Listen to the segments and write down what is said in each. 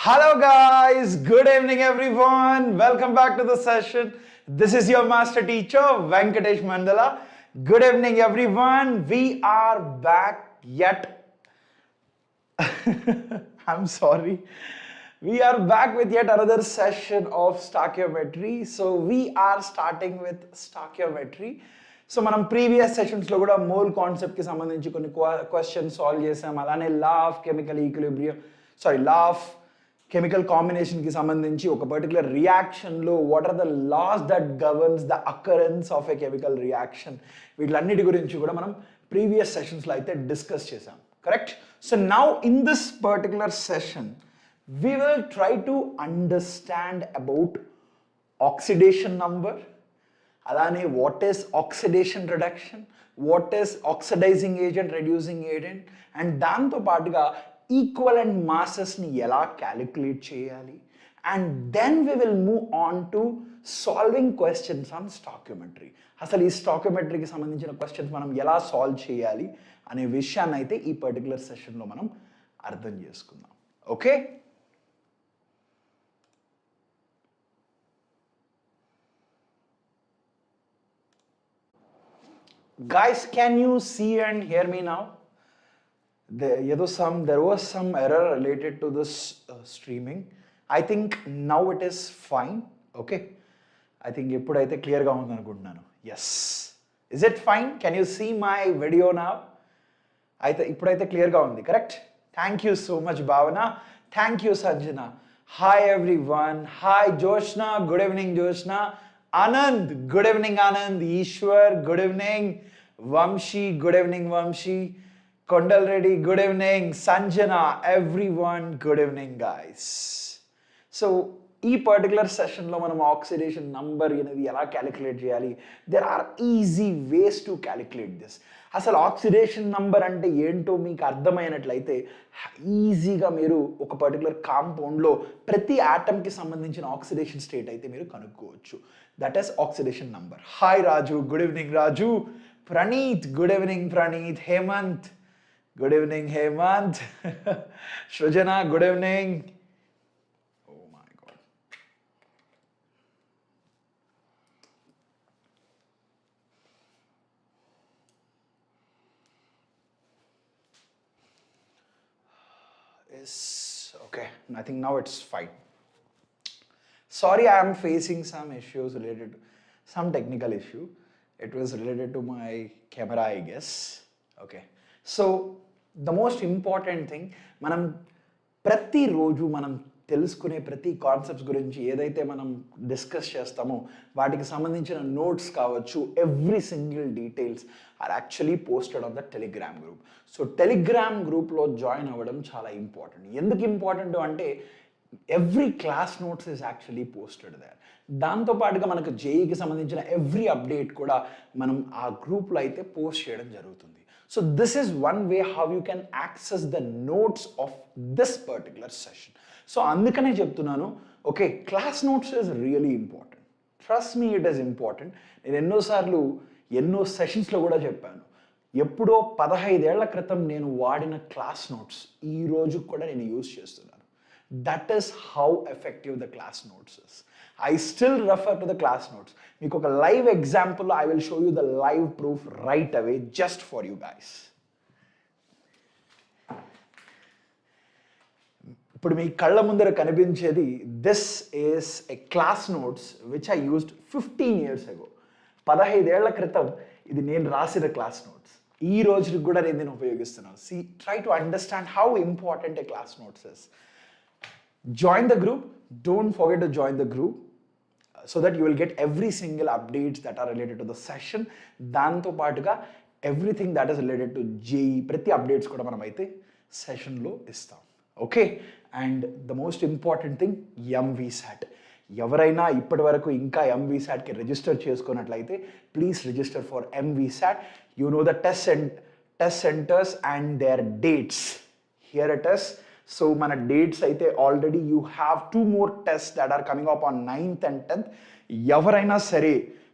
Hello guys, good evening everyone. Welcome back to the session. This is your master teacher Venkatesh Mandala. Good evening everyone. We are back yet. I'm sorry. We are back with yet another session of Stoichiometry. So we are starting with Stoichiometry. So మనం previous సెషన్స్లో కూడా mole కాన్సెప్ట్కి సంబంధించి కొన్ని questions solve చేసాం. అలానే law of chemical equilibrium law of chemical కాంబినేషన్కి సంబంధించి ఒక పర్టికులర్ రియాక్షన్లో what are the laws that governs the occurrence of a chemical reaction, వీటిలన్నిటి గురించి కూడా మనం ప్రీవియస్ సెషన్స్లో అయితే డిస్కస్ చేసాం. Correct? So now in this particular session we will try to understand about oxidation number, alane what is oxidation reduction, what is oxidizing agent, reducing agent, and danto paatuga equivalent masses ni ela calculate cheyali, and then we will move on to solving questions on stoichiometry. అసలు ఈ స్టాయికియోమెట్రీకి సంబంధించిన questions మనం ఎలా solve చేయాలి అనే విషయాన్ని అయితే ఈ పర్టికులర్ సెషన్లో మనం అర్థం చేసుకుందాం. Okay? Guys, can you see and hear me now? There was some error related to this streaming. I think now it is fine. Okay. I think ippudaithe clear ga undi anukuntunnanu. Yes. Is it fine? Can you see my video now? Ippudaithe clear ga undi, correct? Thank you so much, Bhavana. Thank you, Sanjana. Hi everyone. Hi Joshna. Good evening, Joshna. Anand, good evening Anand. Ishwar, good evening. Vamshi, good evening Vamshi. Kondal Reddy, good evening. Sanjana, everyone, good evening guys. So, ఈ particular సెషన్లో మనం oxidation number అనేది ఎలా calculate చేయాలి? There are easy ways to calculate this. అసలు oxidation number అంటే ఏంటో మీకు అర్థమైనట్లయితే ఈజీగా మీరు ఒక పర్టికులర్ కాంపౌండ్లో ప్రతి ఆటమ్కి సంబంధించిన ఆక్సిడేషన్ స్టేట్ అయితే మీరు కనుక్కోవచ్చు. That is oxidation number. Hi Raju, good evening Raju. Praneeth, good evening Praneeth. Hemanth, good evening Hemanth. Srujana, good evening. Okay, I think now it's fine. Sorry, I am facing some issues related to some technical issue. It was related to my camera, I guess. Okay, so the most important thing, మనం ప్రతి రోజు మనం తెలుసుకునే ప్రతి concepts గురించి ఏదైతే మనం discuss చేస్తామో వాటికి సంబంధించిన నోట్స్ కావచ్చు, every single details are actually posted on the Telegram group. So Telegram గ్రూప్లో జాయిన్ అవ్వడం చాలా ఇంపార్టెంట్. ఎందుకు ఇంపార్టెంట్ అంటే every class notes is actually posted there. దాంతోపాటుగా మనకు జేఈకి సంబంధించిన ఎవ్రీ అప్డేట్ కూడా మనం ఆ గ్రూప్లో అయితే పోస్ట్ చేయడం జరుగుతుంది. So this is one way how you can access the notes of this particular session. So అందుకనే చెప్తున్నాను, okay, class notes is really important. Trust me, it is important. నేను ఎన్నోసార్లు ఎన్నో సెషన్స్లో కూడా చెప్పాను. ఎప్పుడో 15 ఏళ్ల క్రితం నేను వాడిన క్లాస్ నోట్స్ ఈ రోజు కూడా నేను యూజ్ చేస్తున్నాను. That is how effective the class notes is. I still refer to the class notes. మీకు ఒక live example, I will show you the live proof right away just for you guys. ఇప్పుడు మీ కళ్ళ ముందర కనిపించేది this is a class notes which I used 15 years ago. 15 ఏళ్ల క్రితం ఇది నేను రాసిన క్లాస్ నోట్స్. ఈ రోజుకి కూడా నేను దీన్ని ఉపయోగిస్తున్నాను. Try to understand how important a class notes is. Join the group. Don't forget to join the group so that you will get every single updates that are related to the session. దాంతో పాటుగా everything that is related to JEE ప్రతి updates కూడా మనం అయితే సెషన్లో ఇస్తాం. Okay, and the most important thing, MVSAT. ఎవరైనా ఇప్పటి వరకు ఇంకా MVSATకి రిజిస్టర్ చేసుకున్నట్లయితే please register for MVSAT. You know the test centres and their dates. Here it is. So మన డేట్స్ అయితే already you have 2 more tests that are coming up on 9th and 10th. ఎవరైనా సరే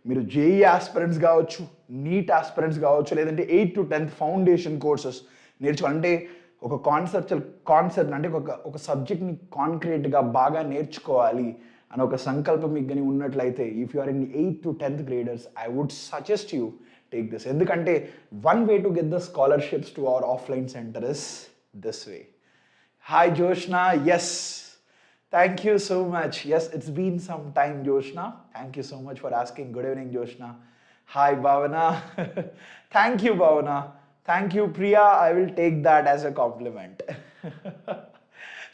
మీరు JEE aspirants కావచ్చు, neat aspirants కావచ్చు, లేదంటే 8th to 10th foundation courses నేర్చుకోవాలంటే ఒక కాన్సెప్ట్ అంటే ఒక సబ్జెక్ట్ని కాంక్రీట్గా బాగా నేర్చుకోవాలి అని ఒక సంకల్పం మీకు కానీ ఉన్నట్లయితే if you are in 8th to 10th graders I would suggest you take this. ఎందుకంటే one way to get the scholarships to our offline centre is this way. Hi Joshna, yes, thank you so much. Yes, it's been some time Joshna. Thank you so much for asking. Good evening Joshna. Hi Bhavana. Thank you Bhavana. Thank you Priya. I will take that as a compliment.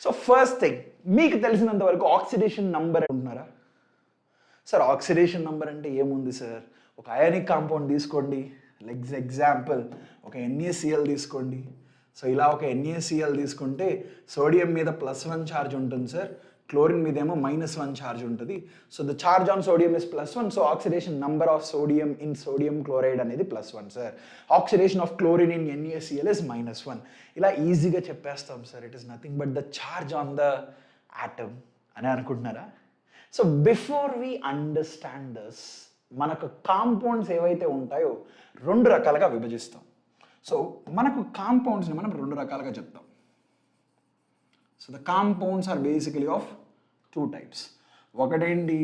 So first thing, మీకు తెలిసినంత వరకు oxidation number అంటున్నారా? Sir oxidation number అంటే ఏముంది sir? ఒక ionic compound తీసుకోండి, like example ఒక NaCl తీసుకోండి. సో ఇలా ఒక NaCl తీసుకుంటే సోడియం మీద +1 ఛార్జ్ ఉంటుంది సార్, క్లోరిన్ మీద ఏమో -1 ఛార్జ్ ఉంటుంది. So the charge on sodium is +1, so oxidation number of sodium in sodium chloride అనేది +1 sir. Oxidation of chlorine in NaCl is -1. ఇలా ఈజీగా చెప్పేస్తాం సార్. It is nothing but the charge on the atom అని అనుకుంటున్నారా? So before we understand this, మనకు compounds ఏవైతే ఉంటాయో 2 రకాలుగా విభజిస్తాం. సో మనకు కాంపౌండ్స్ని మనం 2 రకాలుగా చెప్తాం. So the compounds are basically of 2 types. ఒకటేంటి,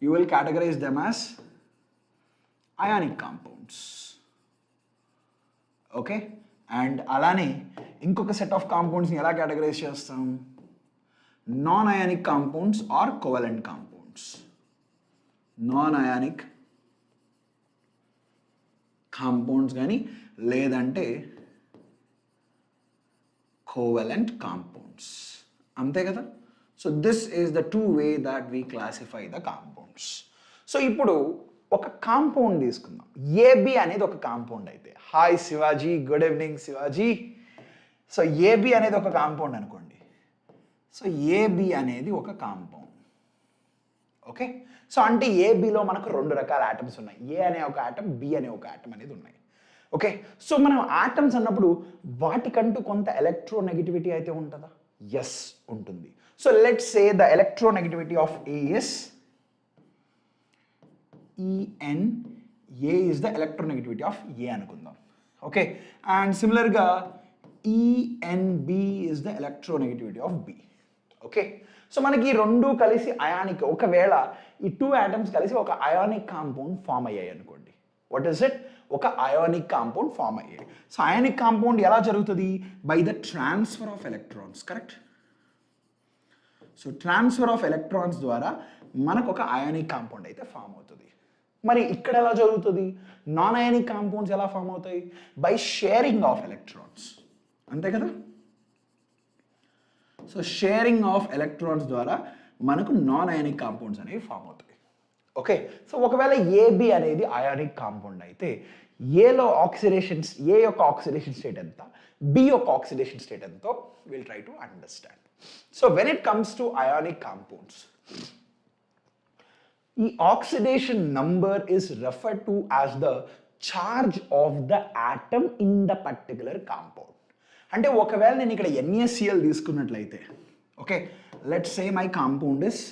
you will categorise them as ionic compounds. Okay, and అలానే ఇంకొక సెట్ ఆఫ్ కాంపౌండ్స్ని ఎలా కేటగరైజ్ చేస్తాం? Non ionic compounds or covalent compounds. Non ionic compounds కానీ లేదంటే కోవలెంట్ కాంపౌండ్స్, అంతే కదా? So this is the 2 way that we classify the compounds. So ఇప్పుడు ఒక కాంపౌండ్ తీసుకుందాం. AB అనేది ఒక కాంపౌండ్ అయితే, hi Shivaji, good evening Shivaji. So AB అనేది ఒక కాంపౌండ్ అనుకోండి. సో AB అనేది ఒక కాంపౌండ్. ఓకే, సో అంటే ఏబిలో మనకు 2 రకాల ఆటమ్స్ ఉన్నాయి. ఏ అనే ఒక ఆటమ్, బి అనే ఒక ఆటమ్ అనేది ఉన్నాయి. ఓకే, సో మనం ఆటమ్స్ అన్నప్పుడు వాటికంటూ కొంత ఎలక్ట్రోనెగటివిటీ అయితే ఉంటుందా? ఎస్, ఉంటుంది. So let's say the electronegativity of A is En. A is the electronegativity of A అనుకుందాం. ఓకే, అండ్ సిమిలర్గా EnB is the electronegativity of B. Okay, so మనకి ఈ 2 కలిసి అయానిక్, ఒకవేళ ఈ 2 ఆటమ్స్ కలిసి ఒక అయానిక్ కాంపౌండ్ ఫామ్ అయ్యాయి అనుకోండి. What is it? ఒక అయానిక్ కాంపౌండ్ ఫామ్ అయ్యాయి. సో అయానిక్ కాంపౌండ్ ఎలా జరుగుతుంది? By the transfer of electrons, correct? So transfer of electrons ద్వారా మనకు ఒక అయానిక్ కాంపౌండ్ అయితే ఫామ్ అవుతుంది. మరి ఇక్కడ ఎలా జరుగుతుంది? నాన్ అయానిక్ కాంపౌండ్స్ ఎలా ఫామ్ అవుతాయి? బై షేరింగ్ ఆఫ్ ఎలక్ట్రాన్స్, అంతే కదా? సో షేరింగ్ ఆఫ్ ఎలక్ట్రాన్స్ ద్వారా మనకు నాన్ అయానిక్ కాంపౌండ్స్ అనేవి ఫామ్ అవుతాయి. ఓకే, సో ఒకవేళ ఏబి అనేది అయానిక్ కాంపౌండ్ అయితే ఏలో ఆక్సిడేషన్స్, ఏ యొక్క ఆక్సిడేషన్ స్టేట్ ఎంత, బి యొక్క ఆక్సిడేషన్ స్టేట్ ఎంతో will try to understand. So when it comes to ionic compounds, ఈ oxidation number is referred to as the charge of the atom in the particular compound. అంటే ఒకవేళ నేను ఇక్కడ NaCl తీసుకున్నట్లయితే, okay, let's say my compound is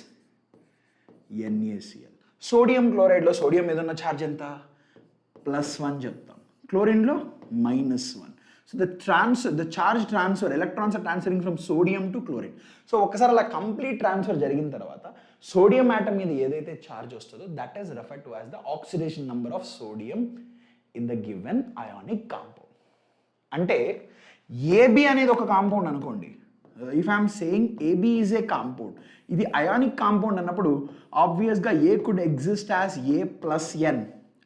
NaCl. Sodium క్లోరైడ్లో sodium మీద ఉన్న charge ఎంత? +1 చెప్తాం, క్లోరిన్లో -1. So the charge transfer, electrons are transferring from sodium to chlorine. So ఒకసారి అలా కంప్లీట్ ట్రాన్స్ఫర్ జరిగిన తర్వాత సోడియం ఆటమ్ మీద ఏదైతే ఛార్జ్ వస్తుందో that is referred to as the oxidation number of sodium in the given ionic compound. అంటే AB అనేది ఒక కాంపౌండ్ అనుకోండి. If I'm saying AB is a compound, ఇది అయానిక్ కాంపౌండ్ అన్నప్పుడు ఆబ్వియస్గా A could exist as A+N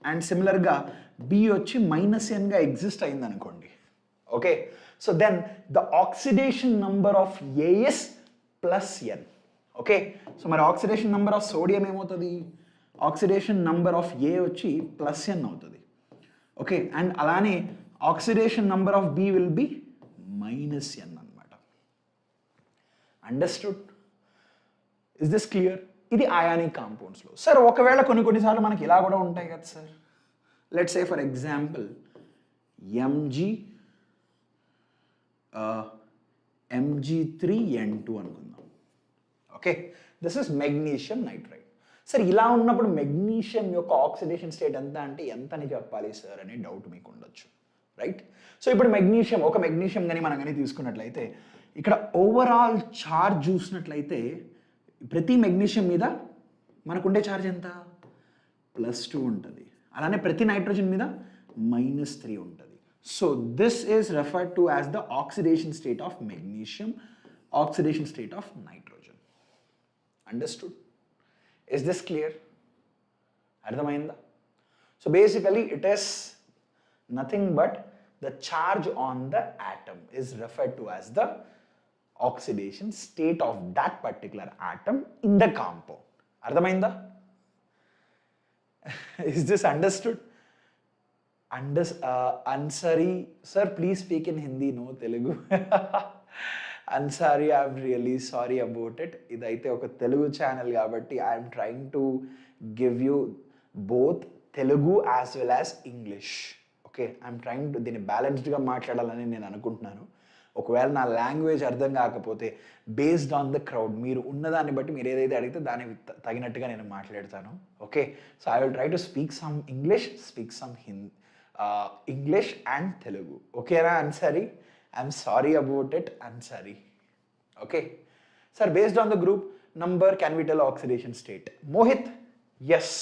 and సిమిలర్గా B వచ్చి -N exist అయింది అనుకోండి. Okay, so then the oxidation number of A is +N. Okay, so మరి oxidation number of sodium ఏమవుతుంది? Oxidation number of A వచ్చి +N అవుతుంది. ఓకే, అండ్ అలానే oxidation number of B will be -N అన్నమాట. Understood? Is this clear? ఇది ionic కాంపౌండ్స్లో. Sir ఒకవేళ కొన్నిసార్లు మనకి ఇలా కూడా ఉంటాయి కదా sir. Let's say for example Mg3N2 అనుకుందాం. Okay, this is magnesium nitride. Sir ఇలా ఉన్నప్పుడు మెగ్నీషియం యొక్క ఆక్సిడేషన్ స్టేట్ ఎంత అంటే ఎంత అని చెప్పాలి సార్ అనే డౌట్ మీకు ఉండొచ్చు. రైట్. సో ఇప్పుడు మెగ్నీషియం, ఒక మెగ్నీషియం కానీ మనం కానీ తీసుకున్నట్లయితే ఇక్కడ ఓవరాల్ ఛార్జ్ చూసినట్లయితే ప్రతి మెగ్నీషియం మీద మనకుండే ఛార్జ్ ఎంత? +2 ఉంటుంది. అలానే ప్రతి నైట్రోజన్ మీద -3 ఉంటుంది. So this is referred to as the oxidation state of magnesium, oxidation state of nitrogen. Understood? Is this clear? అర్థమైందా? So basically it is nothing but the charge on the atom is referred to as the oxidation state of that particular atom in the compound. Ardhamainda? Is this understood? Ansari, sir, please speak in Hindi, no Telugu. Ansari, I'm really sorry about it. Idaithe oka Telugu channel kabatti I am trying to give you both Telugu as well as English. Okay, I'm trying to దీన్ని బ్యాలెన్స్డ్గా మాట్లాడాలని నేను అనుకుంటున్నాను. ఒకవేళ నా language అర్థం కాకపోతే based on the crowd, మీరు ఉన్నదాన్ని బట్టి మీరు ఏదైతే అడిగితే దానికి తగినట్టుగా నేను మాట్లాడతాను. Okay, so I will try to speak some English, speak some English and Telugu. ఓకేనా Ansari? I'm sorry about it Ansari. Okay sir, based on the group number can we tell oxidation state? Mohit, yes,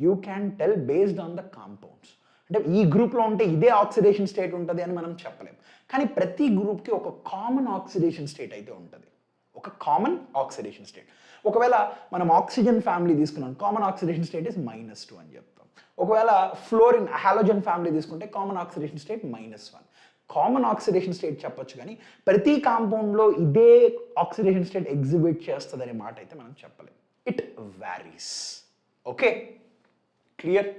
you can tell based on the compounds. అంటే ఈ గ్రూప్లో ఉంటే ఇదే oxidation state ఉంటుంది అని మనం చెప్పలేం. కానీ ప్రతి గ్రూప్కి ఒక కామన్ ఆక్సిడేషన్ స్టేట్ అయితే ఉంటుంది, ఒక కామన్ ఆక్సిడేషన్ స్టేట్. ఒకవేళ మనం ఆక్సిజన్ ఫ్యామిలీ తీసుకున్నాం, కామన్ ఆక్సిడేషన్ స్టేట్ ఇస్ -2 అని చెప్తాం. ఒకవేళ ఫ్లోరిన్ హాలోజన్ ఫ్యామిలీ తీసుకుంటే common oxidation state -1. Common oxidation state చెప్పొచ్చు, కానీ ప్రతి కాంపౌండ్లో ఇదే ఆక్సిడేషన్ స్టేట్ ఎగ్జిబిట్ చేస్తుంది అనే మాట అయితే మనం చెప్పలేం. It varies. Okay, clear?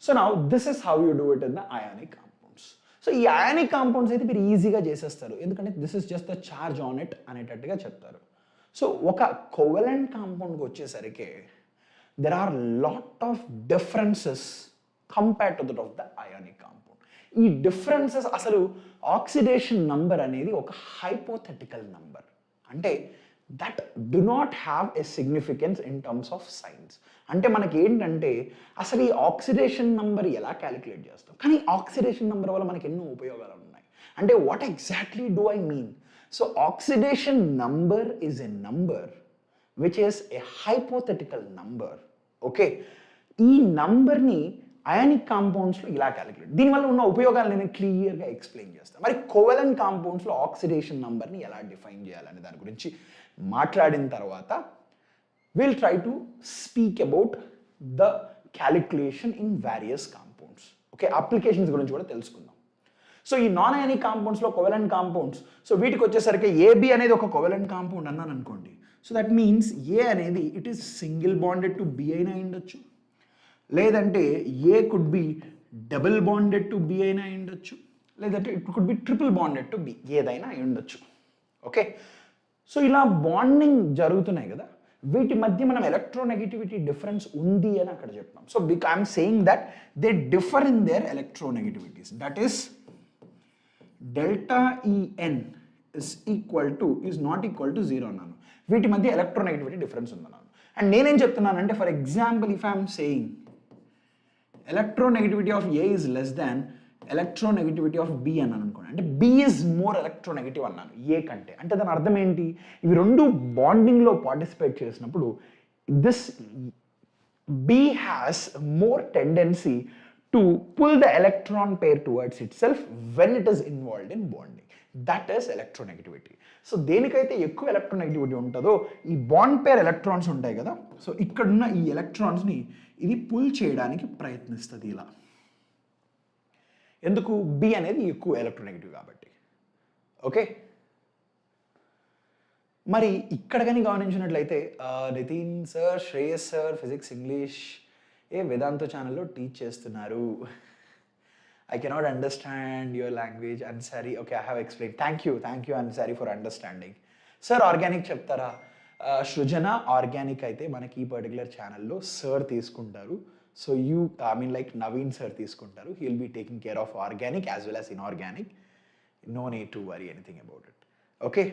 So now this is how you do it in the ionic compounds. So ఈ అయానిక్ కాంపౌండ్స్ అయితే మీరు ఈజీగా చేసేస్తారు, ఎందుకంటే this is just the charge on it అనేటట్టుగా చెప్తారు. సో ఒక కోవలెంట్ కాంపౌండ్కి వచ్చేసరికి there are lot of differences compared to that of the ionic compound. ఈ డిఫరెన్సెస్, అసలు ఆక్సిడేషన్ నంబర్ అనేది ఒక హైపోథెటికల్ నంబర్, అంటే that do not have a significance in terms of science. అంటే మనకి ఏంటంటే అసలు ఈ ఆక్సిడేషన్ నంబర్ ఎలా క్యాలిక్యులేట్ చేస్తాం, కానీ ఆక్సిడేషన్ నంబర్ వల్ల మనకి ఎన్నో ఉపయోగాలు ఉన్నాయి. అంటే what exactly do I mean? So oxidation number is a number which is a hypothetical number. Okay, ఈ నంబర్ని అయానిక్ కాంపౌండ్స్లో ఇలా క్యాలిక్యులేట్, దీనివల్ల ఉన్న ఉపయోగాలు నేను క్లియర్గా ఎక్స్ప్లెయిన్ చేస్తాను. మరి కోవలెంట్ కాంపౌండ్స్లో ఆక్సిడేషన్ నంబర్ని ఎలా డిఫైన్ చేయాలనే దాని గురించి మాట్లాడిన తర్వాత we'll try to speak about the calculation in various compounds. Okay, applications గురించి కూడా తెలుసుకుందాం. సో ఈ నాన్ అయానిక్ కాంపౌండ్స్లో కోవలెంట్ కాంపౌండ్స్, సో వీటికి వచ్చేసరికి ఏబి అనేది ఒక కోవలెంట్ కాంపౌండ్ అన్నాను అనుకోండి. సో దట్ మీన్స్ ఏ అనేది it is single bonded to B అయినా ఉండొచ్చు, లేదంటే A could be double bonded to B అయినా ఉండొచ్చు, లేదంటే it could be triple bonded to B, ఏదైనా ఉండొచ్చు. ఓకే, సో ఇలా బాండింగ్ జరుగుతున్నాయి కదా, వీటి మధ్య మనం ఎలక్ట్రోనెగటివిటీ డిఫరెన్స్ ఉంది అని అక్కడ చెప్తాం. So I'm saying that they differ in their electronegativities, that is ΔEn is not equal to 0 అన్నాను. వీటి మధ్య ఎలక్ట్రోనెగటివిటీ డిఫరెన్స్ ఉందన్నాను. అండ్ నేనేం చెప్తున్నానంటే, for example if I'm saying electronegativity of A is less than electronegativity of B అన్నాను అనుకోండి, అంటే B is more electronegative అన్నాను ఏ కంటే. అంటే దాని అర్థం ఏంటి? ఇవి రెండు బాండింగ్లో పార్టిసిపేట్ చేసినప్పుడు this B has more tendency to pull the electron pair towards itself when it is involved in bonding. That is electronegativity. So దేనికైతే ఎక్కువ ఎలక్ట్రోనెగటివిటీ ఉంటుందో, ఈ బాండ్ పేర్ ఎలక్ట్రాన్స్ ఉంటాయి కదా, సో ఇక్కడున్న ఈ ఎలక్ట్రాన్స్ని ఇది పుల్ చేయడానికి ప్రయత్నిస్తుంది ఇలా. ఎందుకు? బి అనేది ఎక్కువ ఎలక్ట్రోనెగటివ్ కాబట్టి. ఓకే, మరి ఇక్కడ కానీ గమనించినట్లయితే Nitin sir, Shreyas sir physics English Vedantu ఛానల్లో టీచ్ చేస్తున్నారు. I cannot understand your language. Ansari, okay, I have explained. Thank you Ansari for understanding. Sir, organic చెప్తారా? సృజన ఆర్గానిక్ అయితే మనకి ఈ పర్టికులర్ ఛానల్లో సార్ తీసుకుంటారు. సో నవీన్ సార్ తీసుకుంటారు. He will be taking care of organic as well as inorganic. No need to worry anything about it. Okay,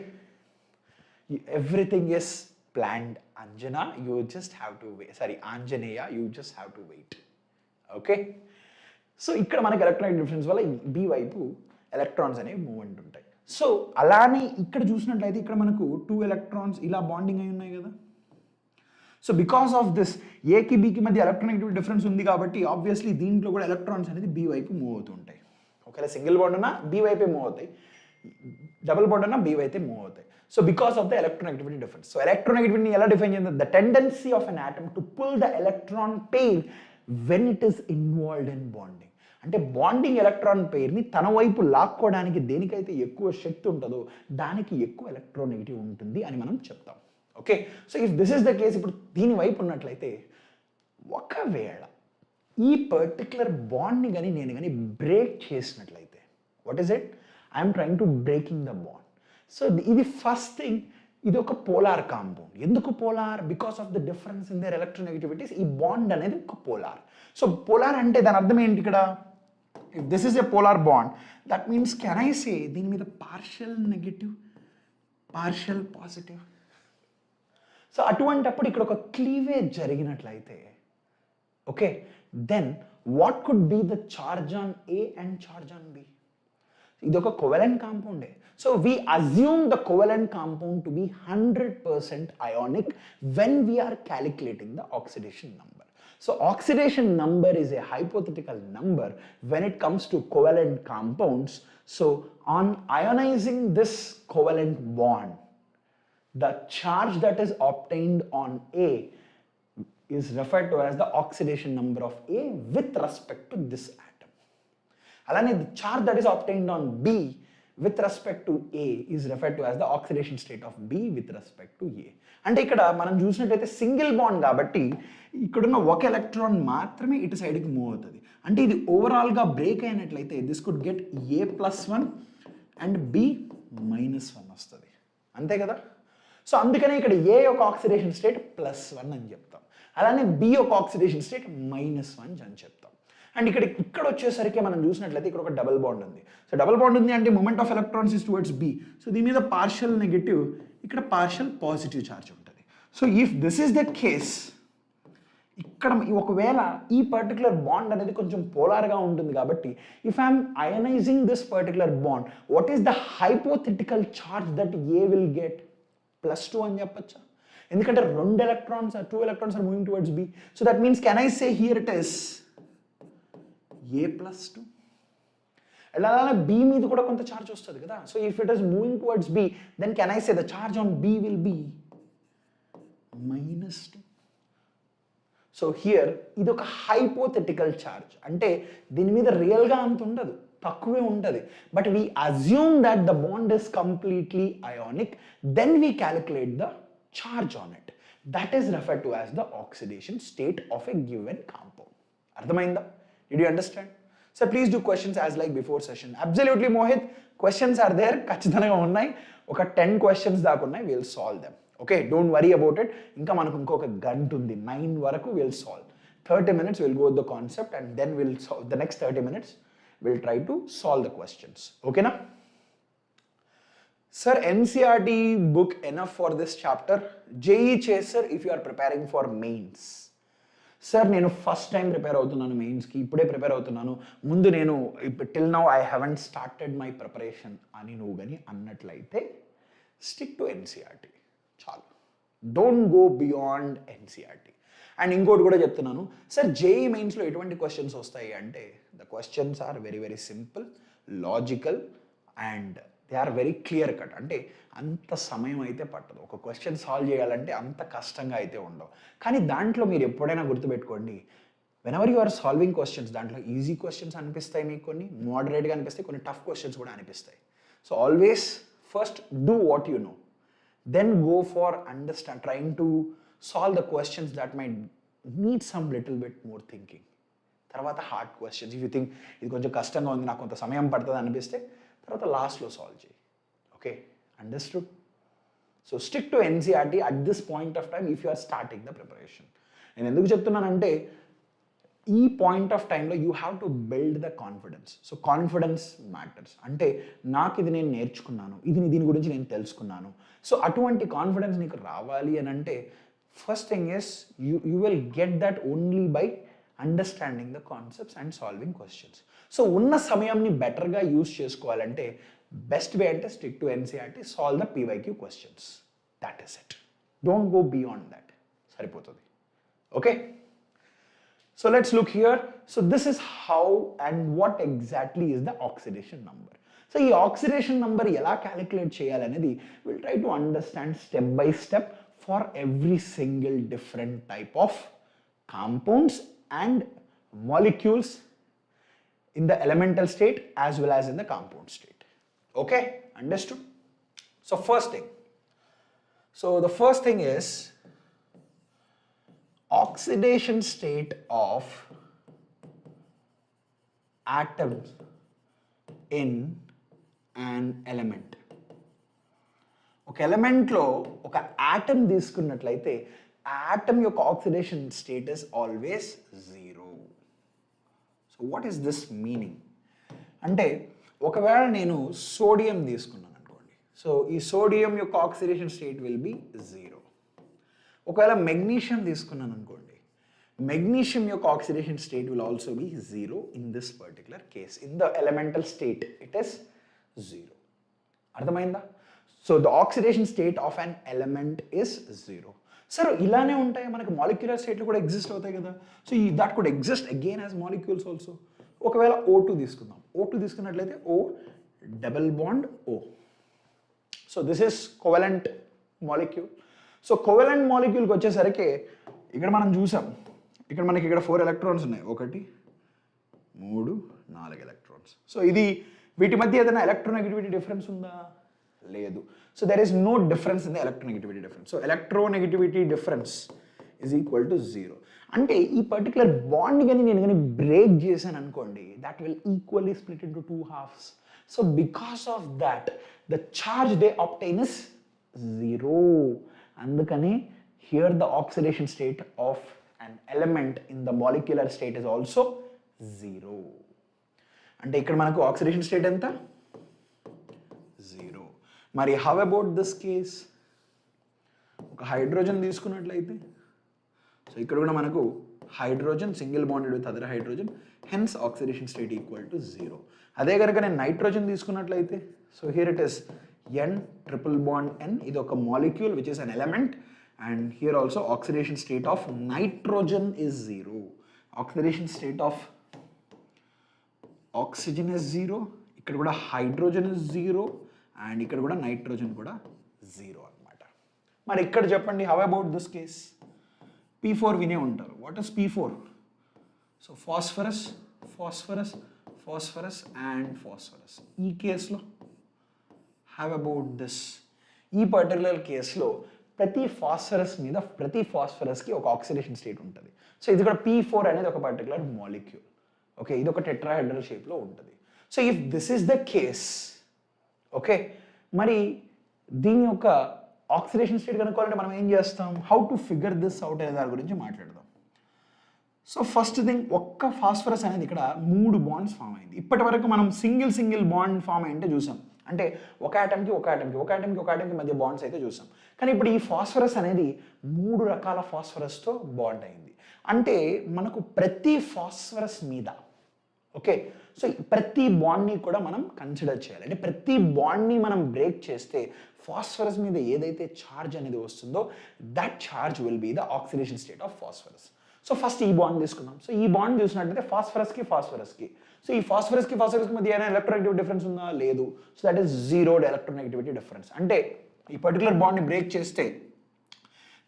everything is planned. Anjana, you just have to wait. Sorry, Anjaneya, you just have to wait. Okay. So ఇక్కడ మనకి electronic difference వల్ల B వైపు electrons అనేవి movement ఉంటాయి. So అలానే ఇక్కడ చూసినట్లయితే ఇక్కడ మనకు 2 ఎలక్ట్రాన్స్ ఇలా బాండింగ్ అయి ఉన్నాయి కదా. సో బికాస్ ఆఫ్ దిస్ ఏకి బికి మధ్య ఎలక్ట్రానిక్ డిఫరెన్స్ ఉంది కాబట్టి ఆబ్వియస్లీ దీంట్లో కూడా ఎలక్ట్రాన్స్ అనేది బి వైపు మూవ్ అవుతూ ఉంటాయి. ఒకవేళ సింగిల్ బాండ్ ఉన్నా బి వైపే మూవ్ అవుతాయి, డబుల్ బాండ్ ఉన్నా బి వైపే మూవ్ అవుతాయి. So because of the electronegativity difference. So ఎలక్ట్రోనెగటివిటీని ఎలా డిఫైన్ చేద్దాం? The tendency of an atom to pull the electron pair when it is involved in bonding. అంటే బాండింగ్ ఎలక్ట్రాన్ పెయిర్ని తన వైపు లాక్కోవడానికి దేనికైతే ఎక్కువ శక్తి ఉంటుందో దానికి ఎక్కువ ఎలక్ట్రోనెగటివ్ ఉంటుంది అని మనం చెప్తాం. Okay, so if this is the case, ఇప్పుడు దీని వైపు ఉన్నట్లయితే ఒకవేళ ఈ పర్టికులర్ బాండ్ని కానీ నేను కానీ బ్రేక్ చేసినట్లయితే, what is it? I'm trying to breaking the bond. So ఇది ఫస్ట్ థింగ్, ఇది ఒక పోలార్ కాంపౌండ్. ఎందుకు polar? Because of the difference in their electronegativities. ఈ బాండ్ అనేది ఒక పోలార్. సో పోలార్ అంటే దాని అర్థం ఏంటి ఇక్కడ? If this is a polar bond, that means can I say దీని మీద partial negative, partial positive. So అటువంటప్పుడు ఇక్కడ ఒక క్లీవేజ్ జరిగినట్లయితే, okay, then what could be the charge on A and charge on B? ఇది ఒక కోవలెంట్ కాంపౌండే. So we assume the covalent compound to be 100% ionic when we are calculating the oxidation number. So oxidation number is a hypothetical number when it comes to covalent compounds. So on ionizing this covalent bond, the charge that is obtained on A is referred to as the oxidation number of A with respect to this atom. Alane the charge that is obtained on B with respect to A is referred to as the oxidation state of B with respect to A. అంటే ఇక్కడ మనం చూసినట్టయితే single bond కాబట్టి ఇక్కడున్న ఒక electron మాత్రమే ఇటు సైడ్కి మూవ్ అవుతుంది. అంటే ఇది ఓవరాల్గా బ్రేక్ అయినట్లయితే this could get A+1 and B-1 వస్తుంది, అంతే కదా. సో అందుకనే ఇక్కడ A యొక్క ఆక్సిడేషన్ స్టేట్ +1 అని చెప్తాం, అలానే B యొక్క ఆక్సిడేషన్ స్టేట్ -1 అని చెప్తాం. అండ్ ఇక్కడ వచ్చేసరికి మనం చూసినట్లయితే ఇక్కడ ఒక డబుల్ బాండ్ ఉంది. సో డబుల్ బాండ్ ఉంది అంటే moment of electrons is towards B. So దీని మీద పార్షియల్ నెగటివ్, ఇక్కడ పార్షియల్ పాజిటివ్ ఛార్జ్ ఉంటుంది. So if this is the case, ఇక్కడ ఒకవేళ ఈ పర్టికులర్ బాండ్ అనేది కొంచెం పోలార్గా ఉంటుంది కాబట్టి if I'm ionizing this particular bond, what is the hypothetical charge that A will get? +2 అని చెప్పచ్చా? ఎందుకంటే 2 electrons, 2 electrons are moving towards B. So that means can I say here it is A+2. అలానే B మీద కూడా కొంత charge వస్తుంది కదా. So if it is moving towards B, then can I say the charge on B will be -2. So హియర్ ఇది ఒక hypothetical charge, అంటే దీని మీద రియల్గా అంత ఉండదు, తక్కువే ఉంటుంది. But we assume that the bond is completely ionic, then we calculate the charge on it. That is referred to as the oxidation state of a given compound. అర్థమైందా? Did you understand? So please do questions as like before session. Absolutely Mohit, questions are there. ఖచ్చితంగా ఉన్నాయి, ఒక 10 questions దాకా ఉన్నాయి. We'll solve them. Okay, don't worry about it. ఇంకా మనకు ఇంకొక గంట ఉంది, 9 వరకు we'll solve. 30 minutes we'll go with the concept and then we'll solve the next 30 minutes. We'll try to solve the questions. Okay na? Sir, NCERT book enough for this chapter? JEE Chaser if you are preparing for mains. Sir నేను first time prepare అవుతున్నాను మెయిన్స్కి, ఇప్పుడే prepare అవుతున్నాను, ముందు నేను till now I haven't started my preparation అని నువ్వు కానీ అన్నట్లయితే స్టిక్ టు ఎన్సీఆర్టీ చాలు. Don't go beyond NCERT. And ఇంకోటి కూడా చెప్తున్నాను సార్, జేఈ మెయిన్స్లో ఎటువంటి క్వశ్చన్స్ వస్తాయి అంటే the questions are very very simple, logical and they are very clear cut. అంటే అంత సమయం అయితే పట్టదు, ఒక క్వశ్చన్ సాల్వ్ చేయాలంటే అంత కష్టంగా అయితే ఉండవు. కానీ దాంట్లో మీరు ఎప్పుడైనా గుర్తుపెట్టుకోండి, whenever you are solving questions, దాంట్లో ఈజీ క్వశ్చన్స్ అనిపిస్తాయి మీకు, కొన్ని మోడరేట్గా అనిపిస్తాయి, కొన్ని టఫ్ క్వశ్చన్స్ కూడా అనిపిస్తాయి. So always first do what you know, then go for understand trying to solve the questions that might need some little bit more thinking. తర్వాత hard questions, if you think ఇది కొంచెం కష్టంగా ఉంది, నాకు కొంత సమయం పడుతుంది అనిపిస్తే తర్వాత లాస్ట్లో సాల్వ్ చేయి. Okay, understood? So stick to NCERT at this point of time if you are starting the preparation. నేను ఎందుకు చెప్తున్నానంటే ఈ పాయింట్ ఆఫ్ టైంలో you have to build the confidence. So confidence matters. అంటే నాకు ఇది నేను నేర్చుకున్నాను, దీని గురించి నేను తెలుసుకున్నాను. సో అటువంటి కాన్ఫిడెన్స్ నీకు రావాలి అని అంటే first thing is you will get that only by understanding the concepts and solving questions. So ఉన్న సమయంని బెటర్గా యూస్ చేసుకోవాలంటే బెస్ట్ వే అంటే stick to NCERT, solve the PYQ questions. That is it. Don't go beyond that. సరిపోతుంది. Okay, so let's look here. So this is how and what exactly is the oxidation number. So ఈ oxidation number ఎలా calculate చేయాలనేది we'll try to understand step by step for every single different type of compounds and molecules in the elemental state as well as in the compound state. Okay, understood? So the first thing is oxidation state of atoms in an element. ఒక ఎలిమెంట్లో ఒక atom తీసుకున్నట్లయితే atom యొక్క oxidation status always zero. So what is this meaning అంటే ఒకవేళ నేను sodium తీసుకున్నాను అనుకోండి, so ఈ సోడియం యొక్క oxidation state will be zero. ఒకవేళ మెగ్నీషియం తీసుకున్నాను అనుకోండి, మెగ్నీషియం యొక్క oxidation state will also be zero in this particular case. In the elemental state it is zero. అర్థమైందా? So the oxidation state of an element is zero. సరే, ఇలానే ఉంటాయి మనకి molecular స్టేట్లు కూడా ఎగ్జిస్ట్ అవుతాయి కదా. So that could exist again as molecules also. ఒకవేళ O2 తీసుకుందాం, O2 తీసుకున్నట్లయితే O double bond O. So this is covalent molecule. So covalent మాలిక్యూల్కి వచ్చేసరికి ఇక్కడ మనం చూసాం, ఇక్కడ మనకి ఇక్కడ 4 ఎలక్ట్రాన్స్ ఉన్నాయి, 1 3 4 ఎలక్ట్రాన్స్. సో ఇది వీటి మధ్య ఏదైనా ఎలక్ట్రోనెగటివిటీ డిఫరెన్స్ ఉందా? లేదు. So there is no difference in the electronegativity difference. So electronegativity difference is equal to zero. అంటే ఈ పర్టికులర్ బాండ్ కానీ నేను కానీ బ్రేక్ చేశాను అనుకోండి, that will equally split into 2 halves. So because of that the charge they obtain is zero. అందుకని here the oxidation state of an element in the molecular state is also zero. అంటే ఇక్కడ మనకు oxidation state ఎంత? Zero. మరి how about this case? ఒక hydrogen తీసుకున్నట్లయితే, so ఇక్కడ కూడా మనకు hydrogen single bonded with other hydrogen, hence oxidation state equal to zero. అదే కనుక నేను నైట్రోజన్ తీసుకున్నట్లయితే, so here it is N triple bond N, ఇది ఒక molecule which is an element, and here also oxidation state of nitrogen is zero. Oxidation state of oxygen is zero, ఇక్కడ కూడా hydrogen is zero, and ఇక్కడ కూడా nitrogen కూడా zero అన్నమాట. మరి ఇక్కడ చెప్పండి, how about this case? P4 వినే ఉంటారు. What is P4? So phosphorus, phosphorus, phosphorus and phosphorus. ఈ కేసులో how about this? ఈ పర్టికులర్ కేసులో ప్రతి ఫాస్ఫరస్ మీద ప్రతి ఫాస్ఫరస్కి ఒక ఆక్సిడేషన్ స్టేట్ ఉంటుంది. సో ఇది కూడా P4 అనేది ఒక పర్టికులర్ మాలిక్యూల్. ఓకే, ఇది ఒక టెట్రాహెడ్రల్ షేప్లో ఉంటుంది. So if this is the case, okay, మరి దీని యొక్క ఆక్సిడేషన్ స్టేట్ కనుక్కోవాలంటే మనం ఏం చేస్తాం? How to figure this out అనే దాని గురించి మాట్లాడదాం. సో ఫస్ట్ థింగ్, ఒక్క ఫాస్ఫరస్ అనేది ఇక్కడ 3 బాండ్స్ ఫామ్ అయింది. ఇప్పటి వరకు మనం సింగిల్ బాండ్ ఫామ్ అయింటే చూసాం, అంటే ఒక ఆటంకి మధ్య బాండ్స్ అయితే చూసాం. కానీ ఇప్పుడు ఈ ఫాస్ఫరస్ అనేది 3 రకాల ఫాస్ఫరస్తో బాండ్ అయింది. అంటే మనకు ప్రతి ఫాస్ఫరస్ మీద, ఓకే, సో ప్రతి బాండ్ని కూడా మనం కన్సిడర్ చేయాలి. అంటే ప్రతి బాండ్ని మనం బ్రేక్ చేస్తే ఫాస్ఫరస్ మీద ఏదైతే ఛార్జ్ అనేది వస్తుందో that charge will be the oxidation state of phosphorus. So first ఈ బాండ్ తీసుకుందాం. సో ఈ బాండ్ చూసినట్లయితే ఫాస్ఫరస్కి సో ఈ ఫాస్ఫరస్కి మధ్య ఏదైనా ఎలక్ట్రోనెగటివ్ డిఫరెన్స్ ఉందా? లేదు. So that is zero electronegativity difference. అంటే ఈ పర్టికులర్ బాండ్ని బ్రేక్ చేస్తే,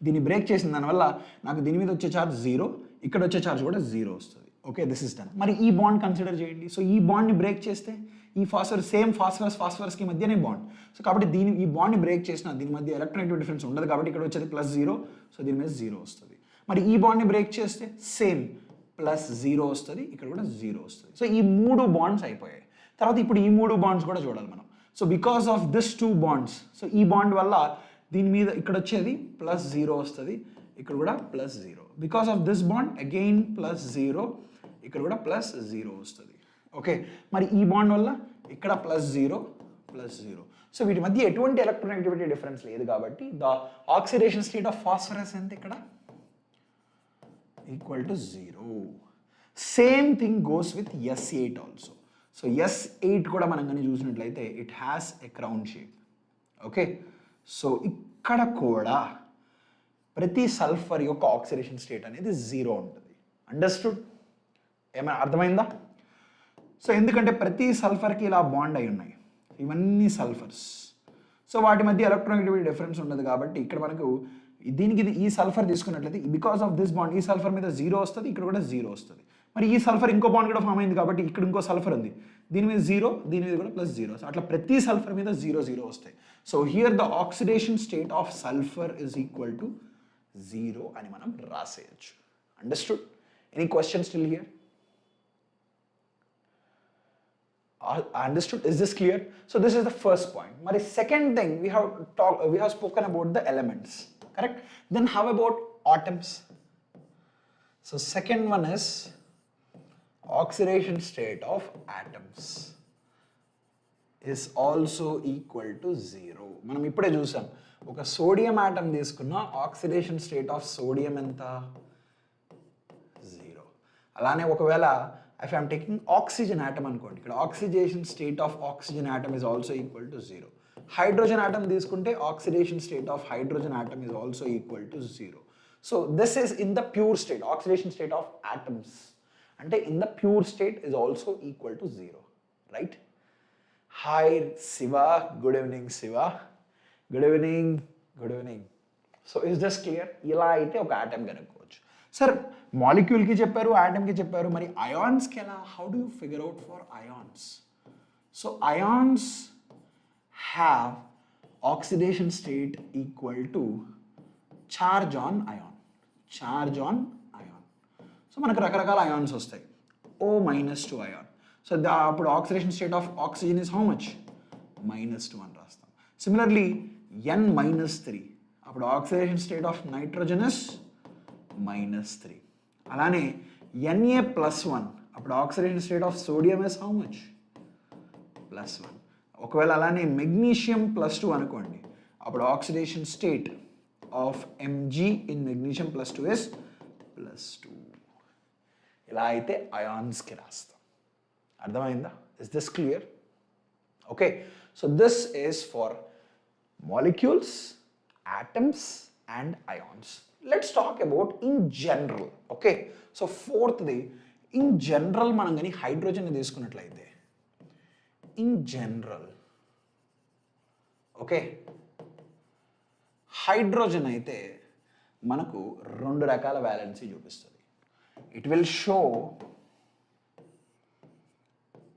దీన్ని బ్రేక్ చేసిన దానివల్ల నాకు దీని మీద వచ్చే ఛార్జ్ జీరో, ఇక్కడ వచ్చే ఛార్జ్ కూడా జీరో వస్తుంది. Okay, this is done. మరి ఈ బాండ్ కన్సిడర్ చేయండి. సో ఈ బాండ్ని బ్రేక్ చేస్తే ఈ ఫాస్ఫరస్కి మధ్యనే బాండ్. సో కాబట్టి ఈ బాండ్ని బ్రేక్ చేసిన దీని మధ్య ఎలక్ట్రోనెగటివ్ డిఫరెన్స్ ఉండదు కాబట్టి ఇక్కడ వచ్చేది +0. సో దీని మీద జీరో వస్తుంది. మరి ఈ బాండ్ని బ్రేక్ చేస్తే సేమ్ +0 వస్తుంది, ఇక్కడ కూడా 0 వస్తుంది. సో ఈ 3 బాండ్స్ అయిపోయాయి. తర్వాత ఇప్పుడు ఈ 3 బాండ్స్ కూడా చూడాలి మనం. So because of this 2 bonds, so ఈ బాండ్ వల్ల దీని మీద ఇక్కడ వచ్చేది +0 వస్తుంది, ఇక్కడ కూడా +0. Because of this bond again +0, ఇక్కడ కూడా +0 వస్తుంది. ఓకే, మరి ఈ బాండ్ వల్ల ఇక్కడ +0. సో వీటి మధ్య ఎటువంటి ఎలక్ట్రోనెగటివిటీ డిఫరెన్స్ లేదు కాబట్టి the oxidation state of phosphorus ఎంత ఇక్కడ? Equal to 0. Same thing goes with S8 also. So S8 కూడా మనం కానీ చూసినట్లయితే it has a crown shape. Okay, so ఇక్కడ కూడా ప్రతి సల్ఫర్ యొక్క ఆక్సిడేషన్ స్టేట్ అనేది 0 ఉంటుంది. అండర్స్టూడ్? ఏమైనా అర్థమైందా? సో ఎందుకంటే ప్రతి సల్ఫర్కి ఇలా బాండ్ అయి ఉన్నాయి, ఇవన్నీ సల్ఫర్స్. సో వాటి మధ్య ఎలక్ట్రోనెగటివిటీ డిఫరెన్స్ ఉండదు కాబట్టి ఇక్కడ మనకు దీనికి ఈ సల్ఫర్ తీసుకున్నట్లయితే బికాస్ ఆఫ్ దిస్ బాండ్ ఈ సల్ఫర్ మీద 0 వస్తుంది, ఇక్కడ కూడా 0 వస్తుంది. మరి ఈ సల్ఫర్ ఇంకో బాండ్ కూడా ఫామ్ అయింది కాబట్టి ఇక్కడ ఇంకో సల్ఫర్ ఉంది, దీని మీద 0, దీని మీద కూడా +0. సో అట్లా ప్రతి సల్ఫర్ మీద 0 0 వస్తాయి. So here the oxidation state of sulphur is equal to 0 అని మనం రాసేయచ్చు. Understood? Any questions still here? Understood? Is this clear? So this is the first point. Mari second thing we have spoken about the elements, correct? Then how about atoms? So second one is oxidation state of atoms is also equal to 0. మనం ఇప్పుడే చూసాం, ఒక sodium atom తీసుకున్న oxidation state of sodium ఎంత? 0. అలానే ఒకవేళ if I am taking oxygen atom అనుకోండి, ఇక్కడ oxidation state of oxygen atom is also equal to 0. hydrogen atom తీసుకుంటే oxidation state of hydrogen atom is also equal to 0. So this is in the pure state, oxidation state of atoms అంటే in the pure state is also equal to 0, right? Hi Siva, good evening Siva, good evening, good evening. So is this clear? ఇలా అయితే ఒక atom కనుక్కోవచ్చు. Sir మాలిక్యూల్కి చెప్పారు, ఆటమ్కి చెప్పారు, మరి అయాన్స్కి ఎలా? How do you figure out for ions? So ions have oxidation state equal to charge on ion. Charge on ion. So మనకు రకరకాల అయాన్స్ వస్తాయి. O-2 ion. సో అప్పుడు oxidation state of oxygen is how much? -2 అని రాస్తాం. Similarly N-3 అప్పుడు oxidation state of nitrogen is -3. అలానే Na+1 అప్పుడు oxidation state of sodium is how much? +1. ఒకవేళ అలానే మెగ్నీషియం +2 అనుకోండి, అప్పుడు oxidation state of Mg in magnesium +2 is +2. ఇలా అయితే అయాన్స్కి రాస్తాం. అర్థమైందా? Is this clear? Okay, so this is for molecules, atoms and ions. Let's talk about in general. Okay, so fourth day in general మనం కానీ hydrogen తీసుకున్నట్లయితే in general, okay, hydrogen అయితే మనకు 2 రకాల వ్యాలెన్సీ చూపిస్తుంది. It will show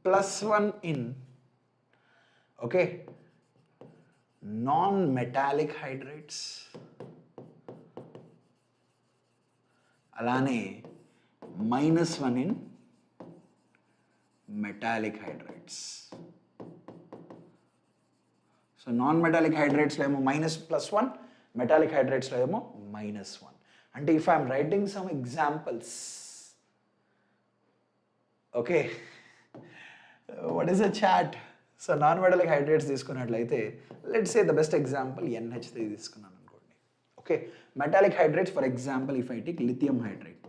+1 in, okay, non metallic hydrates, అలానే -1 in metallic hydrates. So non metallic హైడ్రేట్స్లో ఏమో -+1, మెటాలిక్ హైడ్రేట్స్లో ఏమో -1. అంటే if I'm writing some examples, okay, what is a chat? So non metallic hydrates తీసుకున్నట్లయితే let's say the best example NH3 తీసుకున్నాను అనుకోండి. Okay, metallic hydrates for example if I take lithium hydrate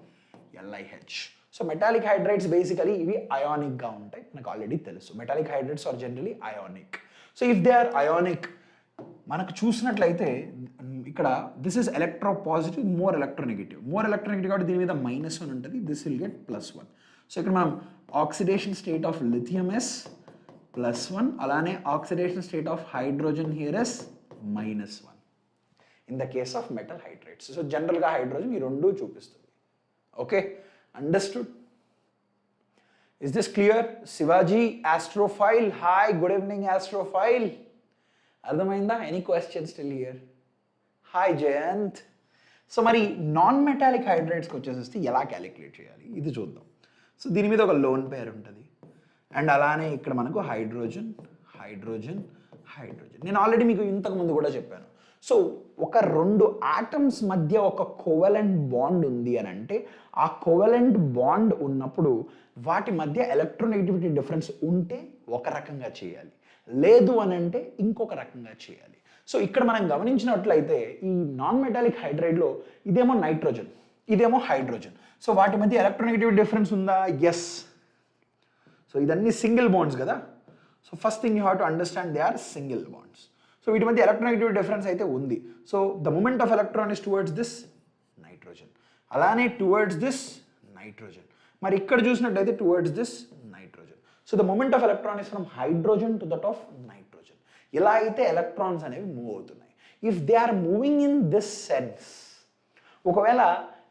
LiH. So metallic hydrates basically ఇవి అయానిక్గా ఉంటాయి, మనకు already తెలుసు. Metallic hydrates are generally ionic. So if they are ionic, మనకు చూసినట్లయితే ఇక్కడ this is electropositive, more electronegative. More electronegative కాబట్టి దీని మీద -1 ఉంటుంది, దిస్ విల్ గెట్ +1. సో ఇక్కడ మనం oxidation state of lithium is +1, అలానే oxidation state of hydrogen here is -1 in the case of metal hydrates. So జనరల్గా హైడ్రోజన్ ఈ రెండు చూపిస్తుంది. Okay, understood? Is this clear? Shivaji astrophile, hi, good evening astrophile. అర్థమైందా? Any questions still here? Hi Jayant. So మరి non metallic హైడ్రేట్స్కి వచ్చేసి ఎలా calculate చేయాలి ఇది చూద్దాం. సో దీని మీద ఒక లోన్ పేర్ ఉంటుంది, అండ్ అలానే ఇక్కడ మనకు హైడ్రోజన్ హైడ్రోజన్ హైడ్రోజన్. నేను ఆల్రెడీ మీకు ఇంతకుముందు కూడా చెప్పాను. సో ఒక 2 ఆటమ్స్ మధ్య ఒక కోవలెంట్ బాండ్ ఉంది అని అంటే ఆ కోవలెంట్ బాండ్ ఉన్నప్పుడు వాటి మధ్య ఎలక్ట్రోనెగటివిటీ డిఫరెన్స్ ఉంటే ఒక రకంగా చేయాలి, లేదు అని అంటే ఇంకొక రకంగా చేయాలి. సో ఇక్కడ మనం గమనించినట్లయితే ఈ నాన్ మెటాలిక్ హైడ్రైడ్లో ఇదేమో నైట్రోజన్, ఇదేమో హైడ్రోజన్. సో వాటి మధ్య ఎలక్ట్రోనెగటివిటీ డిఫరెన్స్ ఉందా? ఎస్. సో ఇదన్నీ సింగిల్ బాండ్స్ కదా. So first thing you have to understand they are single bonds. So వీటి మధ్య ఎలక్ట్రోనెగటివిటీ డిఫరెన్స్ అయితే ఉంది. So the movement of electron is towards this nitrogen, అలానే టువర్డ్స్ దిస్ నైట్రోజన్. మరి ఇక్కడ చూసినట్లయితే towards this nitrogen. So the movement of electron is from hydrogen to that of nitrogen. ఇలా అయితే ఎలక్ట్రాన్స్ అనేవి మూవ్ అవుతున్నాయి. If they are moving in this sense, ఒకవేళ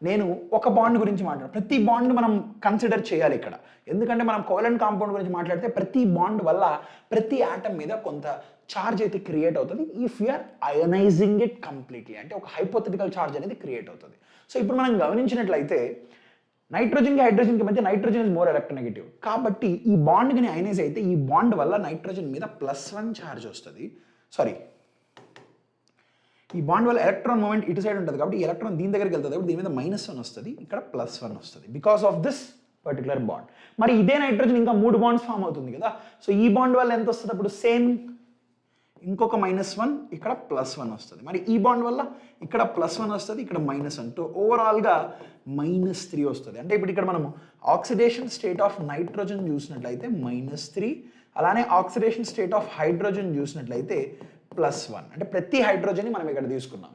నేను ఒక బాండ్ గురించి మాట్లాడు, ప్రతి బాండ్ మనం కన్సిడర్ చేయాలి ఇక్కడ. ఎందుకంటే మనం కోవలెంట్ కాంపౌండ్ గురించి మాట్లాడితే ప్రతి బాండ్ వల్ల ప్రతి ఆటమ్ మీద కొంత ఛార్జ్ అయితే క్రియేట్ అవుతుంది. If you're ionizing it completely, అంటే ఒక హైపోథెటికల్ ఛార్జ్ అనేది క్రియేట్ అవుతుంది. సో ఇప్పుడు మనం గమనించినట్లయితే నైట్రోజన్కి హైడ్రోజన్కి మధ్య నైట్రోజన్ ఇస్ మోర్ ఎలక్ట్రోనెగటివ్. కాబట్టి ఈ బాండ్ కానీ అయనైజ్ అయితే ఈ బాండ్ వల్ల నైట్రోజన్ మీద +1 ఛార్జ్ వస్తుంది. సారీ, ఈ బాండ్ వల్ల ఎలక్ట్రాన్ మూమెంట్ ఇటు సైడ్ ఉంటుంది కాబట్టి ఈ ఎలక్ట్రాన్ దీని దగ్గరికి వెళ్తుంది కాబట్టి దీని మీద -1 వస్తుంది, ఇక్కడ +1 వస్తుంది because of this particular bond. మరి ఇదే నైట్రోజన్ ఇంకా 3 బాండ్స్ ఫామ్ అవుతుంది కదా. సో ఈ బాండ్ వల్ల ఎంత వస్తుంది అప్పుడు? సేమ్ ఇంకొక -1, ఇక్కడ +1 వస్తుంది. మరి ఈ బాండ్ వల్ల ఇక్కడ +1 వస్తుంది, ఇక్కడ -1. సో ఓవరాల్గా -3 వస్తుంది. అంటే ఇప్పుడు ఇక్కడ మనము ఆక్సిడేషన్ స్టేట్ ఆఫ్ నైట్రోజన్ చూసినట్లయితే -3, అలానే ఆక్సిడేషన్ స్టేట్ ఆఫ్ హైడ్రోజన్ చూసినట్లయితే +1. అంటే ప్రతి హైడ్రోజన్ని మనం ఇక్కడ తీసుకున్నాం.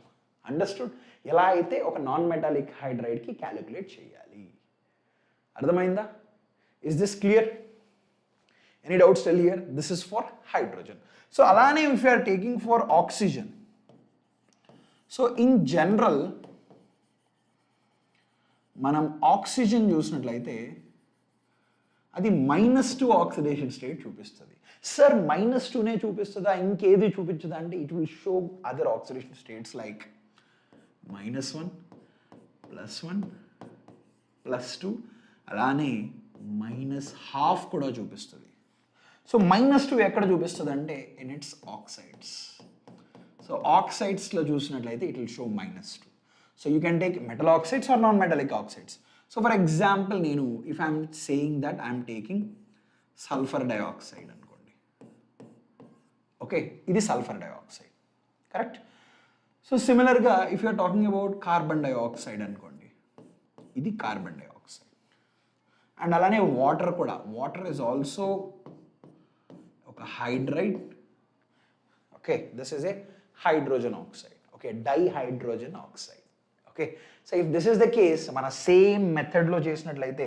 అండర్స్టూడ్? ఎలా అయితే ఒక నాన్ మెటాలిక్ హైడ్రైడ్కి క్యాలిక్యులేట్ చేయాలి. అర్థమైందా? Is this clear? Any doubts still here? This is for hydrogen. So అలానే if you are taking for oxygen, so in general మనం ఆక్సిజన్ చూసినట్లయితే అది -2 ఆక్సిడేషన్ స్టేట్ చూపిస్తుంది. సార్ -2నే చూపిస్తుందా, ఇంకేది చూపించదా అంటే it will show other oxidation states like -1, +1, +2, అలానే -12 కూడా చూపిస్తుంది. సో -2 ఎక్కడ చూపిస్తుంది అంటే ఇన్ ఇట్స్ ఆక్సైడ్స్. సో ఆక్సైడ్స్లో చూసినట్లయితే it will show -2. So you can take metal oxides or non metallic oxides. So for example నేను if I'm saying that I'm taking sulphur dioxide అనుకోండి. ఓకే, ఇది సల్ఫర్ డైఆక్సైడ్, కరెక్ట్. సో సిమిలర్గా if you're talking about carbon dioxide అనుకోండి, ఇది carbon dioxide. And అలానే water కూడా, water is also ఒక hydride. Okay, this is a hydrogen oxide. Okay, dihydrogen oxide. Okay, so if this is the case, మన same మెథడ్లో చేసినట్లయితే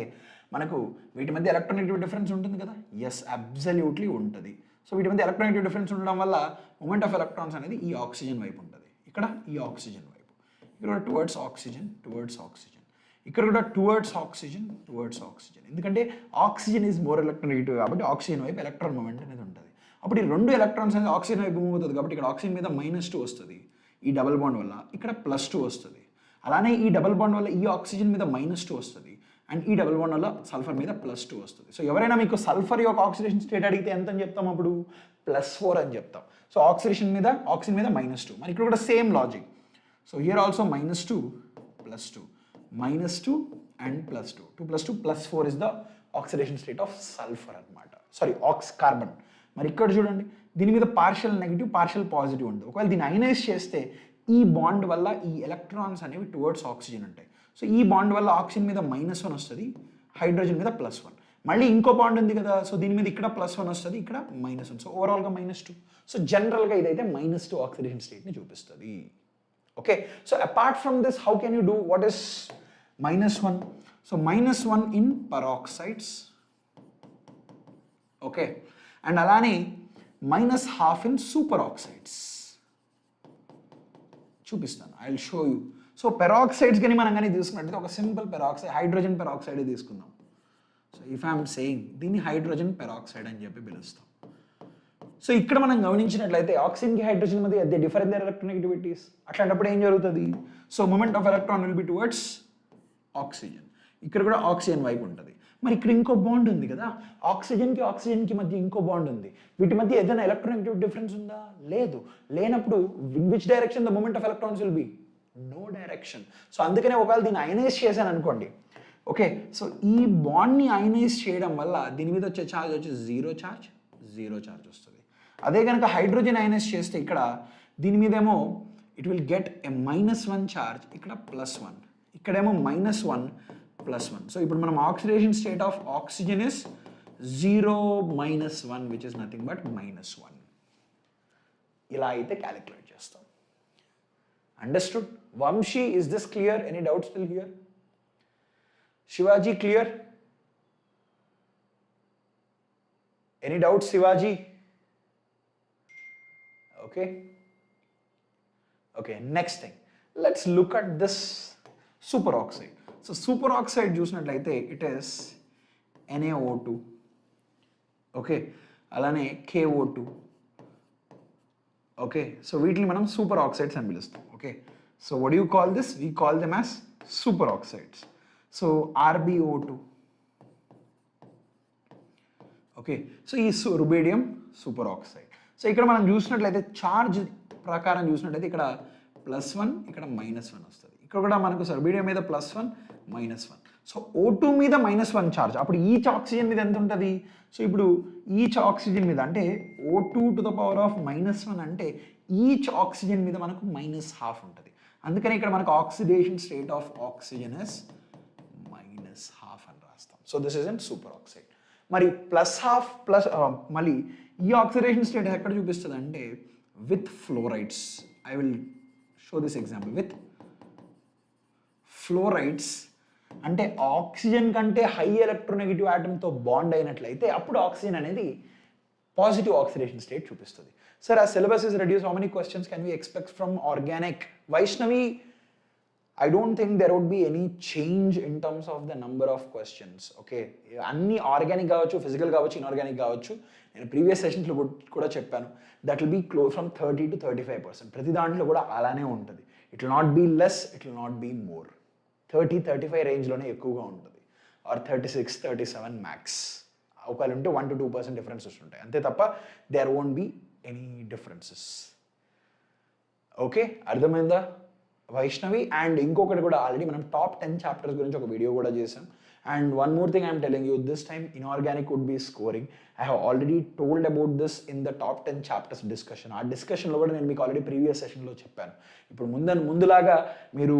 మనకు వీటి మధ్య ఎలక్ట్రోనెగటివ్ డిఫరెన్స్ ఉంటుంది కదా. ఎస్, అబ్సల్యూట్లీ ఉంటుంది. సో వీటి మధ్య ఎలక్ట్రోనెగటివ్ డిఫరెన్స్ ఉండడం వల్ల మూమెంట్ ఆఫ్ ఎలక్ట్రాన్స్ అనేది ఈ ఆక్సిజన్ వైపు ఉంటుంది, ఇక్కడ ఈ ఆక్సిజన్ వైపు, ఇక్కడ టువర్డ్స్ ఆక్సిజన్, టువర్డ్స్ ఆక్సిజన్, ఇక్కడ కూడా టువర్డ్స్ ఆక్సిజన్, టువర్డ్స్ ఆక్సిజన్. ఎందుకంటే ఆక్సిజన్ ఈజ్ మోర్ ఎలక్ట్రోనెగటివ్ కాబట్టి ఆక్సిజన్ వైపు ఎలక్ట్రాన్ మూమెంట్ అనేది ఉంటుంది. అప్పుడు ఈ 2 ఎలక్ట్రాన్స్ అనేది ఆక్సిజన్ వైపు మూవ్ అవుతుంది కాబట్టి ఇక్కడ ఆక్సిజన్ మీద -2 వస్తుంది ఈ డబుల్ బాండ్ వల్ల, ఇక్కడ +2 వస్తుంది. అలానే ఈ డబుల్ బాండ్ వల్ల ఈ ఆక్సిజన్ మీద -2 వస్తుంది అండ్ ఈ డబుల్ బాండ్ వల్ల సల్ఫర్ మీద +2 వస్తుంది. సో ఎవరైనా మీకు సల్ఫర్ యొక్క ఆక్సిడేషన్ స్టేట్ అడిగితే ఎంత అని చెప్తాం అప్పుడు? +4 అని చెప్తాం. సో ఆక్సిజన్ మీద -2. మరి ఇక్కడ కూడా same logic. So here also -2, +2, -2 and +2. 2 + 2 +4 is the oxidation state of sulphur అనమాట. Sorry, carbon. మరి ఇక్కడ చూడండి, దీని మీద పార్షియల్ నెగిటివ్, పార్షియల్ పాజిటివ్ ఉంటుంది. ఒకవేళ దీన్ని అయనైజ్ చేస్తే ఈ బాండ్ వల్ల ఈ ఎలక్ట్రాన్స్ అనేవి టువర్డ్స్ ఆక్సిజన్ ఉంటాయి. సో ఈ బాండ్ వల్ల ఆక్సిజన్ మీద -1 వస్తుంది, హైడ్రోజన్ మీద +1. మళ్ళీ ఇంకో బాండ్ ఉంది కదా, సో దీని మీద ఇక్కడ +1 వస్తుంది, ఇక్కడ -1. సో ఓవరాల్గా -2. సో జనరల్గా ఇదైతే -2 ఆక్సిడేషన్ స్టేట్ని చూపిస్తుంది. Okay, so apart from this how can you do what is -1? So -1 in peroxides. Okay, and అలానే -12 ఇన్ సూపర్ ఆక్సైడ్స్ చూపిస్తాను. I will show you. So peroxides కానీ మనం కానీ తీసుకున్నట్టయితే ఒక సింపుల్ పెరాక్సైడ్, హైడ్రోజన్ పెరాక్సైడ్ తీసుకుందాం. సో ఇఫ్ ఐఎమ్ సేయింగ్ దీన్ని hydrogen peroxide అని చెప్పి పిలుస్తాం. సో ఇక్కడ మనం గమనించినట్లయితే ఆక్సిజన్కి హైడ్రోజన్ మధ్య they differ in their electronegativities. అట్లాంటప్పుడు ఏం జరుగుతుంది? So movement of electron will be towards oxygen. ఇక్కడ కూడా ఆక్సిజన్ వైపు ఉంటుంది. మరి ఇక్కడ ఇంకో బాండ్ ఉంది కదా, ఆక్సిజన్కి మధ్య ఇంకో బాండ్ ఉంది. వీటి మధ్య ఏదైనా ఎలక్ట్రోనెగటివ్ డిఫరెన్స్ ఉందా? లేదు. లేనప్పుడు which direction the movement of electrons will be? No direction. So అందుకనే ఒకవేళ దీన్ని అయనైజ్ చేశాను అనుకోండి. ఓకే, సో ఈ బాండ్ని అయనైజ్ చేయడం వల్ల దీని మీద వచ్చే ఛార్జ్ వచ్చి 0 ఛార్జ్ వస్తుంది. అదే కనుక హైడ్రోజన్ అయనైజ్ చేస్తే ఇక్కడ దీని మీదేమో it will get a -1 charge, ఇక్కడ +1, ఇక్కడేమో -1 +1. సో ఇప్పుడు మనం oxidation state of oxygen is 0 -1 which is nothing but -1. ఇలా అయితే క్యాలిక్యులేట్ చేస్తాం. Understood? Vamshi, is this clear? Any doubts still here? Shivaji, clear? Any doubts, Shivaji? Okay, next thing. Let's look at this superoxide. So superoxide చూసినట్లయితే it is NaO2. Okay, అలానే KO2. Okay, so వీటిని మనం super oxides అని పిలుస్తాం. Okay, so what do you call this? We call them as super oxides. So RbO2. Okay, so ఈ రుబేడియం super oxide. So ఇక్కడ మనం చూసినట్లయితే చార్జ్ ప్రకారం చూసినట్లయితే ఇక్కడ +1 ఇక్కడ -1 వస్తుంది. ఇక్కడ కూడా మనకు రుబేడియం మీద +1 -1. సో O2 మీద -1 చార్జ్. అప్పుడు ఈచ్ ఆక్సిజన్ మీద ఎంత ఉంటుంది? సో ఇప్పుడు ఈచ్ ఆక్సిజన్ మీద అంటే O2 to the power of -1 అంటే ఈచ్ ఆక్సిజన్ మీద మనకు -½ ఉంటుంది. అందుకని ఇక్కడ మనకు oxidation state of oxygen is -½ అని రాస్తాం. So this is in super oxide. మరి +½ మళ్ళీ ఈ ఆక్సిడేషన్ స్టేట్ ఎక్కడ చూపిస్తుంది అంటే with fluorides. I will show this example. With fluorides అంటే ఆక్సిజన్ కంటే హై ఎలక్ట్రోనెగటివ్ ఆటమ్తో బాండ్ అయినట్లయితే అప్పుడు ఆక్సిజన్ అనేది పాజిటివ్ ఆక్సిడేషన్ స్టేట్ చూపిస్తుంది. సార్, ఆ syllabus is reduce, how many questions can we expect from organic? Vaishnavi, I don't think there would be any change in terms of the number of questions. Okay, అన్ని organic కావచ్చు, physical కావచ్చు, inorganic కావచ్చు. నేను previous సెషన్స్లో కూడా చెప్పాను, that will be close from 30 to 35%. ప్రతి దాంట్లో కూడా అలానే ఉంటుంది. It will not be less, it will not be more. 30-35 రేంజ్లోనే ఎక్కువగా ఉంటుంది, ఆర్ 36-37 మ్యాక్స్. ఒకవేళ ఉంటే 1 to 2% డిఫరెన్సెస్ ఉంటాయి అంతే తప్ప there won't be any differences. Okay, అర్థమైందా వైష్ణవి? అండ్ ఇంకొకటి కూడా, ఆల్రెడీ మనం టాప్ 10 చాప్టర్స్ గురించి ఒక వీడియో కూడా చేసాం. And one more thing I'm telling you, this time inorganic would be scoring. I have already told about this in the top 10 chapters discussion. ఆ డిస్కషన్లో కూడా నేను మీకు ఆల్రెడీ ప్రీవియస్ సెషన్లో చెప్పాను. ఇప్పుడు ముందులాగా మీరు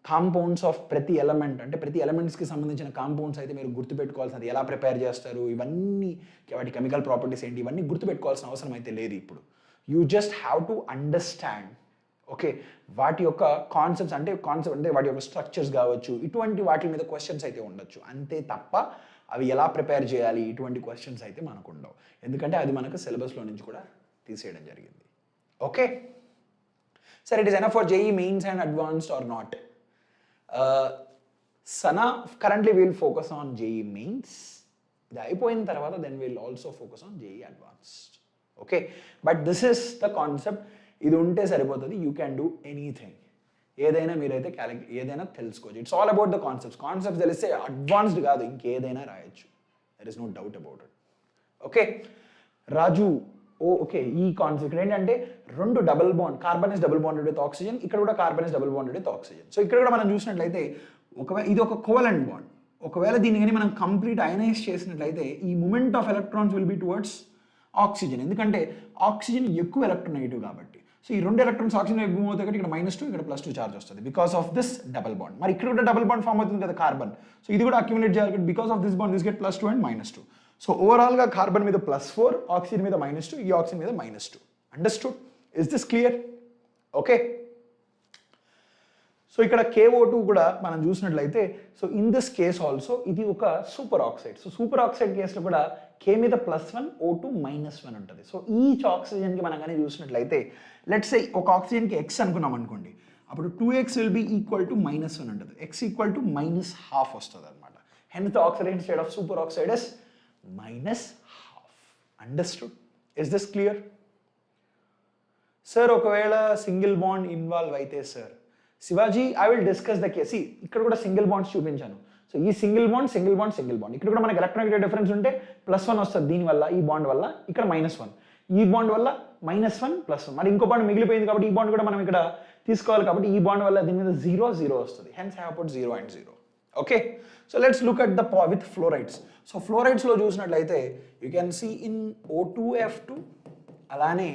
కాంపౌండ్స్ ఆఫ్ ప్రతి ఎలిమెంట్, అంటే ప్రతి ఎలిమెంట్స్కి సంబంధించిన కాంపౌండ్స్ అయితే మీరు గుర్తుపెట్టుకోవాల్సింది, ఎలా ప్రిపేర్ చేస్తారు, ఇవన్నీ వాటి కెమికల్ ప్రాపర్టీస్ ఏంటి, ఇవన్నీ గుర్తుపెట్టుకోవాల్సిన అవసరం అయితే లేదు ఇప్పుడు. You just have to understand, okay, వాటి యొక్క కాన్సెప్ట్స్ అంటే వాటి యొక్క స్ట్రక్చర్స్ కావచ్చు, ఇటువంటి వాటి మీద క్వశ్చన్స్ అయితే ఉండొచ్చు అంతే తప్ప అవి ఎలా ప్రిపేర్ చేయాలి ఇటువంటి క్వశ్చన్స్ అయితే మనకు ఉండవు. ఎందుకంటే అది మనకు సిలబస్లో నుంచి కూడా తీసేయడం జరిగింది. Okay sir, it is enough for JEE mains and advanced or not? Sana, currently we will focus on JEE mains. ఇది అయిపోయిన తర్వాత then we will also focus on JEE advanced. Okay, but this is the concept. ఇది ఉంటే సరిపోతుంది. You can do anything. ఏదైనా మీరైతే ఏదైనా తెలుసుకోవచ్చు. It's all about the concepts తెలిస్తే అడ్వాన్స్డ్ కాదు, ఇంకేదైనా రాయొచ్చు. There is no doubt about it. Okay Raju, okay, ఈ కాన్సెప్ట్ ఏంటంటే రెండు double bond, carbon is double bonded with oxygen, ఇక్కడ కూడా carbon is double bonded with oxygen. So ఇక్కడ కూడా మనం చూసినట్లయితే ఒకవేళ ఇది ఒక కోవలెంట్ బాండ్, ఒకవేళ దీన్ని కానీ మనం కంప్లీట్ అయనైజ్ చేసినట్లయితే ఈ movement of electrons will be towards oxygen, ఎందుకంటే ఆక్సిజన్ ఎక్కువ ఎలక్ట్రోనెగటివ్ కాబట్టి. సో ఈ రెండు ఎలక్ట్రాన్స్ ఆక్సిజన్ ఎక్కువ అవుతాయి కాబట్టి ఇక్కడ -2, ఇక్కడ +2 చార్జ్ వస్తుంది because of this double bond. మరి ఇక్కడ కూడా డబుల్ బాండ్ ఫామ్ అవుతుంది కదా కార్బన్, సో ఇది కూడా అక్యుములేట్ చేయాలి because of this bond, this get +2 and -2. So ఓవరాల్గా కార్బన్ మీద +4, ఆక్సిజన్ మీద -2, ఈ ఆక్సిజన్ మీద -2. Understood? Is this clear? Okay, so ఇక్కడ KO2 కూడా మనం చూసినట్లయితే, so in this case also ఇది ఒక super oxide. So super oxide కేసులో కూడా K మీద +1, O2 -1 ఉంటుంది. సో ఈచ్ ఆక్సిజన్కి మనం కానీ చూసినట్లయితే, లెట్స్ సే ఒక ఆక్సిజన్కి X అనుకున్నాం అనుకోండి, అప్పుడు 2X will be equal to -1 ఉంటుంది, X ఈక్వల్ టు -½ వస్తుంది అనమాట. Hence the oxidation state of super oxide is -½ understood? Is this clear? Sir ఒకవేళ సింగిల్ బాండ్ ఇన్వాల్వ్ అయితే sir, Shivaji I will discuss the case. ఇక్కడ కూడా సింగిల్ బాండ్స్ చూపించాను. So ఈ single bond single bond single bond, ఇక్కడ కూడా మనకి electronegative difference ఉంటే +1 వస్తుంది దీనివల్ల, ఈ బాండ్ వల్ల, ఇక్కడ -1, ఈ బాండ్ వల్ల -1 +1, మరి ఇంకో బాండ్ మిగిలిపోయింది కాబట్టి ఈ బాండ్ కూడా మనం ఇక్కడ తీసుకోవాలి కాబట్టి ఈ బాండ్ వల్ల దీని మీద 0 0 వస్తుంది. Hence I have put 0 and 0. Okay, so let's look at the with fluorides. So ఫ్లోరైడ్స్లో చూసినట్లయితే you can see in O2F2 అలానే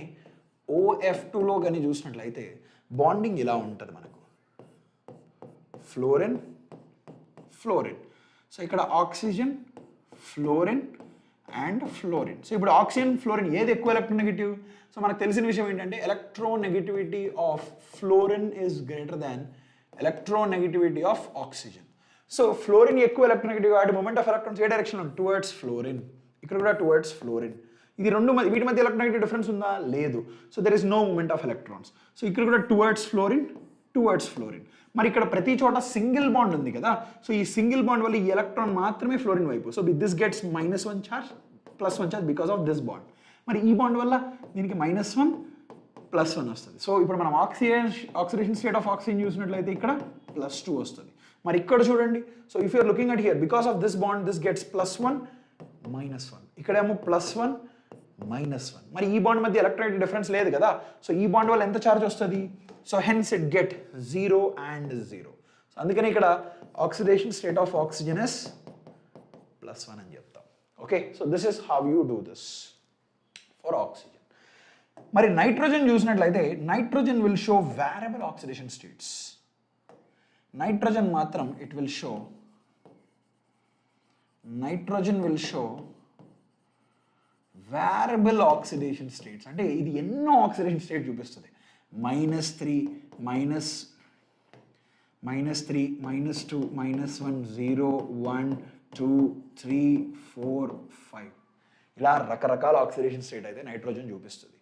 OF2లో కానీ చూసినట్లయితే బాండింగ్ ఇలా ఉంటుంది మనకు. Fluorine fluorine. సో ఇక్కడ oxygen fluorine and fluorine. So ఇప్పుడు ఆక్సిజన్ ఫ్లోరిన్ ఏది ఎక్కువ ఎలక్ట్రోనెగటివ్? సో మనకు తెలిసిన విషయం ఏంటంటే electronegativity of fluorine is greater than electronegativity of oxygen. So fluorine ఎక్కువ ఎలక్ట్రోనెగటివ్ కాబట్టి మూమెంట్ ఆఫ్ ఎలక్ట్రాన్స్ ఏ డైరెక్షన్ టువర్డ్స్ ఫ్లోరిన్, ఇక్కడ కూడా టువర్డ్స్ ఫ్లోరిన్. ఇది రెండు వీటి మధ్య ఎలక్ట్రోనెగటివ్ డిఫరెన్స్ ఉందా? లేదు. So there is no movement of electrons. So ఇక్కడ కూడా టువర్డ్స్ ఫ్లోరిన్ టువర్డ్స్ ఫ్లోరిన్. మరి ఇక్కడ ప్రతి చోట సింగిల్ బాండ్ ఉంది కదా, సో ఈ సింగిల్ బాండ్ వల్ల ఈ ఎలక్ట్రాన్ మాత్రమే ఫ్లోరిన్ వైపు. So this gets -1 charge +1 charge because of this bond. మరి ఈ బాండ్ వల్ల దీనికి -1 +1 వస్తుంది. సో ఇప్పుడు మనం ఆక్సిడేషన్ స్టేట్ ఆఫ్ ఆక్సిజన్ చూసినట్లయితే ఇక్కడ +2 వస్తుంది. మరి ఇక్కడ చూడండి, so if you're looking at here because of this bond this gets +1 -1, ఇక్కడేమో +1 -1. మరి ఈ బాండ్ మధ్య ఎలక్ట్రోనెగటివ్ డిఫరెన్స్ లేదు కదా, సో ఈ బాండ్ వల్ల ఎంత చార్జ్ వస్తుంది? So hence it get 0 and 0. So అందుకని ఇక్కడ oxidation state of oxygen is +1 అని చెప్తాం. Okay, so this is how you do this for oxygen. మరి నైట్రోజన్ చూసినట్లయితే nitrogen will show variable oxidation states. Nitrogen మాత్రం it will show variable oxidation states. అంటే ఇది ఎన్నో ఆక్సిడేషన్ స్టేట్ చూపిస్తుంది. -3, -3, -2, -1, 0, 1, 2, 3, 4, 5 ఇలా రకరకాల ఆక్సిడేషన్ స్టేట్ అయితే నైట్రోజన్ చూపిస్తుంది.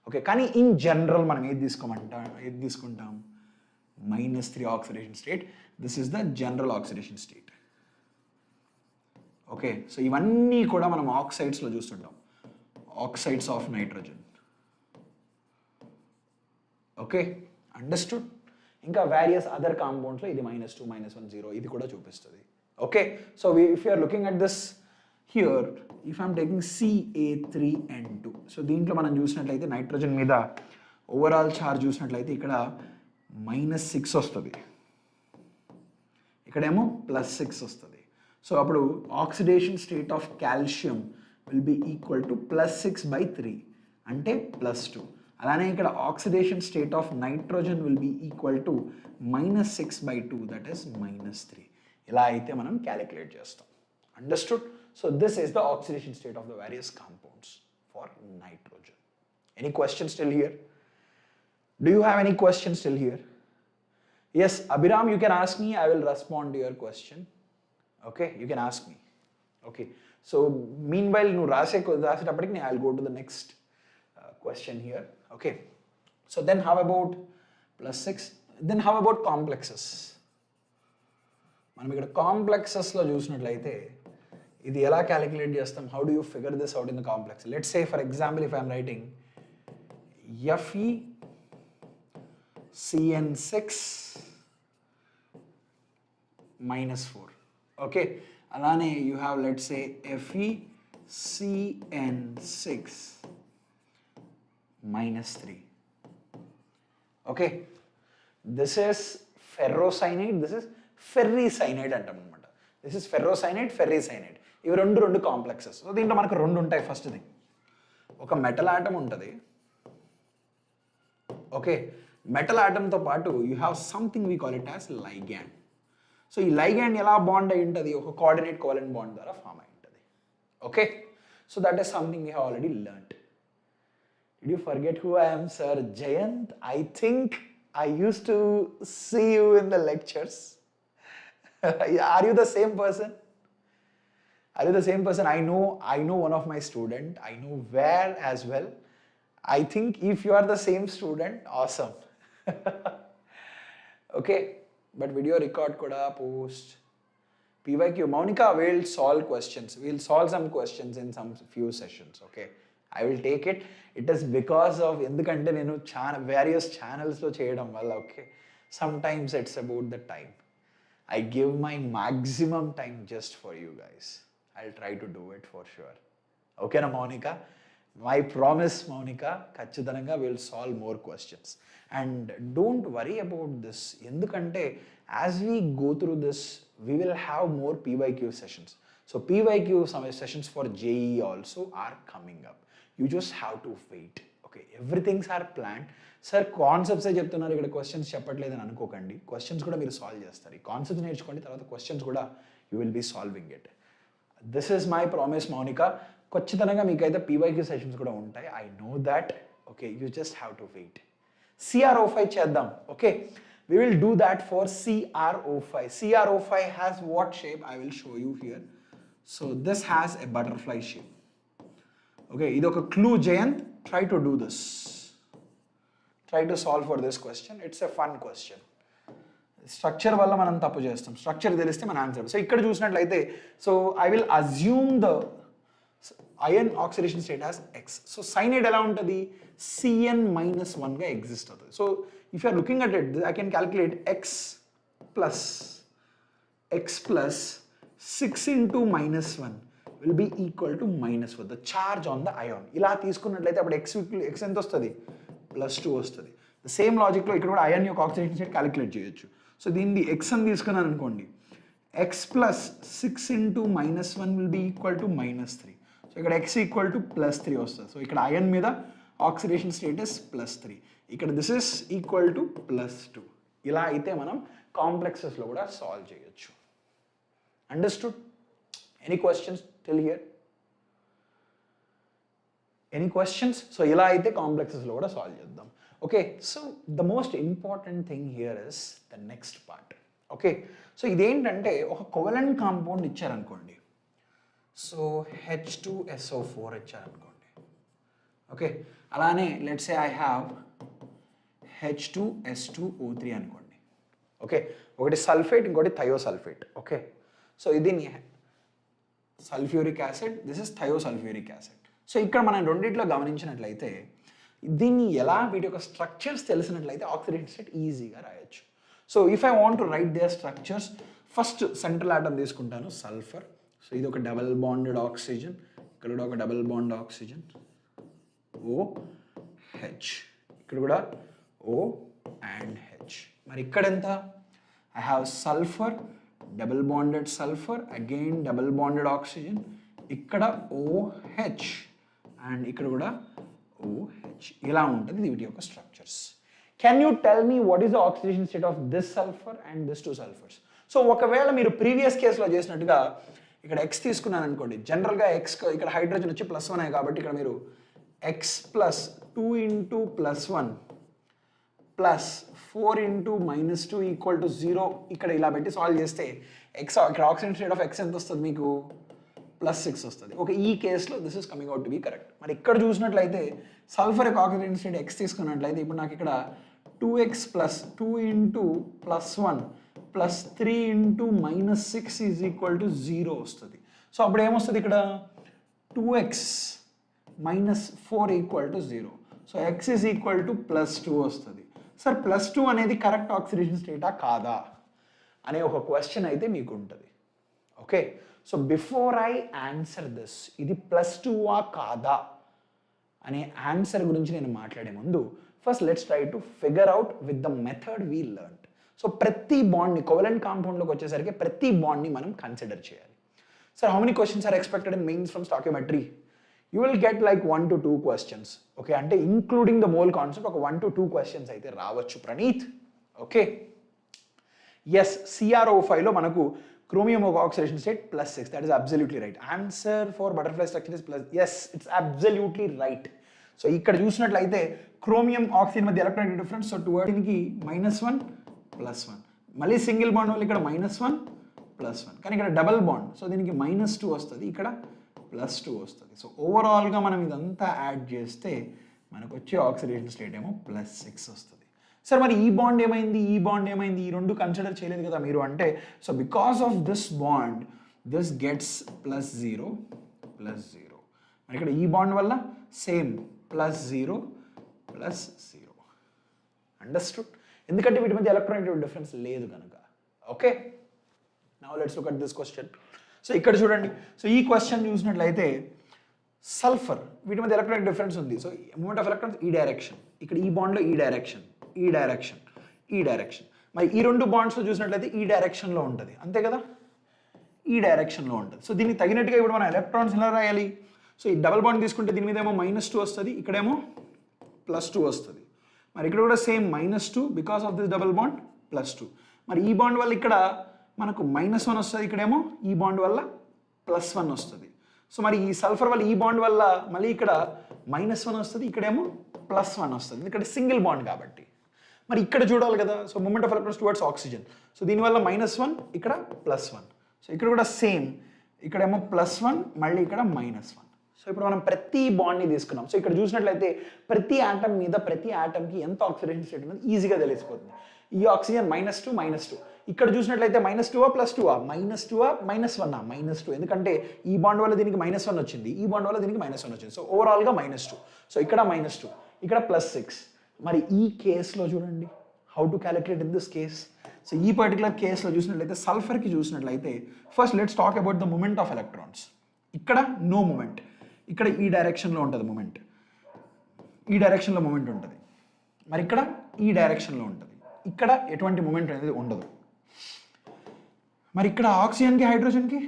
ఓకే, కానీ ఇన్ జనరల్ మనం ఏది తీసుకుంటాం? -3 oxidation state. This is the general oxidation state. Okay, so ఇవన్నీ కూడా మనం ఆక్సైడ్స్లో చూస్తుంటాం, oxides of nitrogen. Okay, understood. ఇంకా వేరియస్ అదర్ కాంపౌండ్స్లో ఇది -2, -1, 0 ఇది కూడా చూపిస్తుంది. Okay, so if you are looking at this here, if I'm taking CA3N2, సో దీంట్లో మనం చూసినట్లయితే నైట్రోజన్ మీద ఓవరాల్ ఛార్జ్ చూసినట్లయితే ఇక్కడ -6 వస్తుంది, ఇక్కడేమో +6 వస్తుంది. సో అప్పుడు oxidation state of calcium will be equal to +6/3 అంటే +2. అలానే ఇక్కడ oxidation state of nitrogen will be equal to -6/2 that is -3. ఇలా అయితే మనం క్యాలిక్యులేట్ చేస్తాం. Understood? So this is the oxidation state of the various compounds for nitrogen. Any questions still here? Do you have any questions still here? Yes, Abhiram, you can ask me. I will respond to your question. Okay, you can ask me. Okay, so meanwhile, no rasetappadiki I will go to the next question here. Okay, so then how about +6? Then how about complexes? మనం ఇక్కడ కాంప్లెక్సెస్లో చూసినట్లయితే ఇది ఎలా calculate చేస్తాం? How do you figure this out in the complex? Let's say for example if I'm writing FeCN6 -4. Okay, alane you have let's say FeCN6 -3. Okay, this is ferrocyanide, this is ferricyanide అంటాం అనమాట. This is ferrocyanide, ferricyanide. ఇవి రెండు complexes. So దీంట్లో మనకు రెండు ఉంటాయి. First thing, ఒక metal atom ఉంటుంది. ఓకే, మెటల్ ఆటమ్తో పాటు you have something we call it as ligand. So ఈ లైగ్యాండ్ ఎలా బాండ్ అయి ఉంటుంది? ఒక కోఆర్డినేట్ కోవలెంట్ బాండ్ ద్వారా ఫామ్ అయి ఉంటుంది. Okay, so that is something we have already learned. Did you forget who I am, Sir Jayant? I think I used to see you in the lectures. Are you the same person? Are you the same person? I know one of my student. I know where as well. I think if you are the same student, awesome. Okay, but video record kuda post. PYQ. Monica will solve questions. We'll solve some questions in some few sessions. Okay, I will take it. It is because of endukante nenu various channels lo cheyadam valla. Okay, sometimes it's about the time. I give my maximum time just for you guys. I'll try to do it for sure. Okay na Monica? My promise, Monica, ఖచ్చితంగా we'll solve more questions. And don't worry about this. ఎందుకంటే as we go through this, we will have more PYQ sessions. So PYQ sessions for JEE also are coming up. You just have to wait. Okay, everything's are plan. Sir కాన్సెప్ట్సే చెప్తున్నారు, ఇక్కడ questions చెప్పట్లేదని అనుకోకండి. Questions కూడా మీరు solve చేస్తారు. ఈ concepts నేర్చుకోండి, తర్వాత క్వశ్చన్స్ కూడా you will be solving it. This is my promise Mounika. ఖచ్చితంగా మీకైతే పీవైక్యూ సెషన్స్ కూడా ఉంటాయి. I know that. Okay, you just have to wait. CRO5 చేద్దాం. Okay, we will do that for CRO5. CRO5 has what shape? I will show you here. So this has a butterfly shape. Okay, ఇది ఒక clue, Jayanth. Try to do this. Try to solve for this question. It's a fun question. Structure వల్ల మనం తప్పు చేస్తాం. Structure తెలిస్తే మన answer. So ఇక్కడ చూసినట్లయితే, so I will assume the iron oxidation state as X. So cyanide ఎలా ఉంటుంది? Cn-1 గా ఎగ్జిస్ట్ అవుతుంది. So if you are looking at it, I can calculate x plus 6 into -1 will be equal to -1, the charge on the ion. ఇలా తీసుకున్నట్లయితే అప్పుడు x ఎంత వస్తుంది? +2 వస్తుంది. ద సేమ్ లాజిక్లో ఇక్కడ కూడా అయాన్ యొక్క ఆక్సిడేషన్ స్టేట్ క్యాలిక్యులేట్ చేయొచ్చు. సో దీన్ని x అని తీసుకున్నాను అనుకోండి, x plus 6 into -1 will be equal to -3. So ఇక్కడ x ఈక్వల్ టు +3 వస్తుంది. సో ఇక్కడ అయాన్ మీద ఆక్సిడేషన్ స్టేటస్ +3, ఇక్కడ దిస్ ఇస్ ఈక్వల్ టు +2. ఇలా అయితే మనం కాంప్లెక్సెస్లో కూడా సాల్వ్ చేయొచ్చు. Understood? Any questions till here? Any questions? So ఇలా అయితే కాంప్లెక్సెస్లో కూడా సాల్వ్ చేద్దాం. Okay, so the most important thing here is the next part. Okay, so ఇదేంటంటే ఒక కోవలెంట్ కాంపౌండ్ ఇచ్చారనుకోండి. సో H2SO4 ఇచ్చారనుకోండి. ఓకే, అలానే let's say I have H2S2O3 అనుకోండి. ఓకే, ఒకటి సల్ఫేట్, ఇంకోటి థయోసల్ఫేట్. ఓకే, సో ఇది sulphuric acid, this is thiosulphuric acid. So ఇక్కడ మనం రెండిట్లో గమనించినట్లయితే దీన్ని ఎలా వీటి యొక్క స్ట్రక్చర్స్ తెలిసినట్లయితే ఆక్సిడేషన్ స్టేట్ ఈజీగా రాయొచ్చు. So if I want to write their structures, first central atom తీసుకుంటాను, సల్ఫర్. సో ఇది ఒక డబల్ బాండెడ్ ఆక్సిజన్, ఇక్కడ కూడా ఒక డబల్ బాండ్ ఆక్సిజన్, OH, ఇక్కడ కూడా O and H. మరి ఇక్కడ ఎంత? I have sulfur, double bonded sulfur, again double bonded oxygen, ఇక్కడ OH and ఇక్కడ కూడా OH. ఇలా ఉంటుంది వీటి యొక్క structures. Can you tell me what is the oxidation state of this sulphur and this two sulphurs? So ఒకవేళ మీరు previous కేసులో చేసినట్టుగా ఇక్కడ X తీసుకున్నాను అనుకోండి, జనరల్గా X ఇక్కడ హైడ్రోజన్ వచ్చి +1 కాబట్టి ఇక్కడ మీరు X plus 2 into +1 plus 4 into -2 equal to 0 ఇక్కడ ఇలా పెట్టి సాల్వ్ చేస్తే X ఇక్కడ ఆక్సిడేషన్ స్టేట్ ఆఫ్ X ఎంత వస్తుంది మీకు? +6 వస్తుంది. ఓకే, ఈ కేసులో this is coming out to be correct. మరి ఇక్కడ చూసినట్లయితే సల్ఫర్ యొక్క ఆక్సిడేషన్ స్టేట్ X తీసుకున్నట్లయితే ఇప్పుడు నాకు ఇక్కడ 2x plus 2 into +1 plus 3 into -6 is equal to 0 వస్తుంది. సో అప్పుడు ఏమొస్తుంది ఇక్కడ? 2x minus 4 equal to 0. So x is equal to +2 వస్తుంది. సార్ +2 అనేది కరెక్ట్ ఆక్సిడేషన్ స్టేటా కాదా అనే ఒక క్వశ్చన్ అయితే మీకు ఉంటుంది. Okay, so before I answer this, ఇది +2ఆ కాదా అనే ఆన్సర్ గురించి నేను మాట్లాడే ముందు first let's try to figure out with the method we learned. So ప్రతి బాండ్ని కోవలెంట్ కాంపౌండ్లోకి వచ్చేసరికి ప్రతి బాండ్ని మనం కన్సిడర్ చేయాలి. Sir how many questions are expected in mains from stoichiometry? You will get like 1 to 2 questions. Okay, అంటే including the mole concept ఒక 1 to 2 questions అయితే రావచ్చు ప్రణీత్. ఓకే, ఎస్, CRO5లో మనకు క్రోమియం ఒక oxidation state +6, that is absolutely right. Answer for butterfly structure is plus. Yes, it's absolutely right. So ఇక్కడ చూసినట్లయితే chromium oxygen మధ్య electronic difference, so toward దీనికి -1 +1, మళ్ళీ సింగిల్ బాండ్ వల్ల ఇక్కడ -1 +1, కానీ ఇక్కడ డబల్ బాండ్, సో దీనికి -2 వస్తుంది, ఇక్కడ +2 వస్తుంది. సో ఓవరాల్గా మనం ఇదంతా యాడ్ చేస్తే మనకు వచ్చే ఆక్సిడేషన్ స్టేట్ ఏమో +6 వస్తుంది. సార్ మరి ఈ బాండ్ ఏమైంది, ఈ బాండ్ ఏమైంది, ఈ రెండు కన్సిడర్ చేయలేదు కదా మీరు అంటే, so because of this bond this gets +0 +0. మరి ఇక్కడ ఈ బాండ్ వల్ల సేమ్ +0 +0. అండర్స్టూడ్? ఎందుకంటే వీటి మధ్య ఎలక్ట్రానిక్ డిఫరెన్స్ లేదు కనుక. Okay, now let's look at this question. So ఇక్కడ చూడండి, సో ఈ క్వశ్చన్ చూసినట్లయితే సల్ఫర్ వీటి మధ్య ఎలక్ట్రానిక్ డిఫరెన్స్ ఉంది. సో మూమెంట్ ఆఫ్ ఎలక్ట్రాన్స్ ఈ డైరెక్షన్, ఇక్కడ ఈ బాండ్లో ఈ డైరెక్షన్, ఈ డైరెక్షన్, ఈ డైరెక్షన్. మరి ఈ రెండు బాండ్స్లో చూసినట్లయితే ఈ డైరెక్షన్లో ఉంటుంది, అంతే కదా, ఈ డైరెక్షన్లో ఉంటుంది. సో దీనికి తగినట్టుగా ఇప్పుడు మనం ఎలక్ట్రాన్స్ ఎలా రాయాలి? సో ఈ డబల్ బాండ్ తీసుకుంటే దీని మీద ఏమో -2 వస్తుంది, ఇక్కడేమో +2 వస్తుంది. మరి ఇక్కడ కూడా same -2 because of this double bond +2. మరి ఈ బాండ్ వల్ల ఇక్కడ మనకు -1 వస్తుంది, ఇక్కడేమో ఈ బాండ్ వల్ల +1 వస్తుంది. సో మరి ఈ సల్ఫర్ వల్ల ఈ బాండ్ వల్ల మళ్ళీ ఇక్కడ -1 వస్తుంది, ఇక్కడేమో +1 వస్తుంది, ఇక్కడ సింగిల్ బాండ్ కాబట్టి. మరి ఇక్కడ చూడాలి కదా, so movement of electrons towards oxygen. So దీనివల్ల -1, ఇక్కడ +1. సో ఇక్కడ కూడా సేమ్, ఇక్కడేమో +1, మళ్ళీ ఇక్కడ -1. సో ఇప్పుడు మనం ప్రతి బాండ్ని తీసుకున్నాం. సో ఇక్కడ చూసినట్లయితే ప్రతి ఆటమ్ మీద ప్రతి ఆటమ్కి ఎంత ఆక్సిడేషన్ స్టేట్ ఉన్నది ఈజీగా తెలిసిపోతుంది. ఈ ఆక్సిజన్ -2 -2, ఇక్కడ చూసినట్లయితే -2 +2 -2 -1 -2, ఎందుకంటే ఈ బాండ్ వల్ల దీనికి -1 వచ్చింది, ఈ బాండ్ వల్ల దీనికి -1 వచ్చింది. సో ఓవరాల్గా -2. సో ఇక్కడ -2, ఇక్కడ +6. మరి ఈ కేసులో చూడండి, how to calculate in this case. So ఈ పర్టికులర్ కేసులో చూసినట్లయితే సల్ఫర్కి చూసినట్లయితే first let's talk about the movement of electrons. ఇక్కడ నో మూమెంట్, ఇక్కడ ఈ డైరెక్షన్లో ఉంటుంది మూమెంట్, ఈ డైరెక్షన్లో మూమెంట్ ఉంటుంది. మరి ఇక్కడ ఈ డైరెక్షన్లో ఉంటుంది, ఇక్కడ ఎటువంటి మూమెంట్ అనేది ఉండదు. మరి ఇక్కడ ఆక్సిజన్కి హైడ్రోజన్కి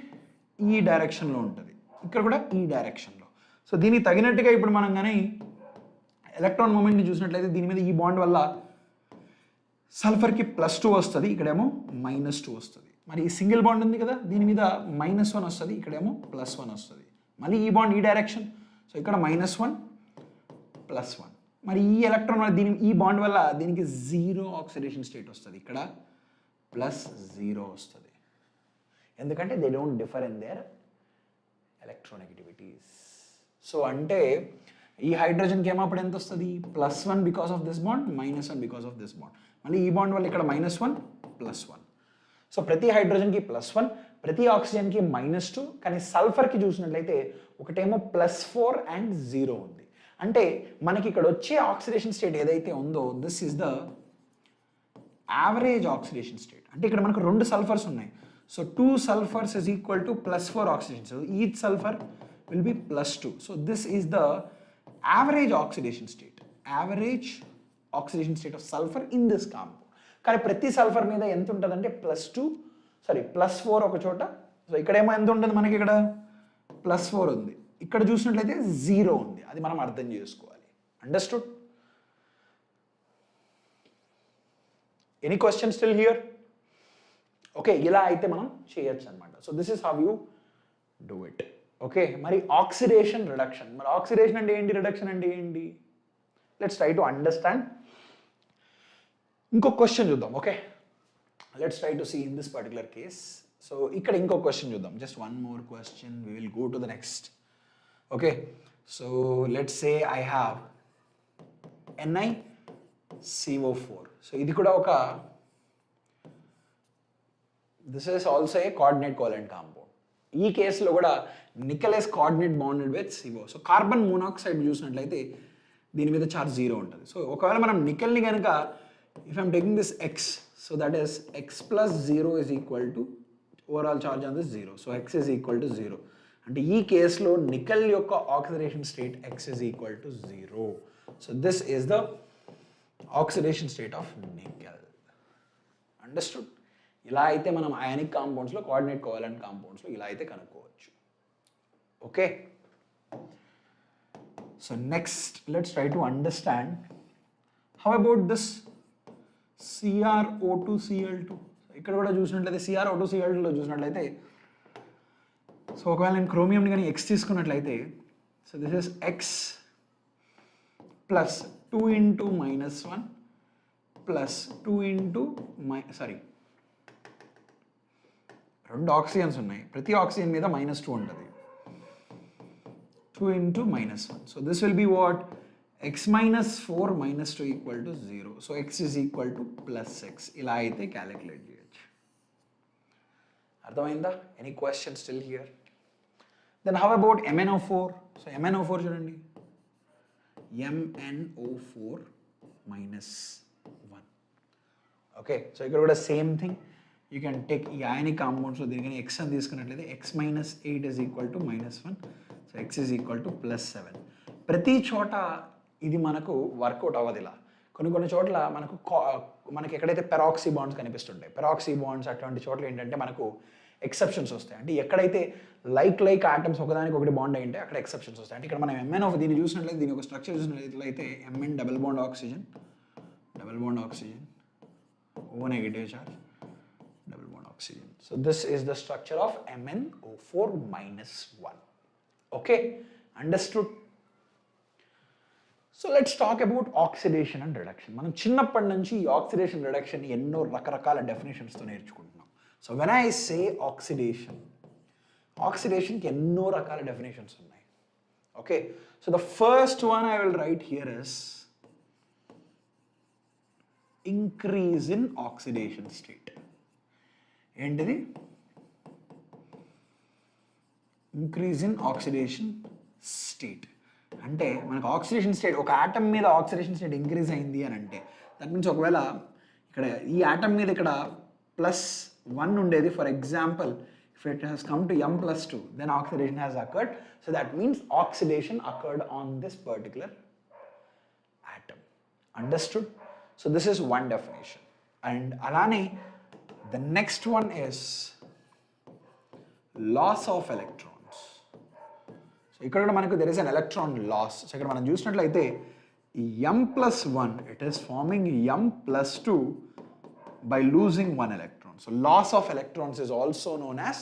ఈ డైరెక్షన్లో ఉంటుంది, ఇక్కడ కూడా ఈ డైరెక్షన్లో. సో దీనికి తగినట్టుగా ఇప్పుడు మనం కానీ ఎలక్ట్రాన్ మూమెంట్ని చూసినట్లయితే దీని మీద ఈ బాండ్ వల్ల సల్ఫర్కి +2 వస్తుంది, ఇక్కడేమో -2 వస్తుంది. మరి ఈ సింగిల్ బాండ్ ఉంది కదా, దీని మీద -1 వస్తుంది, ఇక్కడేమో +1 వస్తుంది. మళ్ళీ ఈ బాండ్ ఈ డైరెక్షన్, సో ఇక్కడ -1 +1. మరి ఈ ఎలక్ట్రాన్ వల్ల ఈ బాండ్ వల్ల దీనికి 0 ఆక్సిడేషన్ స్టేట్ వస్తుంది, ఇక్కడ +0 వస్తుంది, ఎందుకంటే they don't differ in their electronegativities. So అంటే ఈ హైడ్రోజన్కి ఏమప్పుడు ఎంత వస్తుంది, +1 because of this bond, -1 because of this bond. మళ్ళీ ఈ బాండ్ వల్ల ఇక్కడ -1 +1. సో ప్రతి హైడ్రోజన్కి +1, ప్రతి ఆక్సిజన్కి -2, కానీ సల్ఫర్కి చూసినట్లయితే ఒకటేమో +4 అండ్ 0 ఉంది. అంటే మనకి ఇక్కడ వచ్చే ఆక్సిడేషన్ స్టేట్ ఏదైతే ఉందో this is the average oxidation state. అంటే ఇక్కడ మనకు 2 సల్ఫర్స్ ఉన్నాయి. So 2 sulfurs is equal to +4 oxygen. So each sulfur will be +2. So this is the average oxidation state. Average oxidation state of sulfur in this compound. కానీ ప్రతి sulphur మీద ఎంత ఉంటుందంటే +4 ఒక చోట. సో ఇక్కడేమో ఎంత ఉంటుంది మనకి, ఇక్కడ +4 ఉంది, ఇక్కడ చూసినట్లయితే 0 ఉంది. అది మనం అర్థం చేసుకోవాలి. Understood? Any question still here? Okay, ఇలా అయితే మనం చేయొచ్చు అనమాట. So this is how you do it. Okay, మరి ఆక్సిడేషన్ రిడక్షన్. మరి ఆక్సిడేషన్ అంటే ఏంటి, రిడక్షన్ అంటే ఏంటి? Let's try to understand. ఇంకో క్వశ్చన్ చూద్దాం. Okay, let's try to see in this particular case. So ఇక్కడ ఇంకో క్వశ్చన్ చూద్దాం. Just one more question, we will go to the next. Okay, so let's say I have NiCO4. So ఇది కూడా ఒక, this is also a coordinate covalent compound. ఈ కేసులో కూడా nickel is coordinate bonded with CO. So carbon monoxide చూసినట్లయితే దీని మీద charge 0 ఉంటుంది. సో ఒకవేళ మనం నికెల్ని కనుక, if I'm taking this X, so that is X + 0 is equal to overall charge on this 0. So X is equal to 0. అంటే ఈ కేసులో నికెల్ యొక్క oxidation state X is equal to 0. So this is the oxidation state of nickel. Understood? ఇలా అయితే మనం ionic కాంపౌండ్స్లో, coordinate covalent కాంపౌండ్స్లో ఇలా అయితే కనుక్కోవచ్చు. Okay, so next let's try to understand how about this CrO2Cl2. ఇక్కడ కూడా చూసినట్లయితే CrO2Cl2లో చూసినట్లయితే, సో ఒకవేళ నేను క్రోమియంని కానీ X తీసుకున్నట్లయితే, సో దిస్ ఇస్ X + 2 × -1 + 2 × రెండు ఆక్సిజన్స్ ఉన్నాయి, ప్రతి ఆక్సిజన్ మీద -2 ఉంటుంది, 2 × -1. So this will be what, X - 4 - 2 = 0. So X is equal to +X. ఇలా అయితే క్యాలిక్యులేట్ చేయొచ్చు. అర్థమైందా? Any question still here? Then how about MnO4? So MnO4 చూడండి, MnO4 -1. ఓకే, సో ఇక్కడ కూడా same thing. You can take ఈ ionic కాంపౌండ్స్లో దీనికని X అని తీసుకున్నట్లయితే X - 8 is equal to -1. So X is equal to +7. ప్రతి చోట ఇది మనకు వర్కౌట్ అవ్వదు. ఇలా కొన్ని చోట్ల మనకి ఎక్కడైతే పెరాక్సీ బాండ్స్ కనిపిస్తుంటాయి, పెరాక్సీ బాండ్స్ అటువంటి చోట్ల ఏంటంటే మనకు ఎక్సెప్షన్స్ వస్తాయి. అంటే ఎక్కడైతే లైక్ ఆటమ్స్ ఒకదానికి ఒకటి బాండ్ అయి ఉంటే అక్కడ ఎక్సెప్షన్స్ వస్తాయి. అంటే ఇక్కడ మనం ఎంఎన్ ఆఫ్ దీన్ని చూసినట్లయితే, దీని ఒక స్ట్రక్చర్ చూసినట్లయితే M N double bond oxygen, O negative charge, double bond oxygen. So this is the structure of MnO4 minus 1. Okay, understood? So let's talk about oxidation and reduction. మనం చిన్నప్పటి నుంచి ఈ ఆక్సిడేషన్ రిడక్షన్ ఎన్నో రకరకాల డెఫినేషన్స్తో నేర్చుకుంటున్నాం. సో వెన్ ఐ సే ఆక్సిడేషన్కి ఎన్నో రకాల definitions ఉన్నాయి. Okay, so the first one I will right here is increase in oxidation state. ఏంటిది? ఇంక్రీజ్ ఇన్ ఆక్సిడేషన్ స్టేట్ అంటే మనకు ఆక్సిడేషన్ స్టేట్, ఒక ఆటమ్ మీద ఆక్సిడేషన్ స్టేట్ ఇంక్రీజ్ అయింది అని అంటే దట్ మీన్స్ ఒకవేళ ఇక్కడ ఈ ఆటమ్ మీద ఇక్కడ +1 ఉండేది, for example if it has come to m+2 then oxidation has occurred, so that means oxidation occurred on this particular atom. Understood? So this is one definition. And alane the next one is loss of electrons. So ikkada manaku there is an electron loss. So ikkada manam chusinattlaithe m+1 it is forming m+2 by losing one electron. So loss of electrons is also known as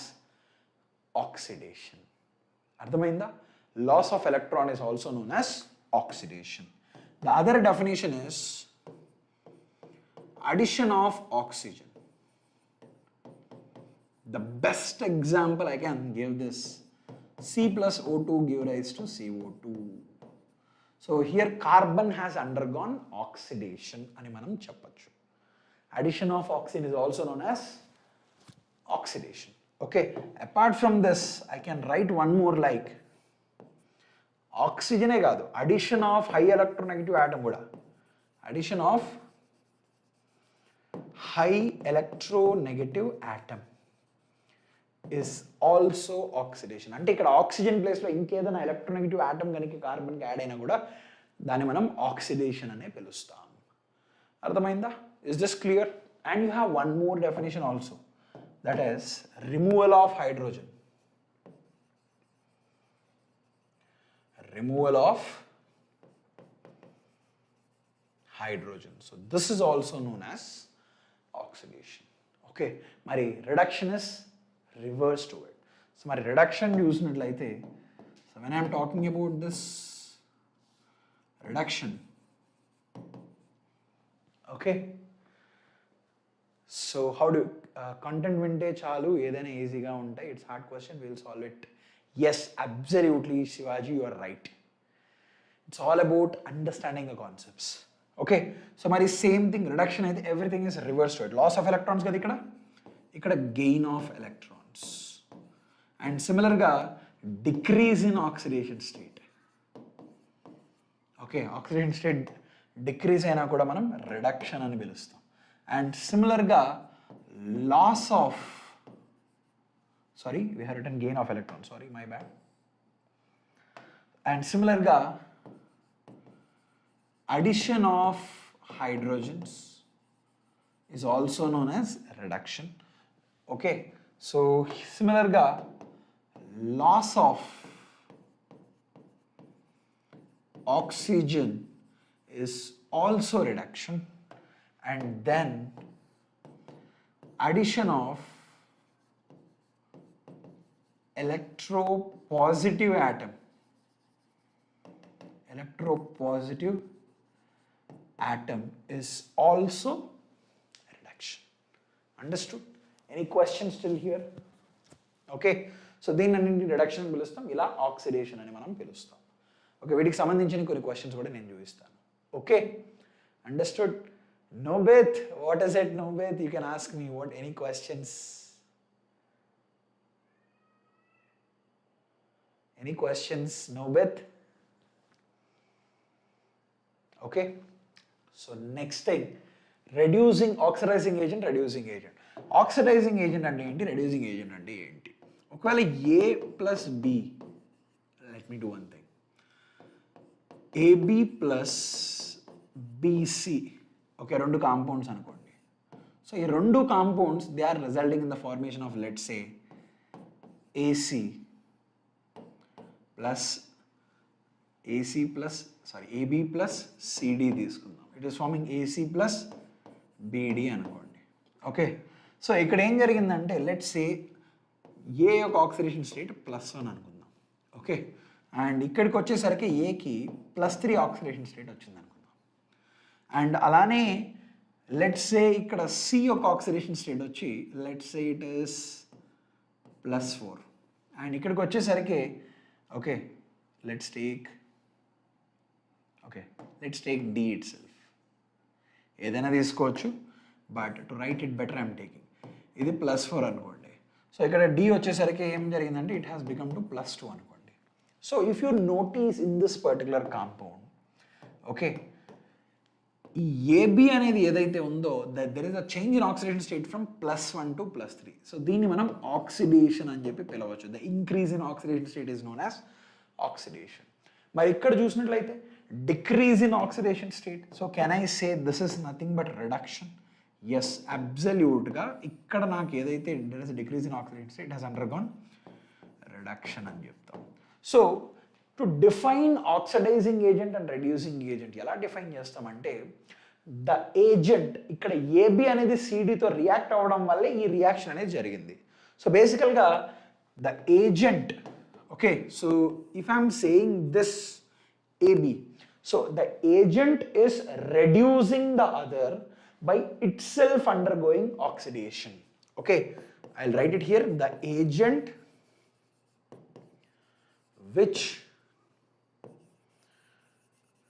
oxidation. Ardhamainda? Loss of electron is also known as oxidation. The other definition is addition of oxygen. The best example I can give this, C plus O2 give rise to CO2. So here carbon has undergone oxidation ani manam cheppachu. Addition of oxygen is also known as oxidation. Okay, apart from this I can write one more like oxygen e kaadu, addition of high electronegative atom kuda, addition of high electronegative atom is also oxidation. అంటే ఇక్కడ oxygen ప్లేస్లో ఇంకేదైనా electronegative atom కనుక కార్బన్కి add అయినా కూడా దాన్ని మనం oxidation అనే పిలుస్తాం. అర్థమైందా? Is this clear? And you have one more definition also, that is removal of hydrogen. Removal of hydrogen. So this is also known as oxidation. Okay, mari reduction is reverse to it. So mari reduction చూసినట్లయితే, so when I am talking about this reduction, okay, so how do content vinte chalu edaina easy ga untai, it's hard question, we'll solve it. Yes, absolutely Shivaji, you are right. It's all about understanding the concepts. Okay, so mari same thing, reduction aithe everything is reverse to it. Loss of electrons kada ikkada gain of electrons, and similar ga decrease in oxidation state. Okay, oxidation state decrease అయినా కూడా మనం reduction అని పిలుస్తాం. And similar ga loss of, sorry we have written gain of electrons, sorry my bad. And similar ga addition of hydrogens is also known as reduction. Okay, so similar ga loss of oxygen is also reduction, and then addition of electropositive atom is also reduction. Understood? Any questions still here? Okay, so దీన్ని reduction అని పిలుస్తాం, ఇలా oxidation అని మనం పిలుస్తాం. Okay, వీటికి సంబంధించిన కొన్ని క్వశ్చన్స్ కూడా నేను చూపిస్తాను. Okay, understood? Nobeth, what is it, Nobeth? You can ask me what, any questions? Any questions, Nobeth? Okay, so next thing, reducing, oxidizing agent, reducing agent. Oxidizing agent అంటే ఏంటి, reducing agent అంటే ఏంటి? ఒకవేళ A plus B, let me do one thing, AB plus BC, okay, రెండు compounds అనుకోండి. So ఈ రెండు compounds they are resulting in the formation of let's say AC plus AB plus CD తీసుకుందాం. It is forming AC plus BD అనుకోండి. Okay, so ఇక్కడ ఏం జరిగిందంటే let's say ఏ యొక్క ఆక్సిడేషన్ స్టేట్ +1 అనుకుందాం. ఓకే, అండ్ ఇక్కడికి వచ్చేసరికి ఏకి +3 ఆక్సిడేషన్ స్టేట్ వచ్చింది అనుకుందాం. అండ్ అలానే లెట్స్ సే ఇక్కడ సి యొక్క ఆక్సిడేషన్ స్టేట్ వచ్చి let's say it is +4 and ఇక్కడికి వచ్చేసరికి okay let's take D itself. ఏదైనా తీసుకోవచ్చు, but to right it better I'm taking ఇది +4 అనుకోండి. సో ఇక్కడ D వచ్చేసరికి ఏం జరిగిందంటే ఇట్ హ్యాస్ బికమ్ టు +2 అనుకోండి. So if you notice in this particular compound, okay, ఈ AB అనేది ఏదైతే ఉందో there is a change in oxidation state from +1 to +3. సో దీన్ని మనం ఆక్సిడేషన్ అని చెప్పి పిలవచ్చు. The increase in oxidation state is known as oxidation. మరి ఇక్కడ చూసినట్లయితే decrease in oxidation state. So can I say this is nothing but reduction? Yes, అబ్సల్యూట్గా ఇక్కడ నాకు ఏదైతే there is decrease in oxidation state has undergone reduction అని చెప్తాం. So to define oxidizing agent and reducing agent ఎలా define చేస్తామంటే the agent ఇక్కడ A B అనేది సిడితో రియాక్ట్ అవ్వడం వల్లే ఈ రియాక్షన్ అనేది జరిగింది. సో బేసికల్గా the agent, okay, so if I'm saying this A B, so the agent is reducing the other by itself undergoing oxidation. Okay, I'll write it here. The agent which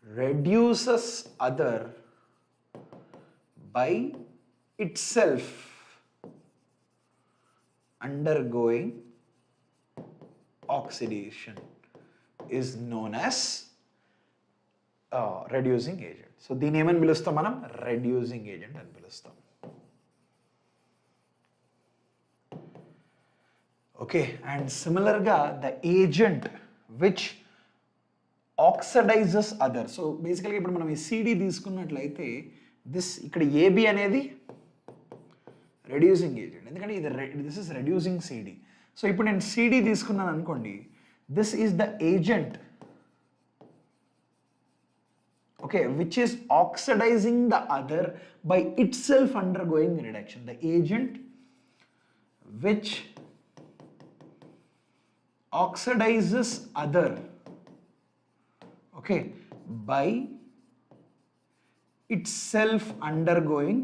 reduces other by itself undergoing oxidation is known as reducing agent. So దీన్ని ఏమని పిలుస్తాం మనం? Reducing agent అని పిలుస్తాం. Okay, and సిమిలర్గా the agent which oxidises other. So బేసికల్గా ఇప్పుడు మనం ఈ సిడి తీసుకున్నట్లయితే దిస్ ఇక్కడ ఏబి అనేది రెడ్యూసింగ్ ఏజెంట్, ఎందుకంటే ఇది this is reducing C D. So ఇప్పుడు నేను సిడి తీసుకున్నాను అనుకోండి, this is the agent, okay, which is oxidizing the other by itself undergoing reduction. The agent which oxidizes other, okay, by itself undergoing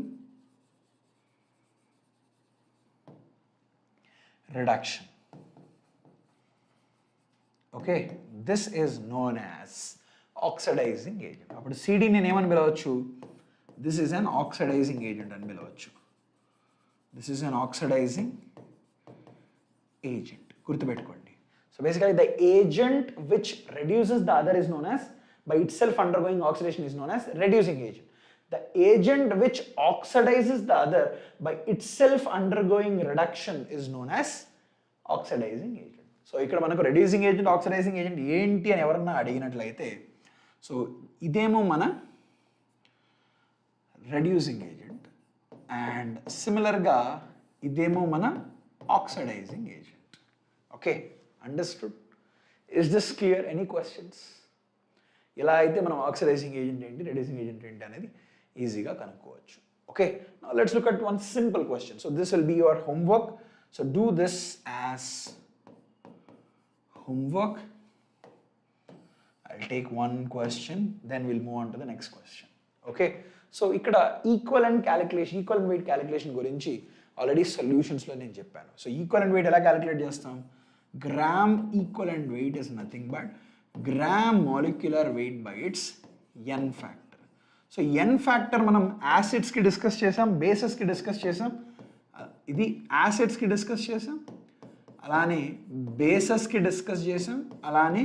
reduction. Okay, this is known as oxidising agent. అప్పుడు సిడి నేను ఏమని పిలవచ్చు? This is an oxidising agent అని పిలవచ్చు. This is an oxidising agent, గుర్తుపెట్టుకోండి. So basically the agent which reduces the other is known as by itself undergoing oxidation is known as reducing agent. The agent which oxidises the other by itself undergoing reduction is known as oxidising agent. So ఇక్కడ మనకు reducing agent, oxidising agent ఏంటి అని ఎవరన్నా అడిగినట్లయితే, so ఇదేమో మన reducing agent and సిమిలర్గా ఇదేమో మన oxidizing agent. Okay, understood? Is this clear? Any questions? ఇలా అయితే మనం ఆక్సిడైజింగ్ ఏజెంట్ ఏంటి, రెడ్యూసింగ్ ఏజెంట్ ఏంటి అనేది ఈజీగా కనుక్కోవచ్చు. Okay, now let's look at one simple question. So this will be your homework. So do this as homework. I'll take one question, then we'll move on to the next question. Okay, so ikkada equivalent calculation, equivalent weight calculation gurinchi already solutions lo nenu cheppanu. So equivalent weight ela calculate chestam? Gram equivalent weight is nothing but gram molecular weight by its n factor. So n factor manam acids ki discuss chesam, bases ki discuss chesam, idi acids ki discuss chesam, అలానే బేసెస్కి discuss చేసాం, అలానే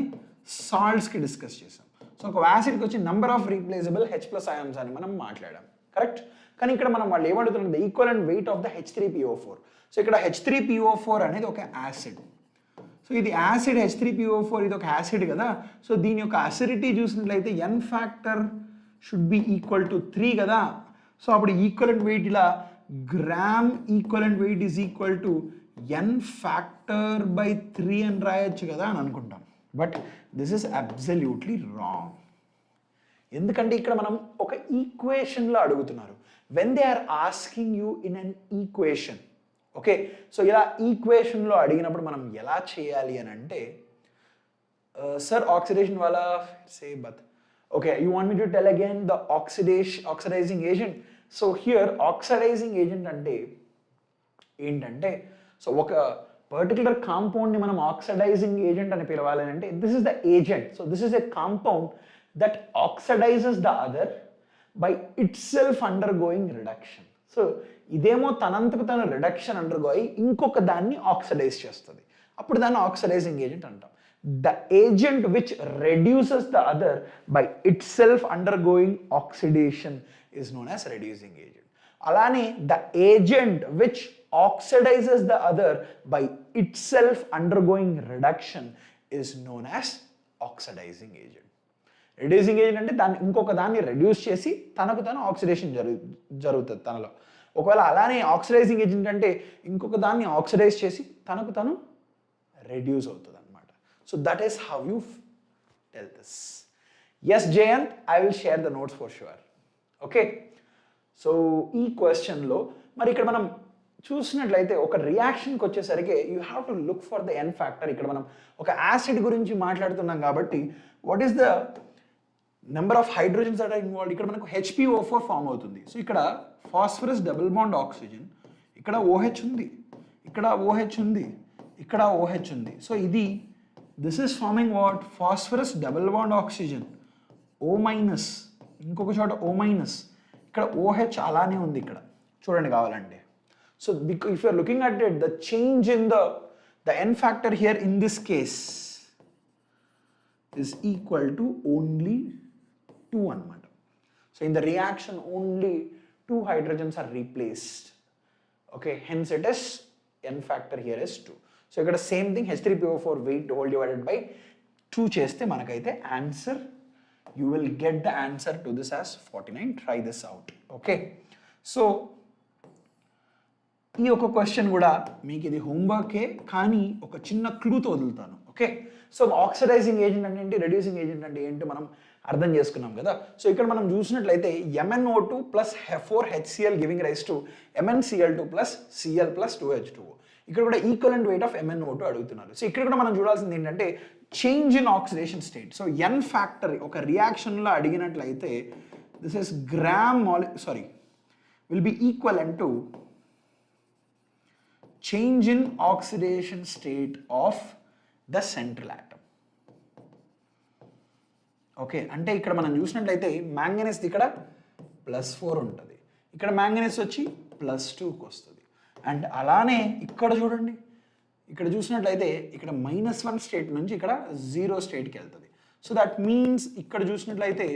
సాల్ట్స్కి discuss చేసాం. So ఒక యాసిడ్కి వచ్చి number of replaceable H+ ions అని మనం మాట్లాడాం, కరెక్ట్? కానీ ఇక్కడ మనం వాళ్ళు ఏమడుగుతున్నారు? The equivalent weight of the H3PO4. So ఇక్కడ H3PO4 అనేది ఒక యాసిడ్. సో ఇది యాసిడ్ H3PO4, ఇది ఒక యాసిడ్ కదా. సో దీని యొక్క అసిడిటీ చూసినట్లయితే n factor should be equal to 3 కదా. సో అప్పుడు ఈక్వలెంట్ వెయిట్ ఇలా gram equivalent weight is equal to n factor by 3 అని రాయొచ్చు కదా అని అనుకుంటాం. But this is absolutely wrong. ఎందుకంటే ఇక్కడ మనం ఒక ఈక్వేషన్లో అడుగుతున్నారు. When they are asking you in an equation, okay, so ఇలా ఈక్వేషన్లో అడిగినప్పుడు మనం ఎలా చేయాలి అని అంటే, sir, oxidation wala say but okay, you want me to tell again the oxidizing agent? So here oxidizing agent ante ఏంటంటే, సో ఒక పర్టికులర్ కాంపౌండ్ని మనం ఆక్సిడైజింగ్ ఏజెంట్ అని పిలవాలి అంటే this is the agent. So this is a compound that oxidises the other by it self under going reduction. So ఇదేమో తనంతకు తను reduction under గోయి ఇంకొక దాన్ని ఆక్సిడైజ్ చేస్తుంది, అప్పుడు దాన్ని ఆక్సిడైజింగ్ ఏజెంట్ అంటాం. The agent which reduces the other by itself undergoing oxidation is known as reducing agent. Alani, the agent which oxidizes the other by itself undergoing reduction is known as oxidizing agent. Reducing agent అంటే దాన్ని ఇంకొక దాన్ని reduce చేసి తనకు తను oxidation జరుగుతుంది తనలో. ఒకవేళ అలానే ఆక్సిడైజింగ్ ఏజెంట్ అంటే ఇంకొక దాన్ని ఆక్సిడైజ్ చేసి తనకు తను రెడ్యూస్ అవుతుంది. So that is how you tell this. Yes, Jayant, I will share the notes for sure. Okay. So ఈ క్వశ్చన్లో మరి ఇక్కడ మనం చూసినట్లయితే ఒక రియాక్షన్కి వచ్చేసరికి you have to look for the N factor. ఇక్కడ మనం ఒక యాసిడ్ గురించి మాట్లాడుతున్నాం కాబట్టి what is the number of hydrogens that are involved. ఇక్కడ మనకు HPO4 ఫామ్ అవుతుంది. సో ఇక్కడ ఫాస్ఫరస్ డబుల్ బాండ్ ఆక్సిజన్, ఇక్కడ OH ఉంది, ఇక్కడ OH ఉంది, ఇక్కడ OH ఉంది. సో ఇది this is forming what? Phosphorus double bond oxygen, O minus, ఇంకొక చోట O minus, ఇక్కడ OH అలానే ఉంది ఇక్కడ చూడండి కావాలంటే. So if you are looking at it, the change in the N factor here in this case is equal to only 2 అన్నమాట. So in the reaction only 2 hydrogens are replaced. Okay, hence it is N factor here is 2. So ఇక్కడ same thing H3PO4 weight whole divided by 2 చేస్తే మనకైతే answer you will get the answer to this as 49. Try this out. Okay, so ఈ ఒక question కూడా మీకు ఇది హోంవర్కే, కానీ ఒక చిన్న క్లూతో వదులుతాను. ఓకే, సో ఆక్సిడైజింగ్ ఏజెంట్ అంటే ఏంటి, రెడ్యూసింగ్ ఏజెంట్ అంటే ఏంటి మనం అర్థం చేసుకున్నాం కదా. సో ఇక్కడ మనం చూసినట్లయితే MnO2 plus 4HCl giving rise to MnCl2 plus Cl plus 2H2O. ఇక్కడ కూడా ఈక్వలెంట్ వెయిట్ ఆఫ్ MnO2 అడుగుతున్నారు. సో ఇక్కడ కూడా మనం చూడాల్సింది ఏంటంటే change in oxidation state. So n factor ఒక రియాక్షన్లో అడిగినట్లయితే this is will be equivalent to change in oxidation state of the central atom. Okay, అంటే ఇక్కడ మనం చూసినట్లయితే మ్యాంగనీస్ ఇక్కడ +4 ఉంటుంది, ఇక్కడ మ్యాంగనీస్ వచ్చి +2కి వస్తుంది. అండ్ అలానే ఇక్కడ చూడండి, ఇక్కడ చూసినట్లయితే ఇక్కడ -1 స్టేట్ నుంచి ఇక్కడ 0 స్టేట్కి వెళ్తుంది. సో దట్ మీన్స్ ఇక్కడ చూసినట్లయితే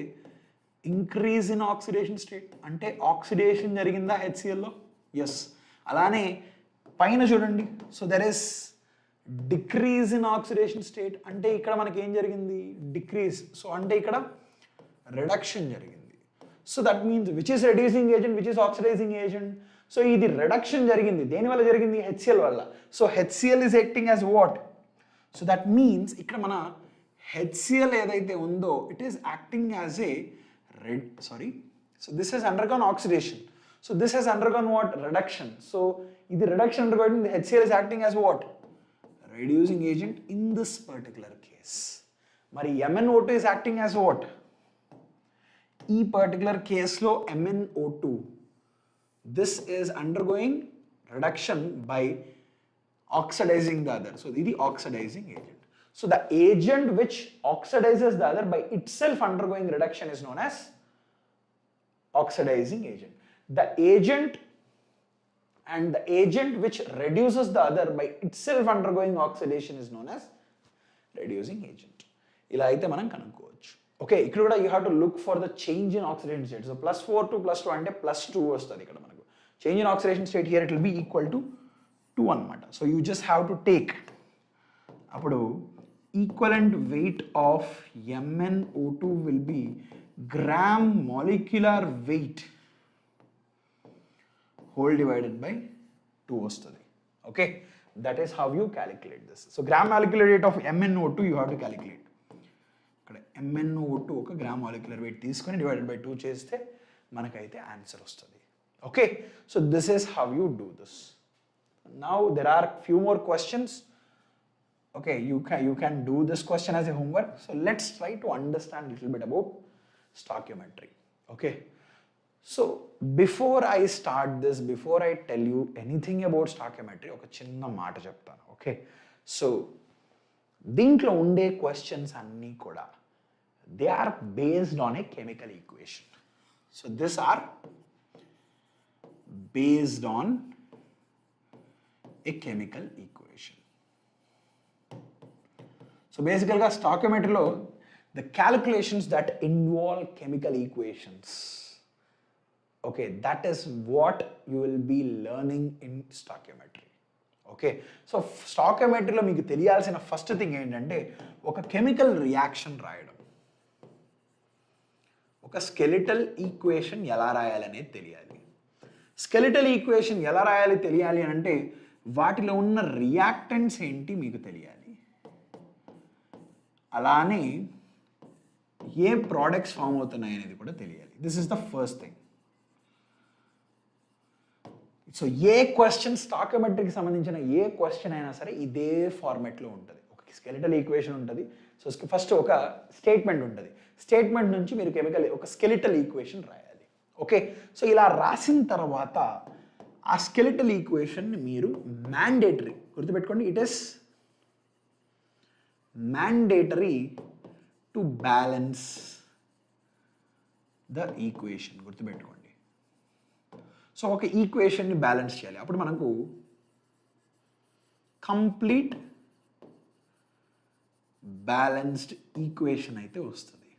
ఇంక్రీజ్ ఇన్ ఆక్సిడేషన్ స్టేట్ అంటే ఆక్సిడేషన్ జరిగిందా HClలో? ఎస్. అలానే పైన చూడండి, so there is decrease in oxidation state అంటే ఇక్కడ మనకి ఏం జరిగింది, డిక్రీజ్. సో అంటే ఇక్కడ రిడక్షన్ జరిగింది. So that means which is reducing agent, which is oxidising agent. So ఇది రిడక్షన్ జరిగింది, దేనివల్ల జరిగింది, HCl వల్ల. So HCl is acting as what? So that means ఇక్కడ మన HCl ఏదైతే ఉందో it is acting as a so this has undergone oxidation. So this has undergone what, reduction. So ఇది reduction undergoing, HCl is acting as what, reducing agent in this particular case. మరి MnO2 is acting as what? ఈ particular కేసులో MnO2 this is undergoing reduction by oxidizing the other. So this is the oxidizing agent. So the agent which oxidizes the other by itself undergoing reduction is known as oxidizing agent. The agent which reduces the other by itself undergoing oxidation is known as reducing agent. ఇలా అయితే మనం కనుక్కోవచ్చు. Okay, ఇక్కడ కూడా you have to look for the change in oxidation state. So +4 to +2 అంటే +2 వస్తుంది ఇక్కడ మనకు. Change in oxidation state here it will be equal to 2 అనమాట. So you just have to take అప్పుడు equivalent weight of MnO2 will be gram molecular weight whole divided by 2 వస్తుంది. Okay, That is how you calculate this. So gram molecular weight of MnO2 you have to calculate. ఇక్కడ MnO2 ఒక gram molecular weight తీసుకొని divided by 2 చేస్తే మనకైతే answer వస్తుంది. Okay, so this is how you do this. Now there are few more questions. Okay, you can do this question as a homework. So let's try to understand a little bit about stoichiometry. Okay, so before I start this, before I tell you anything about stoichiometry, oka chinna maata cheptanu. Okay, so దీంట్లో ఉండే questions అన్నీ కూడా they are based on a chemical equation. So this are based on a chemical equation. So బేసికల్గా స్టాయికియోమెట్రీలో the calculations that involve chemical equations, okay, that is what you will be learning in stoichiometry. Okay, so స్టాయికియోమెట్రీలో మీకు తెలియాల్సిన first thing ఏంటంటే ఒక chemical reaction రాయడం, ఒక skeletal equation ఎలా రాయాలనేది తెలియాలి. స్కెలిటల్ ఈక్వేషన్ ఎలా రాయాలి తెలియాలి అని అంటే వాటిలో ఉన్న రియాక్టెంట్స్ ఏంటి మీకు తెలియాలి, అలానే ఏ ప్రోడక్ట్స్ ఫామ్ అవుతున్నాయి అనేది కూడా తెలియాలి. This is the first thing. So ఏ క్వశ్చన్ స్టాయికియోమెట్రీకి సంబంధించిన ఏ క్వశ్చన్ అయినా సరే ఇదే ఫార్మాట్లో ఉంటుంది. ఒక స్కెలిటల్ ఈక్వేషన్ ఉంటుంది. సో ఫస్ట్ ఒక స్టేట్మెంట్ ఉంటుంది, స్టేట్మెంట్ నుంచి మీరు ఒక స్కెలిటల్ ఈక్వేషన్ రాయాలి. ఓకే, సో ఇలా రాసిన తర్వాత ఆ స్కెలిటల్ ఈక్వేషన్ని మీరు మ్యాండేటరీ, గుర్తుపెట్టుకోండి, it is mandatory to balance the equation, గుర్తుపెట్టుకోండి. సో ఒక ఈక్వేషన్ని బ్యాలెన్స్ చేయాలి, అప్పుడు మనకు కంప్లీట్ బ్యాలెన్స్డ్ ఈక్వేషన్ అయితే వస్తుంది.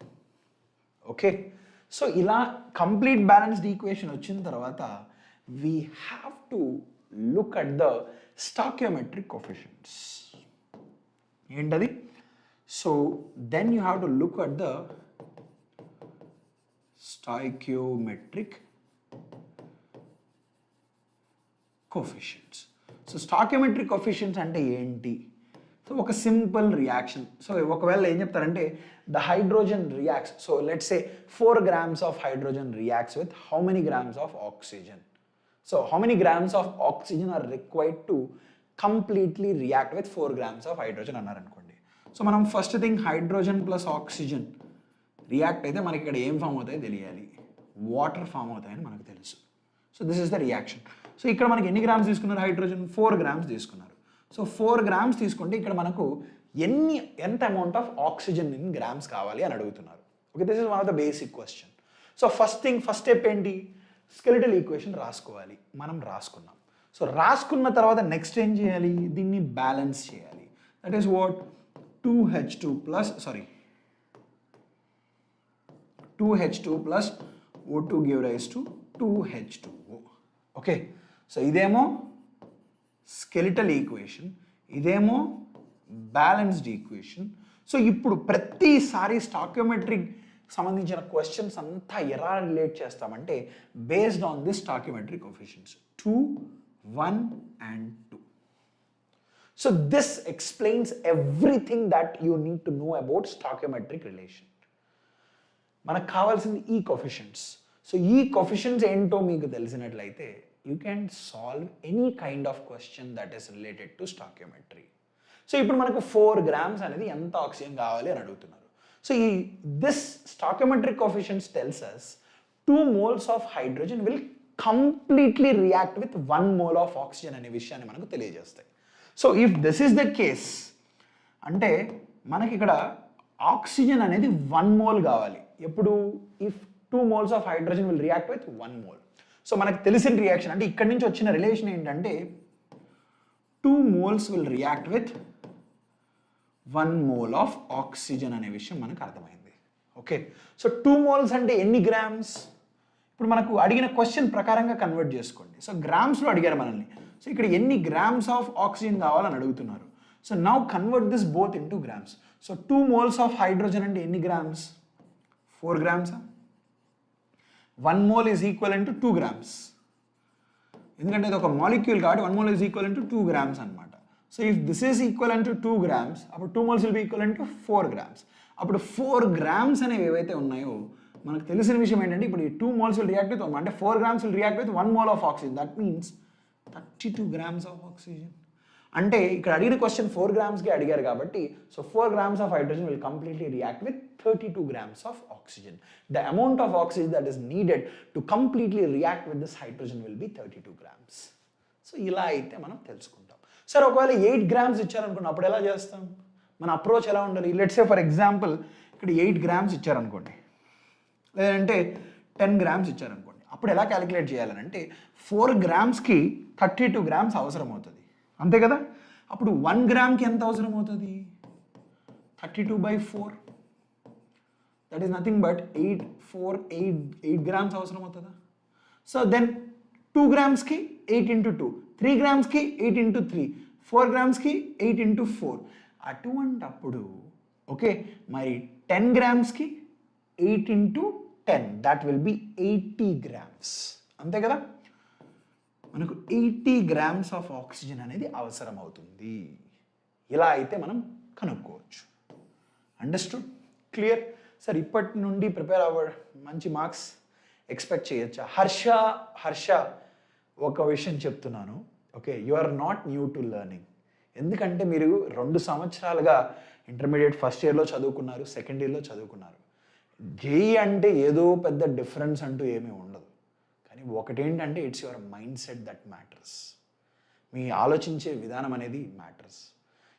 ఓకే, సో ఇలా కంప్లీట్ బ్యాలెన్స్డ్ ఈక్వేషన్ వచ్చిన తర్వాత we have to look at the stoichiometric coefficients. ఏంటది? So then you have to look at the stoichiometric coefficients. So stoichiometric coefficients అంటే ఏంటి? సో ఒక సింపుల్ రియాక్షన్. సో ఒకవేళ ఏం చెప్తారంటే the hydrogen reacts, so let's say 4 grams of hydrogen reacts with how many grams of oxygen. So how many grams of oxygen or required to completely react with 4 grams of hydrogen అన్నారనుకోండి. So మనం first thing hydrogen plus oxygen react అయితే మనకి ఇక్కడ ఏం form అవుతాయో తెలియాలి, water form అవుతాయని మనకు తెలుసు. So this is the reaction. So ఇక్కడ మనకి ఎన్ని గ్రామ్స్ తీసుకున్నారు? హైడ్రోజన్ 4 grams తీసుకున్నారు. సో 4 grams తీసుకుంటే ఇక్కడ మనకు ఎంత amount of oxygen in grams కావాలి అని అడుగుతున్నారు. Okay, this is one of the basic question. So first step ఏంటి? స్కెలిటల్ ఈక్వేషన్ రాసుకోవాలి. మనం రాసుకున్నాం. సో రాసుకున్న తర్వాత నెక్స్ట్ ఏం చేయాలి? దీన్ని బ్యాలెన్స్ చేయాలి. That is what 2H2 plus O2 give rise to 2H2O. Okay, so ఇదేమో స్కెలిటల్ ఈక్వేషన్, ఇదేమో బ్యాలెన్స్డ్ ఈక్వేషన్. సో ఇప్పుడు ప్రతిసారి స్టాయికియోమెట్రీకి సంబంధించిన క్వశ్చన్స్ అంతా ఎలా రిలేట్ చేస్తామంటే based on this stoichiometric coefficients 2, 1 and 2. So this explains everything that you need to know about stoichiometric relation. మనకు కావాల్సింది ఈ కోఎఫిషియంట్స్. సో ఈ కోఎఫిషియంట్స్ ఏంటో మీకు తెలిసినట్లయితే you can solve any kind of question that is related to stoichiometry. So ఇప్పుడు మనకు 4 grams అనేది ఎంత ఆక్సిజన్ కావాలి అని అడుగుతున్నారు. So this stoichiometric coefficients tells us 2 moles of hydrogen will completely react with 1 mole of oxygen అనే విషయాన్ని మనకు తెలియజేస్తాయి. So if this is the case అంటే మనకి ఇక్కడ ఆక్సిజన్ అనేది 1 mole కావాలి. ఎప్పుడు? If 2 moles of hydrogen will react with 1 mole. So మనకు తెలిసిన రియాక్షన్ అంటే ఇక్కడి నుంచి వచ్చిన రిలేషన్ ఏంటంటే 2 moles will react with 1 mole of oxygen అనే విషయం మనకు అర్థమైంది. ఓకే, సో 2 moles అంటే ఎన్ని గ్రామ్స్? ఇప్పుడు మనకు అడిగిన క్వశ్చన్ ప్రకారంగా కన్వర్ట్ చేసుకోండి. సో గ్రామ్స్లో అడిగారు మనల్ని. సో ఇక్కడ ఎన్ని గ్రామ్స్ ఆఫ్ ఆక్సిజన్ కావాలని అడుగుతున్నారు. So now convert this both into grams. So 2 moles of hydrogen అంటే ఎన్ని grams? 4 grams. 1 mole is equivalent to 2 grams. ఎందుకంటే ఇది ఒక మాలిక్యూల్ కాబట్టి 1 mole is equivalent to 2 grams అనమాట. So if this is equivalent to 2 grams, అప్పుడు 2 moles will be equivalent to 4 grams. అప్పుడు 4 grams అనేవి ఏవైతే ఉన్నాయో మనకు తెలిసిన విషయం ఏంటంటే ఇప్పుడు ఈ 2 moles విల్ రియాక్ట్ విత్ అంటే 4 grams will react with 1 mole of oxygen. That means 32 grams of oxygen. అంటే ఇక్కడ అడిగిన క్వశ్చన్ 4 gramsకి అడిగారు కాబట్టి so 4 grams of hydrogen will completely react with 32 grams of oxygen. The amount of oxygen that is needed to completely react with this hydrogen will be 32 grams. So ఇలా అయితే మనం తెలుసుకుంటాం. సరే ఒకవేళ 8 grams ఇచ్చారనుకోండి అప్పుడు ఎలా చేస్తాం? మన అప్రోచ్ ఎలా ఉండాలి? లెట్స్ సే ఫర్ ఎగ్జాంపుల్ ఇక్కడ 8 grams ఇచ్చారనుకోండి, లేదంటే 10 grams ఇచ్చారనుకోండి, అప్పుడు ఎలా క్యాలిక్యులేట్ చేయాలనంటే 4 gramsకి 32 grams అవసరం అవుతుంది, అంతే కదా? అప్పుడు 1 gramకి ఎంత అవసరం అవుతుంది? 32/4, that is nothing but 8 grams అవసరం అవుతుందా? సో దెన్ 2 gramsకి 8 into 2, 3 gramsకి 8 into 3, 4 gramsకి 8 into 4. అటువంటప్పుడు ఓకే మరి 10 gramsకి 8 into 10, దట్ విల్ బి 80 grams, అంతే కదా? మనకు 80 grams ఆఫ్ ఆక్సిజన్ అనేది అవసరం అవుతుంది. ఇలా అయితే మనం కనుక్కోవచ్చు. అండర్స్టూడ్? క్లియర్? సార్ ఇప్పటి నుండి ప్రిపేర్ మంచి మార్క్స్ ఎక్స్పెక్ట్ చేయొచ్చా? హర్ష ఒక విషయం చెప్తున్నాను, okay, you are not new to learning. ఎందుకంటే మీరు 2 సంవత్సరాలుగా ఇంటర్మీడియట్ ఫస్ట్ ఇయర్లో చదువుకున్నారు, సెకండ్ ఇయర్లో చదువుకున్నారు. జేఈ అంటే ఏదో పెద్ద డిఫరెన్స్ అంటూ ఏమీ ఉండదు. కానీ ఒకటేంటంటే it's your mind set that matters. మీ ఆలోచించే విధానం అనేది మ్యాటర్స్.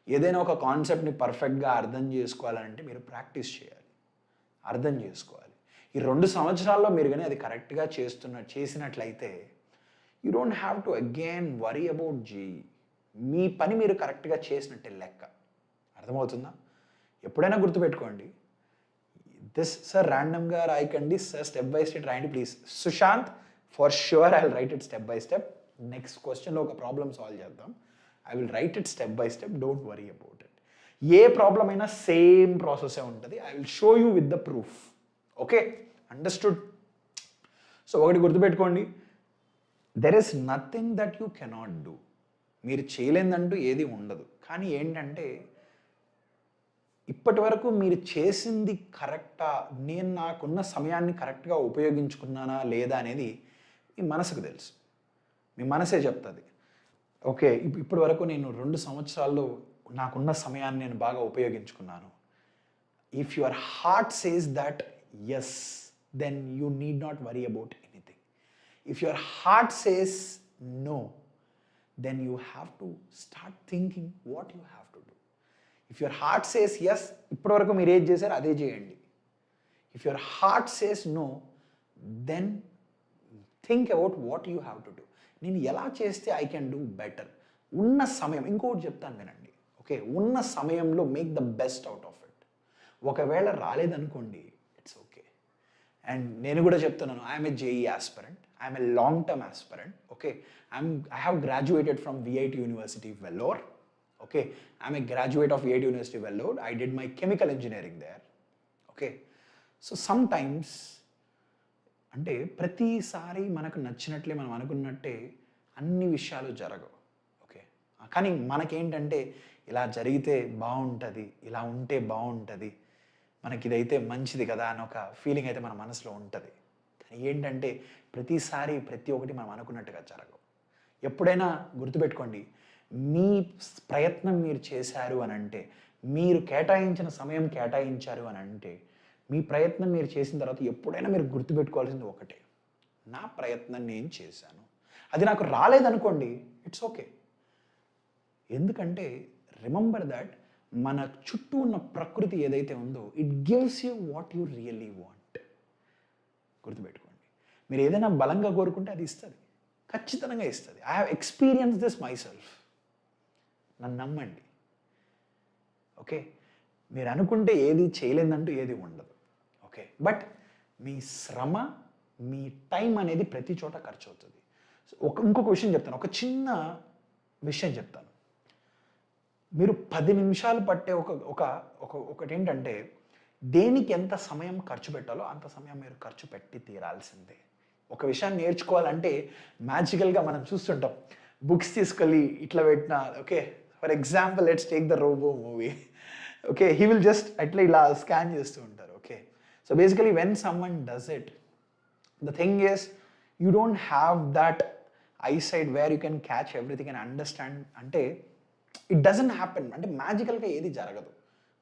ఏదైనా ఒక కాన్సెప్ట్ని పర్ఫెక్ట్గా అర్థం చేసుకోవాలంటే మీరు ప్రాక్టీస్ చేయాలి, అర్థం చేసుకోవాలి. ఈ 2 సంవత్సరాల్లో మీరు కానీ అది కరెక్ట్గా చేసినట్లయితే you don't have to again worry about JEE. మీ పని మీరు కరెక్ట్గా చేసినట్టే లెక్క. అర్థమవుతుందా? ఎప్పుడైనా గుర్తుపెట్టుకోండి, దిస్ సార్ ర్యాండమ్గా రాయకండి, సార్ స్టెప్ బై స్టెప్ రాయండి please. Sushant for sure I will write it step by step. Next క్వశ్చన్లో ఒక ప్రాబ్లమ్ సాల్వ్ చేద్దాం, I will write it step by step, don't worry about it. ఏ ప్రాబ్లం అయినా same ప్రాసెసే ఉంటుంది, I will show you with the proof. Okay, understood? So ఒకటి గుర్తుపెట్టుకోండి, there is nothing that you cannot do. మీరు చేయలేదంటూ ఏది ఉండదు. కానీ ఏంటంటే ఇప్పటి వరకు మీరు చేసింది కరెక్టా, నేను నాకున్న సమయాన్ని కరెక్ట్గా ఉపయోగించుకున్నానా లేదా అనేది మీ మనసుకు తెలుసు, మీ మనసే చెప్తుంది. ఓకే, ఇప్పటి వరకు నేను 2 సంవత్సరాల్లో నాకున్న సమయాన్ని నేను బాగా ఉపయోగించుకున్నాను. If your heart says that yes, then you need not worry about anything. If your heart says no, then you have to start thinking what you have to do. If your heart says yes, ఇప్పటివరకు మీరు ఏది చేశారో అదే చేయండి. If your heart says no, then think about what you have to do. నేను ఎలా చేస్తే I can do better. ఉన్న సమయం, ఇంకోటి చెప్తాను వినండి, ఓకే, ఉన్న సమయంలో make the best out of it. ఒకవేళ రాలేదనుకోండి, ఇట్స్ ఓకే. అండ్ నేను కూడా చెప్తున్నాను, I'm a JEE aspirant, I'm a long term aspirant. Okay, I have graduated from VIT University Vellore. Okay, I'm a graduate of VIT University Vellore. I did my chemical engineering there. Okay, so sometimes అంటే ప్రతిసారి మనకు నచ్చినట్లే మనం అనుకున్నట్టే అన్ని విషయాలు జరగవు. Okay, కానీ మనకేంటంటే ఇలా జరిగితే బాగుంటుంది, ఇలా ఉంటే బాగుంటుంది, మనకి ఇదైతే మంచిది కదా అని ఒక ఫీలింగ్ అయితే మన మనసులో ఉంటుంది. కానీ ఏంటంటే ప్రతిసారి ప్రతి ఒక్కటి మనం అనుకున్నట్టుగా జరగవు. ఎప్పుడైనా గుర్తుపెట్టుకోండి, మీ ప్రయత్నం మీరు చేశారు అని అంటే, మీరు కేటాయించిన సమయం కేటాయించారు అని అంటే, మీ ప్రయత్నం మీరు చేసిన తర్వాత ఎప్పుడైనా మీరు గుర్తుపెట్టుకోవాల్సింది ఒకటే, నా ప్రయత్నం నేను చేశాను. అది నాకు రాలేదనుకోండి, ఇట్స్ ఓకే. ఎందుకంటే రిమెంబర్ దట్ మన చుట్టూ ఉన్న ప్రకృతి ఏదైతే ఉందో it gives you what you really want. గుర్తుపెట్టుకోండి, మీరు ఏదైనా బలంగా కోరుకుంటే అది ఇస్తుంది, ఖచ్చితంగా ఇస్తుంది. I have experience this my self, నన్ను నమ్మండి. ఓకే, మీరు అనుకుంటే ఏది చేయలేదంటూ ఏది ఉండదు. ఓకే, బట్ మీ శ్రమ, మీ టైం అనేది ప్రతి చోట ఖర్చు అవుతుంది. ఇంకొక విషయం చెప్తాను, ఒక చిన్న విషయం చెప్తాను. మీరు 10 నిమిషాలు పట్టే ఒకటి ఏంటంటే, దేనికి ఎంత సమయం ఖర్చు పెట్టాలో అంత సమయం మీరు ఖర్చు పెట్టి తీరాల్సిందే. ఒక విషయాన్ని నేర్చుకోవాలంటే మ్యాజికల్గా మనం చూస్తుంటాం, బుక్స్ తీసుకెళ్ళి ఇట్లా పెట్టినా okay for example let's take the Robo movie. Okay, he will just అట్లా ఇలా స్కాన్ చేస్తూ ఉంటారు. Okay, so basically when someone does it, the thing is you don't have that eyesight where you can catch everything and understand. అంటే it doesn't happen, అంటే మ్యాజికల్గా ఏది జరగదు.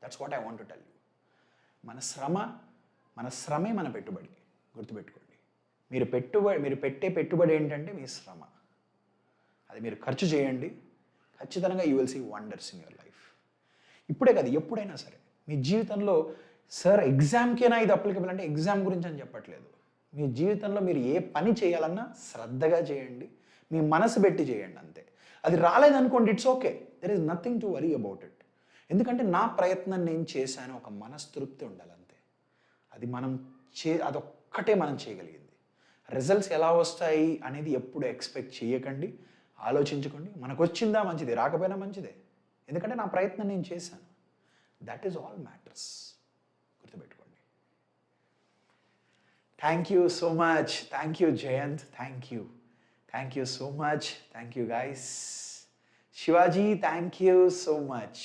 That's what I want to tell you. మన శ్రమే మన పెట్టుబడి, గుర్తుపెట్టుకోండి. మీరు పెట్టే పెట్టుబడి ఏంటంటే మీ శ్రమ. అది మీరు ఖర్చు చేయండి, ఖచ్చితంగా you will see wonders in your life. ఇప్పుడే కాదు, ఎప్పుడైనా సరే మీ జీవితంలో, సార్ ఎగ్జామ్కేనా ఇది అప్లికబుల్ అంటే ఎగ్జామ్ గురించి అని చెప్పట్లేదు. మీ జీవితంలో మీరు ఏ పని చేయాలన్నా శ్రద్ధగా చేయండి, మీ మనసు పెట్టి చేయండి అంతే. అది రాలేదనుకోండి, it's okay, there is nothing to worry about it. ఎందుకంటే నా ప్రయత్నం నేను చేశాను, ఒక మనస్తృప్తి ఉండాలంతే. అది అదొక్కటే మనం చేయగలిగింది. రిజల్ట్స్ ఎలా వస్తాయి అనేది ఎప్పుడు ఎక్స్పెక్ట్ చేయకండి, ఆలోచించుకోండి. మనకు వచ్చిందా మంచిదే, రాకపోయినా మంచిదే, ఎందుకంటే నా ప్రయత్నం నేను చేశాను. దట్ ఈస్ ఆల్ మ్యాటర్స్, గుర్తుపెట్టుకోండి. Thank you so much, thank you Jayant, thank you so much, thank you guys. Shivaji, thank you so much.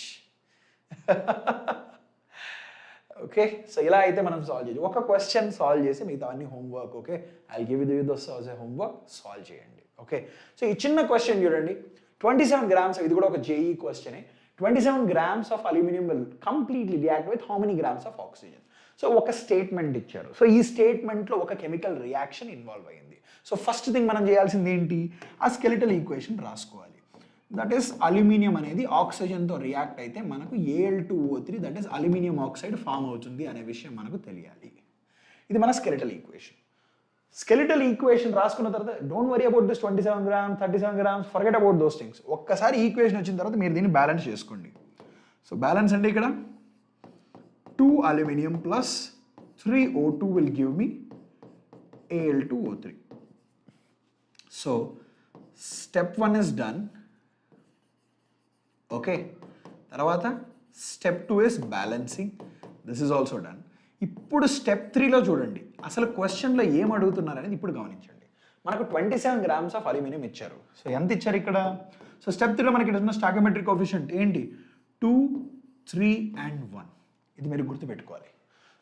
Okay, so ఇలా అయితే మనం సాల్వ్ చేయాలి. ఒక క్వశ్చన్ సాల్వ్ చేసి మిగతా అన్ని homework. Okay, I give you this as a homework, solve చేయండి. Okay, so ఈ చిన్న క్వశ్చన్ చూడండి. 27 grams, ఇది కూడా ఒక JEE క్వశ్చనే. 27 grams of aluminium will completely react with how many grams of oxygen. So ఒక స్టేట్మెంట్ ఇచ్చారు. సో ఈ స్టేట్మెంట్లో ఒక కెమికల్ రియాక్షన్ ఇన్వాల్వ్ అయ్యింది. సో ఫస్ట్ థింగ్ మనం చేయాల్సింది ఏంటి, ఆ స్కెలిటల్ ఈక్వేషన్ రాసుకోవాలి. దట్ ఈస్ అల్యూమినియం అనేది ఆక్సిజన్తో రియాక్ట్ అయితే మనకు Al2O3, that is aluminium oxide form అవుతుంది అనే విషయం మనకు తెలియాలి. ఇది మన స్కెలిటల్ ఈక్వేషన్. స్కెలిటల్ ఈక్వేషన్ రాసుకున్న తర్వాత don't worry about this 27 grams, 37 grams, forget about those things. ఒక్కసారి ఈక్వేషన్ వచ్చిన తర్వాత మీరు దీన్ని బ్యాలెన్స్ చేసుకోండి. సో బ్యాలెన్స్ అంటే ఇక్కడ 2 aluminium plus 3 O2 will give me Al2O3. So step 1 is done. Okay, తర్వాత step 2 is balancing, this is also done. ఇప్పుడు స్టెప్ 3లో చూడండి, అసలు క్వశ్చన్లో ఏం అడుగుతున్నారు అనేది ఇప్పుడు గమనించండి. మనకు 27 grams ఆఫ్ అల్యూమినియం ఇచ్చారు. సో ఎంత ఇచ్చారు ఇక్కడ? సో స్టెప్ 3లో మనకి ఇక్కడ ఉన్న స్టాయికియోమెట్రిక్ కోఎఫిషియంట్ ఏంటి? 2, 3 and 1. ఇది మీరు గుర్తుపెట్టుకోవాలి.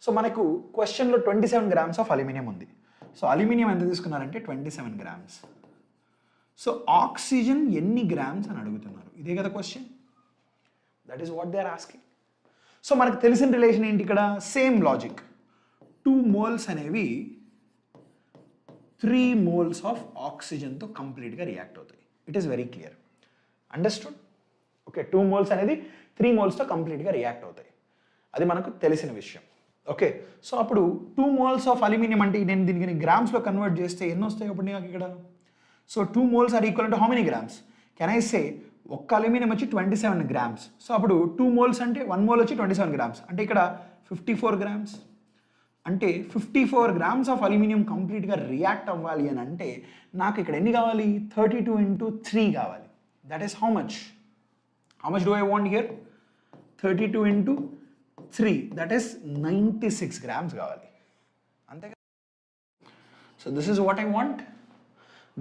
సో మనకు క్వశ్చన్లో 27 grams ఆఫ్ అల్యూమినియం ఉంది. సో అల్యూమినియం ఎంత తీసుకున్నారంటే 27 grams. సో ఆక్సిజన్ ఎన్ని గ్రామ్స్ అని అడుగుతున్నారు, ఇదే కదా question. That is what they are asking. So మనకు తెలిసిన రిలేషన్ ఏంటి ఇక్కడ? Same logic. 2 moles అనేవి 3 moles ఆఫ్ ఆక్సిజన్తో కంప్లీట్గా రియాక్ట్ అవుతాయి. It is very clear, understood? Okay, 2 moles అనేది 3 molesతో కంప్లీట్గా రియాక్ట్ అవుతాయి, అది మనకు తెలిసిన విషయం. ఓకే, సో అప్పుడు 2 moles ఆఫ్ అల్యూమినియం అంటే నేను దీనికి గ్రామ్స్లో కన్వర్ట్ చేస్తే ఎన్ని వస్తాయి అప్పుడు నాకు ఇక్కడ? So 2 moles are equal to how many grams? Can I say ఒక్క అల్యూమినియం వచ్చి 27 grams. సో అప్పుడు 2 moles అంటే 1 mole వచ్చి 27 grams, అంటే ఇక్కడ 54 grams. అంటే 54 grams ఆఫ్ అల్యూమినియం కంప్లీట్గా రియాక్ట్ అవ్వాలి అని అంటే నాకు ఇక్కడ ఎన్ని కావాలి? 32 into 3 కావాలి. That is how much do I want here? 32 into 3, that is 96 grams కావాలి, అంతే కదా? So this is what I want.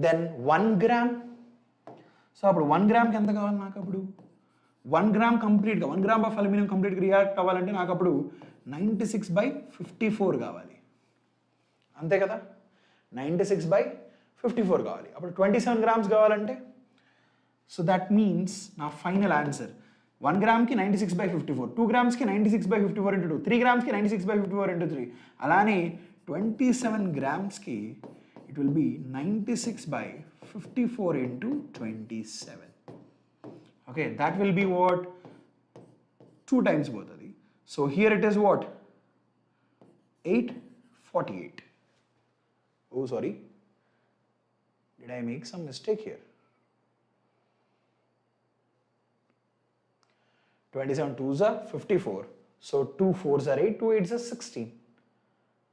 Then 1 gram. సో అప్పుడు 1 గ్రామ్కి ఎంత కావాలి నాకు? అప్పుడు 1 gram కంప్లీట్గా 1 gram ఆఫ్ అల్యూమినియం కంప్లీట్గా రియాక్ట్ అవ్వాలంటే నాకు అప్పుడు 96/54 కావాలి, అంతే కదా? 96/54 కావాలి. అప్పుడు 27 grams కావాలంటే, సో దట్ మీన్స్ నా ఫైనల్ ఆన్సర్ 1 gramకి 96/54, 2 gramsకి 96/54 into 2, 3 gramsకి 96/54 into 3, అలానే 27 gramsకి it will be 96/54 into 27. Okay, that will be what? 2 times both of these. So here it is what? 848. Oh, sorry. Did I make some mistake here? 27 2s are 54. So 2 4s are 8, 2 8s are 16.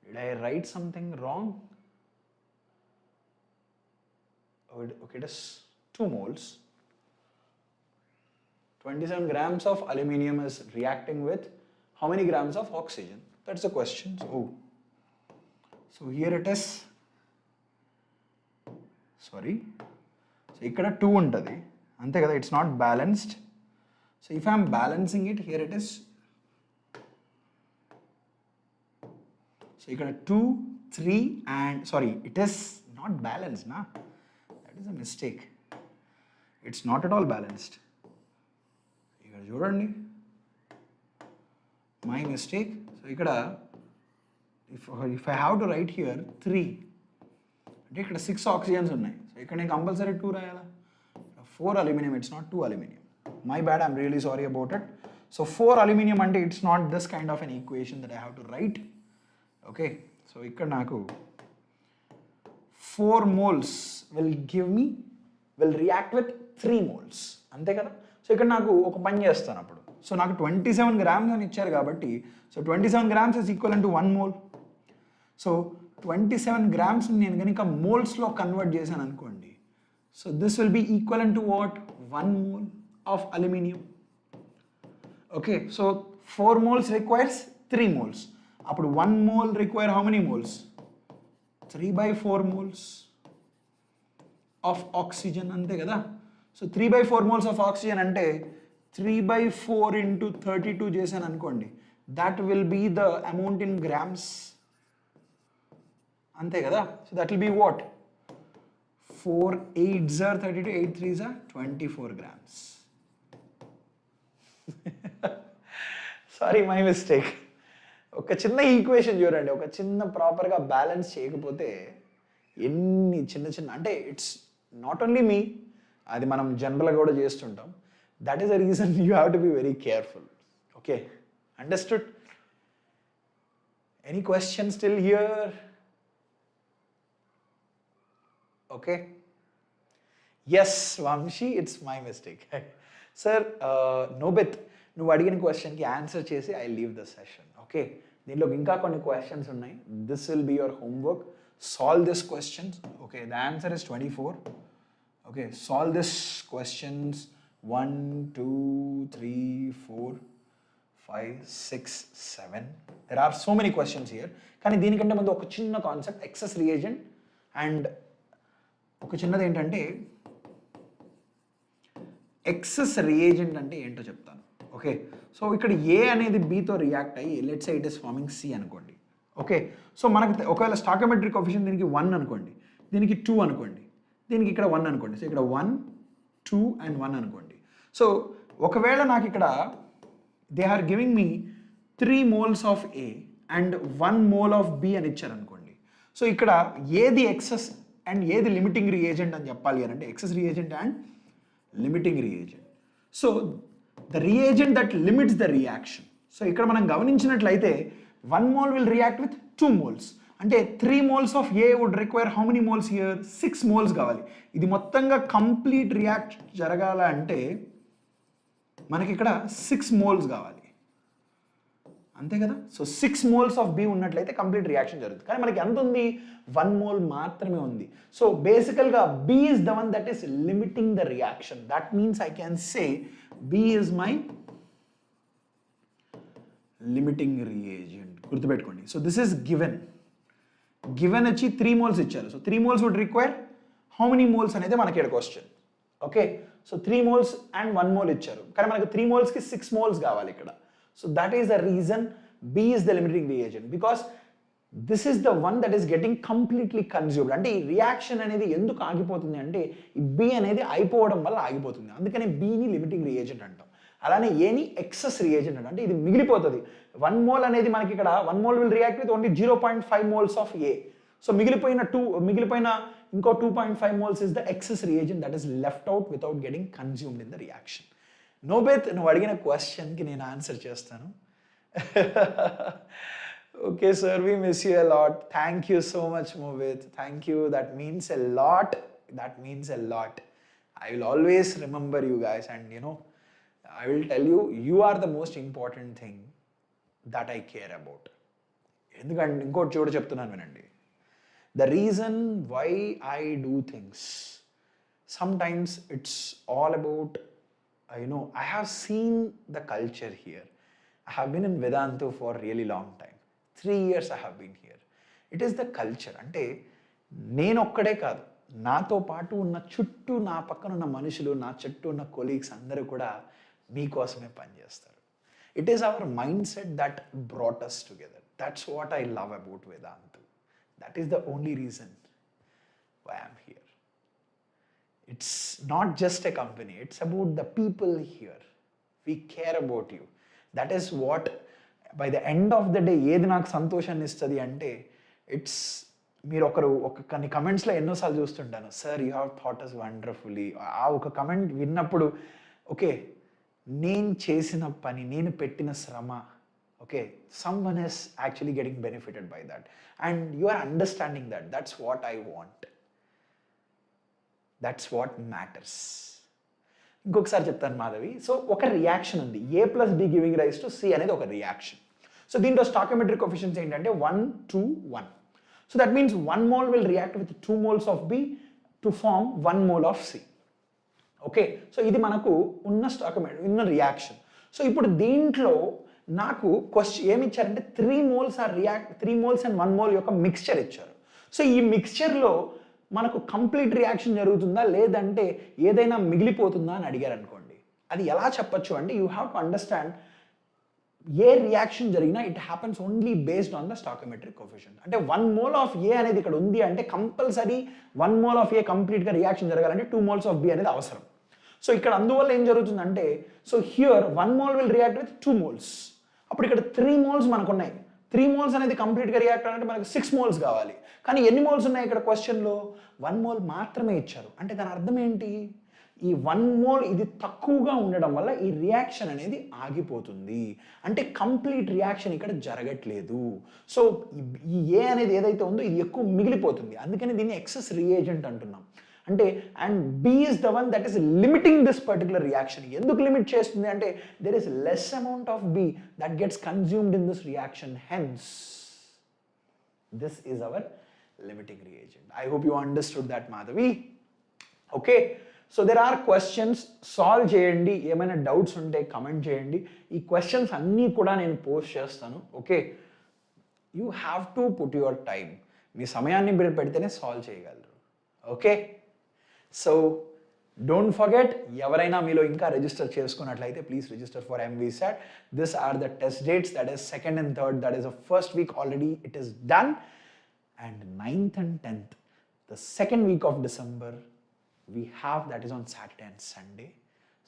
Did I write something wrong? Okay, it is 2 moles. 27 grams of aluminium is reacting with how many grams of oxygen? That's the question. So here it is. Sorry. So ikkada 2 untadi. Ante kada, it's not balanced. So if I'm balancing it, here it is. So you got 2, 3 and sorry, it is not balanced, na? That is a mistake. It's not at all balanced. You got చూడండి. My mistake. So ఇక్కడ if I have to write here 3, అంటే ఇక్కడ 6 oxygens ఉన్నాయి. So ఇక్కడ నేను compulsory 2 రాయాలా? 4 aluminum, it's not 2 aluminum. My bad, I'm really sorry about it. So 4 aluminum అంటే it's not this kind of an equation that I have to write. Okay, so ఇక్కడ నాకు 4 moles will react with 3 moles. అంతే కదా? So ఇక్కడ నాకు ఒక పని చేస్తాను అప్పుడు. సో నాకు 27 grams అని ఇచ్చారు కాబట్టి, so 27 grams is equivalent to 1 mole. So 27 grams నేను కనుక మోల్స్లో కన్వర్ట్ చేశాను అనుకోండి. So this will be equivalent to what? 1 mole of aluminium. Okay, so 4 moles requires 3 moles. అప్పుడు 1 mole require how many moles? 3/4 moles of oxygen, అంతే కదా? So 3/4 moles of oxygen అంటే 3/4 into 32 చేశాను అనుకోండి. That will be the amount in grams. అంతే కదా? So that will be what? 4 8s are 32, 8 3s are 24 grams. Sorry, my mistake. ఒక చిన్న equation చూడండి, ఒక చిన్న ప్రాపర్గా బ్యాలెన్స్ చేయకపోతే ఎన్ని చిన్న అంటే ఇట్స్ నాట్ ఓన్లీ మీ, అది మనం జనరల్గా కూడా చేస్తుంటాం. That is the reason you have to be very careful. Okay, understood? Any question still here? Okay, yes Vamshi, it's my mistake. Sir నోబెత్, నువ్వు అడిగిన క్వశ్చన్కి ఆన్సర్ చేసి I leave the session. Okay, దీంట్లో ఇంకా కొన్ని క్వశ్చన్స్ ఉన్నాయి. This will be your homework. Solve this questions. Okay, the answer is 24. Okay, solve this questions 1 2 3 4 5 6 7. There are so many questions here. కానీ దీనికంటే ముందు ఒక చిన్న కాన్సెప్ట్, ఎక్సెస్ రియేజెంట్. అండ్ ఒక చిన్నది ఏంటంటే, ఎక్సెస్ రియేజెంట్ అంటే ఏంటో చెప్తాను. ఓకే, సో ఇక్కడ ఏ అనేది బీతో రియాక్ట్ అయ్యి let's say it is forming C అనుకోండి. ఓకే, సో మనకి ఒకవేళ స్టాయికియోమెట్రీ కోఎఫిషియంట్ దీనికి 1 అనుకోండి, దీనికి 2 అనుకోండి, దీనికి ఇక్కడ 1 అనుకోండి. సో ఇక్కడ 1 2 and 1 అనుకోండి. సో ఒకవేళ నాకు ఇక్కడ they are giving me 3 moles of A and 1 mole of B అని ఇచ్చారు అనుకోండి. సో ఇక్కడ ఏది ఎక్సెస్ అండ్ ఏది లిమిటింగ్ రియేజెంట్ అని చెప్పాలి అని అంటే, excess reagent and limiting reagent. So the reagent that limits the reaction. So ఇక్కడ మనం గమనించినట్లయితే 1 mole will react with 2 moles. అంటే 3 moles of A would require how many moles here? 6 moles కావాలి. ఇది మొత్తంగా కంప్లీట్ రియాక్ట్ జరగాల అంటే మనకి ఇక్కడ 6 moles కావాలి, అంతే కదా? సో 6 moles ఆఫ్ బి ఉన్నట్లయితే కంప్లీట్ రియాక్షన్ జరుగుతుంది. కానీ మనకి ఎంత ఉంది? 1 mole మాత్రమే ఉంది. సో బేసికల్గా B is the one that is limiting the reaction. That means I can say B is my limiting reagent. గుర్తుపెట్టుకోండి. సో దిస్ ఈస్ గివెన్ వచ్చి 3 moles ఇచ్చారు. So 3 moles would require how many moles అనేది మనకి ఇక్కడ question. Okay, so 3 moles and 1 mole ఇచ్చారు, కానీ మనకి 3 molesకి 6 moles కావాలి ఇక్కడ. So that is the reason B is the limiting reagent, because this is the one that is getting completely consumed. అంటే ఈ రియాక్షన్ అనేది ఎందుకు ఆగిపోతుంది అంటే ఈ B అనేది అయిపోవడం వల్ల ఆగిపోతుంది. అందుకని Bని లిమిటింగ్ రియేజెంట్ అంటాం. అలానే ఏని ఎక్సెస్ రియేజెంట్ అంటాం. అంటే ఇది మిగిలిపోతుంది. 1 mole అనేది మనకి ఇక్కడ 1 mole will react with only 0.5 moles of A. So మిగిలిపోయిన ఇంకో 2.5 moles is the excess reagent that is left out without getting consumed in the reaction. నోబెత్, నువ్వు అడిగిన క్వశ్చన్కి నేను ఆన్సర్ చేస్తాను. Okay sir, we miss you a lot. Thank you so much నోబెత్, thank you. That means a lot. I will always remember you guys, and I will tell you, you are the most important thing that I care about. ఎందుకంటే ఇంకోటి చూడ చెప్తున్నాను వినండి. The reason why I do things, sometimes it's all about, I have seen the culture here. I have been in Vedantu for a really long time. 3 years I have been here. It is the culture. అంటే నేను ఒక్కడే కాదు, నాతో పాటు ఉన్న చుట్టూ నా పక్కన ఉన్న మనుషులు, నా చుట్టూ ఉన్న కొలీగ్స్ అందరూ కూడా మీకోసమే పనిచేస్తారు. It is our mind set that brought us together. That's what I love about Vedantu. That is the only reason why I'm here. It's not just a company, it's about the people here. We care about you. That is what, by the end of the day, ఏది నాకు సంతోషాన్ని ఇస్తుంది అంటే, it's మీరు కొన్ని కమెంట్స్లో ఎన్నోసార్లు చూస్తుంటాను, sir you have taught us wonderfully. ఆ ఒక కమెంట్ విన్నప్పుడు ఓకే, నేను చేసిన పని, నేను పెట్టిన శ్రమ, okay, someone is actually getting benefited by that and you are understanding that. That's what I want. That's what matters. ఇంకొకసారి చెప్తాను మాధవి. సో ఒక రియాక్షన్ ఉంది, A + B giving rise to C అనేది ఒక రియాక్షన్. సో దీంట్లో స్టాయికియోమెట్రిక్ కోఎఫిషియెంట్స్ ఏంటంటే 1, 2, 1. So that means 1 mole will react with 2 moles of B to form 1 mole of C. Okay, so ఇది మనకు ఉన్న రియాక్షన్. సో ఇప్పుడు దీంట్లో నాకు క్వశ్చన్ ఏమి ఇచ్చారంటే 3 moles or 3 moles and 1 mole యొక్క మిక్స్చర్ ఇచ్చారు. సో ఈ మిక్స్చర్లో మనకు కంప్లీట్ రియాక్షన్ జరుగుతుందా లేదంటే ఏదైనా మిగిలిపోతుందా అని అడిగారు అనుకోండి, అది ఎలా చెప్పొచ్చు అంటే యూ హ్యావ్ టు అండర్స్టాండ్ ఏ రియాక్షన్ జరిగినా it happens only based on the stoichiometric coefficient. అంటే 1 mole ఆఫ్ A అనేది ఇక్కడ ఉంది అంటే కంపల్సరీ 1 mole ఆఫ్ A కంప్లీట్గా రియాక్షన్ జరగాలంటే 2 moles ఆఫ్ B అనేది అవసరం. సో ఇక్కడ అందువల్ల ఏం జరుగుతుందంటే, so here 1 mole will react with 2 moles. అప్పుడు ఇక్కడ 3 moles మనకు ఉన్నాయి. 3 moles అనేది కంప్లీట్గా రియాక్ట్ అవ్వాలంటే మనకు 6 moles కావాలి. కానీ ఎన్ని మోల్స్ ఉన్నాయి ఇక్కడ క్వశ్చన్లో? 1 mole మాత్రమే ఇచ్చారు. అంటే దాని అర్థం ఏంటి? ఈ 1 mole ఇది తక్కువగా ఉండడం వల్ల ఈ రియాక్షన్ అనేది ఆగిపోతుంది. అంటే కంప్లీట్ రియాక్షన్ ఇక్కడ జరగట్లేదు. సో ఈ A అనేది ఏదైతే ఉందో ఇది ఎక్కువ మిగిలిపోతుంది. అందుకని దీన్ని ఎక్సెస్ రియేజెంట్ అంటున్నాం. అంటే and B is the one that is limiting this particular reaction. ఎందుకు లిమిట్ చేస్తుంది అంటే there is less amount of B that gets consumed in this reaction. Hence, this is our limiting reagent. I hope you understood that, Madhavi. Okay, so there are questions. Solve చేయండి. ఏమైనా doubts ఉంటే comment చేయండి. ఈ questions అన్నీ కూడా నేను post చేస్తాను. Okay, you have to put your time. మీ సమయాన్ని మీరు పెడితేనే సాల్వ్ చేయగలరు. ఓకే, సో డోంట్ ఫర్గెట్, ఎవరైనా మీలో ఇంకా రిజిస్టర్ చేసుకున్నట్లయితే please register for MVSAT. This are the test dates, that is 2nd and 3rd, that is the first week already it is done. And 9th and 10th, the second week of December, we have, that is on Saturday and Sunday.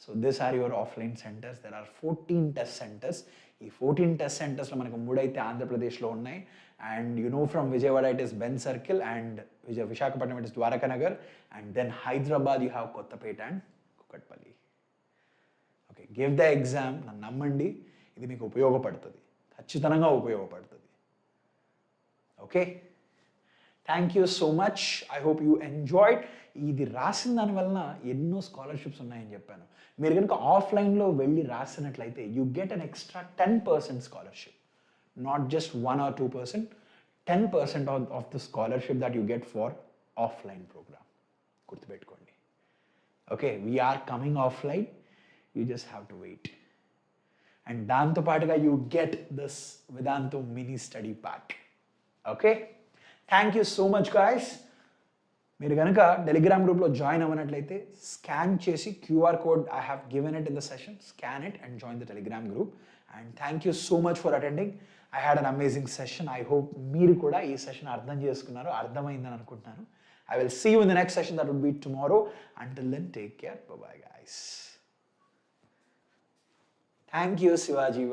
So these are your offline centers. There are 14 test centers. ఈ 14 test centers లో మనకు 3 అయితే ఆంధ్రప్రదేశ్లో ఉన్నాయి. And you know from Vijayawada it is Ben Circle, and Visakhapatnam it is Dwaraka Nagar, and then Hyderabad you have Kottapet and Kukatpalli. Okay, give the exam. నన్ను నమ్మండి, ఇది మీకు ఉపయోగపడుతుంది, ఖచ్చితంగా ఉపయోగపడుతుంది. Okay, thank you so much. I hope you enjoyed. ఇది రాసిన దానివల్ల ఎన్నో స్కాలర్షిప్స్ ఉన్నాయని చెప్పాను. మీరు కనుక ఆఫ్లైన్లో వెళ్ళి రాసినట్లయితే you get an extra 10% scholarship. Not just 1 or 2%, 10% of the scholarship that you get for offline programme. గుర్తుపెట్టుకోండి. Okay, we're coming offline, you just have to wait. And దాంతోపాటుగా you get this Vedantu mini study pack. Okay, thank you so much guys. మీరు కనుక Telegram గ్రూప్లో join అవ్వనట్లయితే scan చేసి QR code I have given it in the session, scan it and join the Telegram group. And thank you so much for attending. I had an amazing session. I hope మీరు కూడా ఈ session అర్థం చేసుకున్నారు, అర్థమైందని అనుకుంటున్నాను. I will see you in the next session, that would be tomorrow. Until then take care, bye bye guys. Thank you Shivaji.